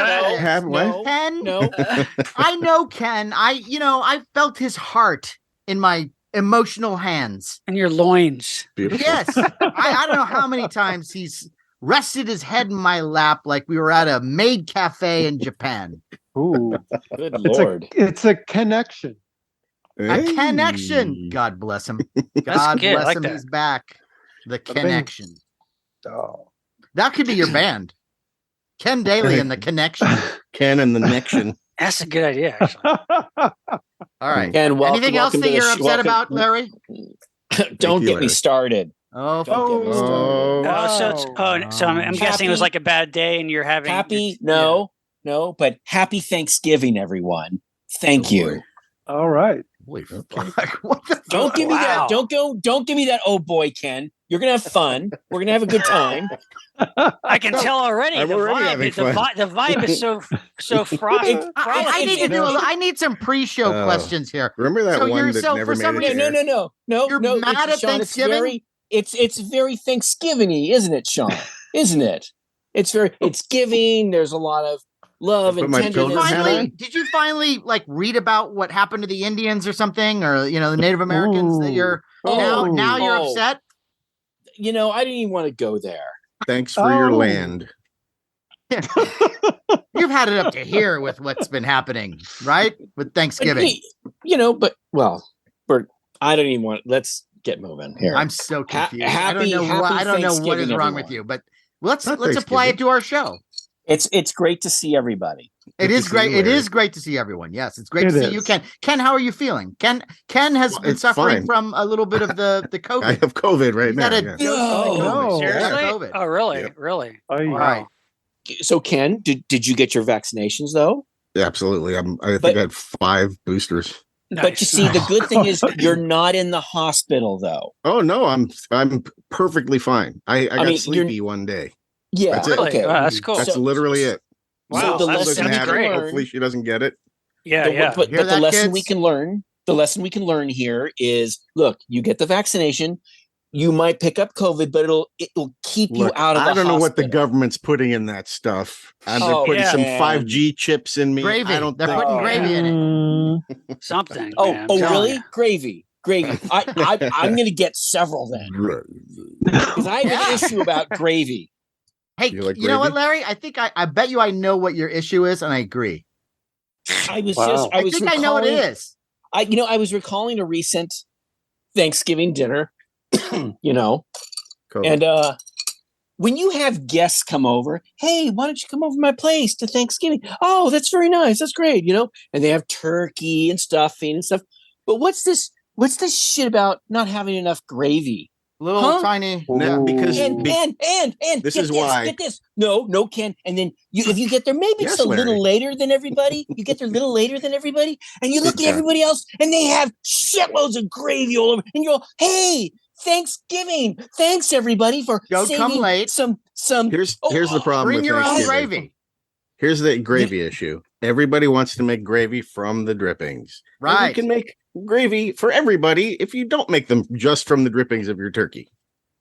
I know Ken. I felt his heart in my emotional hands and your loins. Beautiful. Yes. I don't know how many times he's rested his head in my lap like we were at a maid cafe in Japan. Ooh. Good Lord. It's a connection. A connection. God bless him. God bless him. He's back. The connection. Oh. That could be your band. Ken Daly and the Connection. Ken and the Connection. That's a good idea, actually. All right. Ken, anything else that you're upset about, Larry? Don't get me started. Oh, don't get me started. So I'm guessing it was like a bad day and you're having happy. No, but happy Thanksgiving, everyone. Thank you. All right. Holy fuck. What the don't give me that. Don't give me that. Oh boy, Ken. You're gonna have fun. We're gonna have a good time. I can tell already. The vibe is so frosty. I need some pre-show questions here. Remember that one that never made it? No. You're mad at Sean, Thanksgiving? It's very Thanksgiving-y, isn't it, Sean? Isn't it? It's giving. There's a lot of love and tenderness. Did you finally read about what happened to the Indians or something, or the Native Americans that you're now you're upset? I didn't even want to go there. Thanks for your land. You've had it up to here with what's been happening, right? With Thanksgiving. But I don't even want. Let's get moving here. I'm so confused. I don't know what is wrong with you, but let's apply it to our show. It's great to see everybody. It is great. It is great to see everyone. Yes, it's great to see you, Ken. Ken, how are you feeling? Ken has been suffering from a little bit of the COVID. I have COVID right now. Seriously? COVID. Oh, really? Yeah. Really? Oh, yeah. All right. So, Ken, did you get your vaccinations though? Yeah, absolutely. I think I had 5 boosters. Nice. But you see, the good thing is you're not in the hospital though. Oh no, I'm perfectly fine. I got sleepy one day. Yeah, that's it. Okay. Wow, that's cool. That's literally it. Wow, that's great. Hopefully she doesn't get it. Yeah. But the lesson we can learn here is, look, you get the vaccination, you might pick up COVID, but it'll keep you out of the hospital. I don't know what the government's putting in that stuff. They're putting some 5G chips in me. Gravy. They're putting gravy in it. Something. Really? Gravy. I'm going to get several then. Because I have an issue about gravy. Hey, you know what, Larry? I think I bet you I know what your issue is, and I agree. I know what it is. I was recalling a recent Thanksgiving dinner, COVID. And when you have guests come over, hey, why don't you come over to my place to Thanksgiving? Oh, that's very nice. That's great, and they have turkey and stuffing and stuff. But what's this shit about not having enough gravy? Little tiny, because and this is why. Get this. No, Ken. And then if you get there, maybe it's a little later than everybody. You get there a little later than everybody, and you look at everybody else, and they have shitloads of gravy all over, and you go, "Hey, Thanksgiving! Thanks everybody for come late." Some. Here's the problem. Bring with your own Thanksgiving. gravy. Here's the gravy issue. Everybody wants to make gravy from the drippings. Right. And you can make gravy for everybody if you don't make them just from the drippings of your turkey.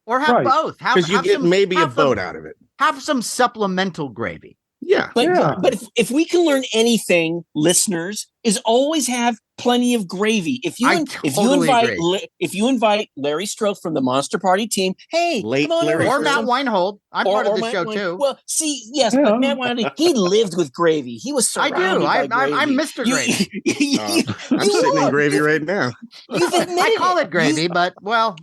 Or have both. Because you get maybe a boat out of it. Have some supplemental gravy. Yeah. But if we can learn anything, listeners, is always have plenty of gravy. If you invite Larry Strothe from the Monster Party team, hey, come on over. Or Matt Weinhold. I'm part of the show too. Well, see, yes, but Matt Weinhold, he lived with gravy. He was surrounded by gravy. I'm Mr. Gravy. I'm sitting in gravy right now. I call it gravy, but well.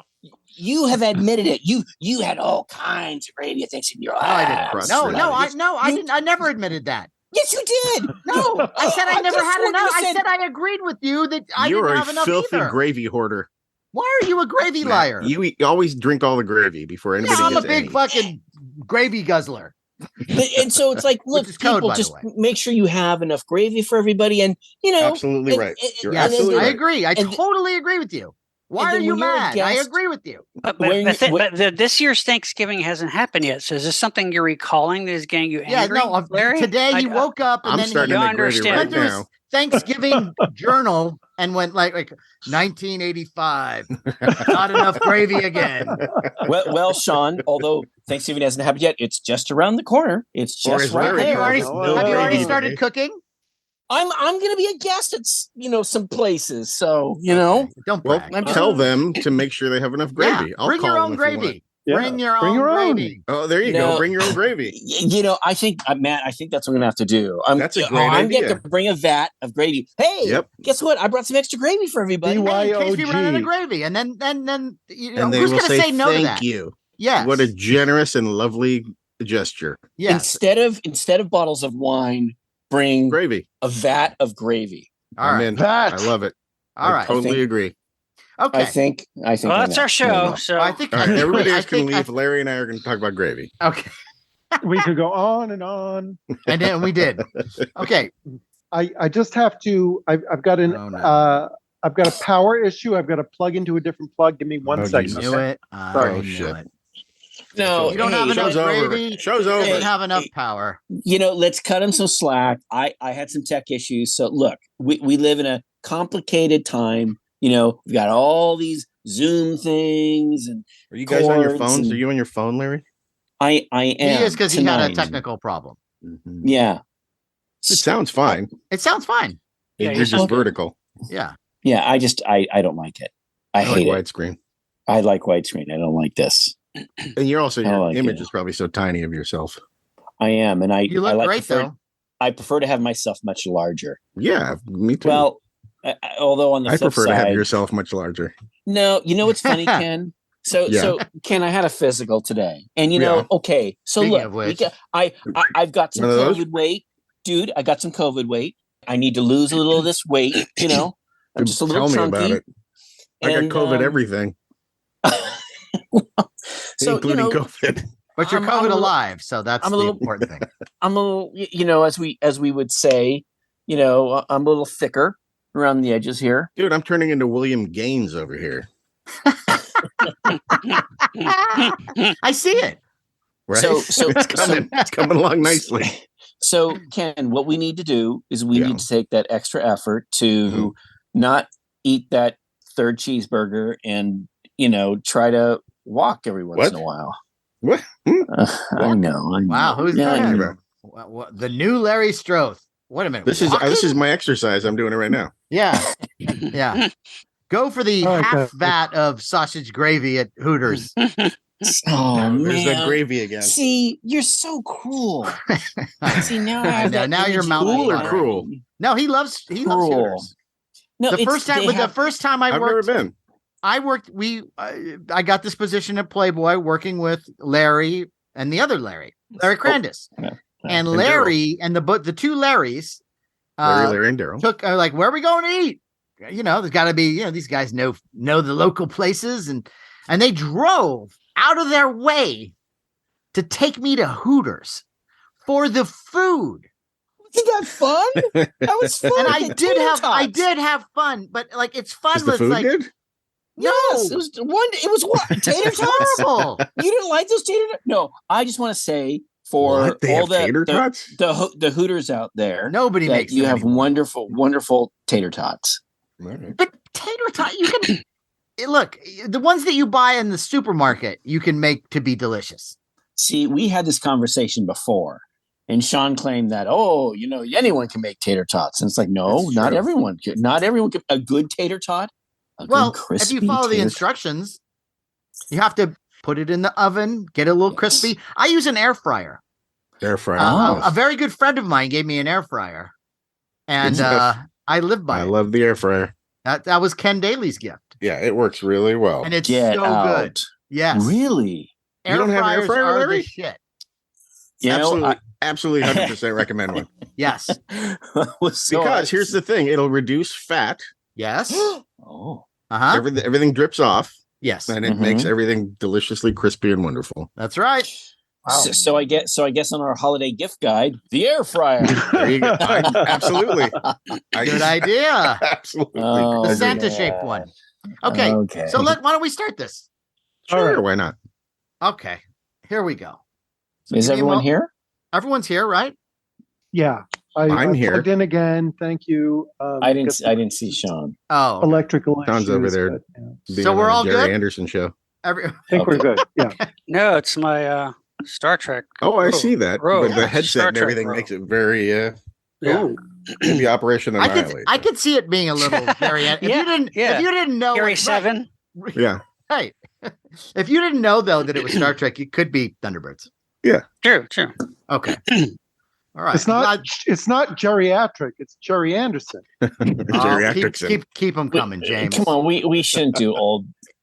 You have admitted it. You had all kinds of gravy things in your life. I didn't. I never admitted that. Yes, you did. No, I said I never had enough. I said I agreed with you that I didn't have enough either. You're a filthy gravy hoarder. Why are you a gravy liar? You always drink all the gravy before anybody gets I'm a big fucking gravy guzzler. And so it's like, look, people, just make sure you have enough gravy for everybody. And, absolutely right. You're absolutely right. I agree. I totally agree with you. Why are you mad? I agree with you. But this year's Thanksgiving hasn't happened yet. So is this something you're recalling that is getting you angry? Yeah, no. Larry? Today he woke up and then he went through his Thanksgiving journal and went like 1985. Not enough gravy again. Well, Sean, although Thanksgiving hasn't happened yet, it's just around the corner. It's just right there. Have you already started cooking? I'm going to be a guest at some places, so don't brag. Tell them to make sure they have enough gravy. Yeah, bring your own gravy. Bring your own gravy. Oh, there you go. Bring your own gravy. I think Matt, that's what I'm going to have to do. That's a great idea. I'm going to bring a vat of gravy. Hey, guess what? I brought some extra gravy for everybody. In case we run out of gravy, and then who's going to say no to that? Thank you. Yes. What a generous and lovely gesture. Yes. Instead of bottles of wine, bring gravy, a vat of gravy. All right. I love it. I totally agree. Okay. I think. Well, that's our show. So I think everybody else can leave. Larry and I are going to talk about gravy. Okay. We could go on and on. And then we did. Okay. I just have to. I've got I've got a power issue. I've got to plug into a different plug. Give me 1 second. Knew it. Sorry. Shit. No, you don't have enough gravy. Show's over. You don't have enough power. Let's cut him some slack. I had some tech issues. So look, we live in a complicated time. We've got all these Zoom things. And are you guys on your phones? Are you on your phone, Larry? I am. He is, because he had a technical problem. Mm-hmm. Yeah. It sounds fine. It sounds fine. You're just vertical. Yeah. Yeah. I don't like it. I hate it. Widescreen. I like widescreen. I don't like this. And you're also, your image is probably so tiny of yourself. I am. And you look great, though. I prefer to have myself much larger. Yeah, me too. Well, although on the flip prefer side, to have yourself much larger. No, what's funny, Ken? So Ken, I had a physical today, and okay. So Speaking look, I've got some COVID weight, dude. I got some COVID weight. I need to lose a little of this weight. I'm just a little chunky. About it. I got COVID everything. So, including COVID. But you're COVID alive, so that's the important thing. I'm a little, as we would say, I'm a little thicker around the edges here. Dude, I'm turning into William Gaines over here. I see it. Right? So it's coming along nicely. So, Ken, what we need to do is we need to take that extra effort to not eat that third cheeseburger and, try to walk every once in a while. What? I know. Wow, who's that? The new Larry Strothe. Wait a minute. This is my exercise. I'm doing it right now. Yeah. Yeah. Go for the half vat of sausage gravy at Hooters. Oh, there's that gravy again. See, you're so cruel. See, now I have that. Now you're cool or cruel. No, he loves Hooters. No, the first time I worked, never been. I got this position at Playboy working with Larry and the other Larry Crandis. And Larry and the two Larrys, Larry and Daryl, took like, where are we going to eat? There's got to be, these guys know the local places, and they drove out of their way to take me to Hooters for the food. Isn't that fun? That was fun. And I did have fun, but like, it's fun. Is the food good? No, yes, it was what tater tots. Horrible. You didn't like those tater tots? No, I just want to say for They all have tater tots? the Hooters out there. Nobody that makes you them have anymore. wonderful tater tots. Right. But tater tot, you can look, the ones that you buy in the supermarket, you can make to be delicious. See, we had this conversation before, and Sean claimed that, anyone can make tater tots. And it's like, no, That's not true. everyone can. Not everyone can. A good tater tot, a Well, good crispy if you follow the tater instructions, you have to put it in the oven, get it a little crispy. I use an air fryer. Air fryer. Oh. A very good friend of mine gave me an air fryer, and I live by it. I love the air fryer. That was Ken Daly's gift. Yeah, it works really well. And it's Get so out. good. Yes. Really? Air You don't have an air fryers fryer, are the Larry? shit. Absolutely 100% recommend one. Yes. Because here's the thing, it'll reduce fat. Yes. Oh. Uh-huh. Everything drips off. Yes. And it makes everything deliciously crispy and wonderful. That's right. Wow. So I guess on our holiday gift guide, the air fryer. There you go. Absolutely. Good idea. Absolutely. Oh, The Santa shaped one. Okay. So why don't we start this? Sure, why not? Okay. Here we go. So Is everyone here? Everyone's here, right? Yeah. I'm here. Plugged in again. Thank you. I didn't see Sean. Oh, okay. Electrical Sean's issues, over there. but, yeah. So we're all Jerry good? Anderson show. I think we're good. Yeah. No, it's my Star Trek. Oh, I see that. Bro. But the headset Star and Trek, everything bro. makes it very Yeah. maybe Operation Annihilate. I could see it being a little very if you didn't know Gary it- 7. Yeah. Right. If you didn't know though that it was Star Trek, it could be Thunderbirds. True. Okay. All right. It's not geriatric. It's Jerry Anderson. Geriatric. Keep them coming, James. Come on, we shouldn't do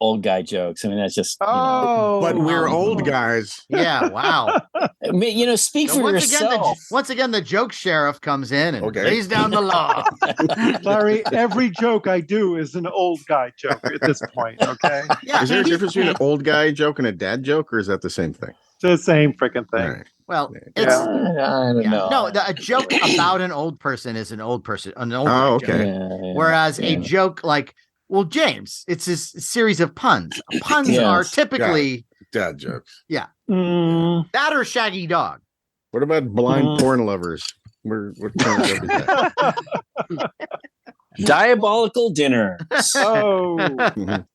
old guy jokes. I mean, that's just But we're old guys. Yeah. Wow. Speak So for yourself. once again, the joke sheriff comes in and Okay. lays down the law. Larry, every joke I do is an old guy joke at this point. Okay. Yeah. Is there a difference between an old guy joke and a dad joke, or is that the same thing? The same freaking thing. All right. Well, I don't know. No, a joke about an old person is an old person. An old Oh, joke. okay. Yeah. Whereas a joke like, well, James, it's a series of puns. Puns Yes. are typically Dad jokes. that or Shaggy Dog. What about blind porn lovers? What kind of joke is that? Diabolical dinner. Oh, Mhm.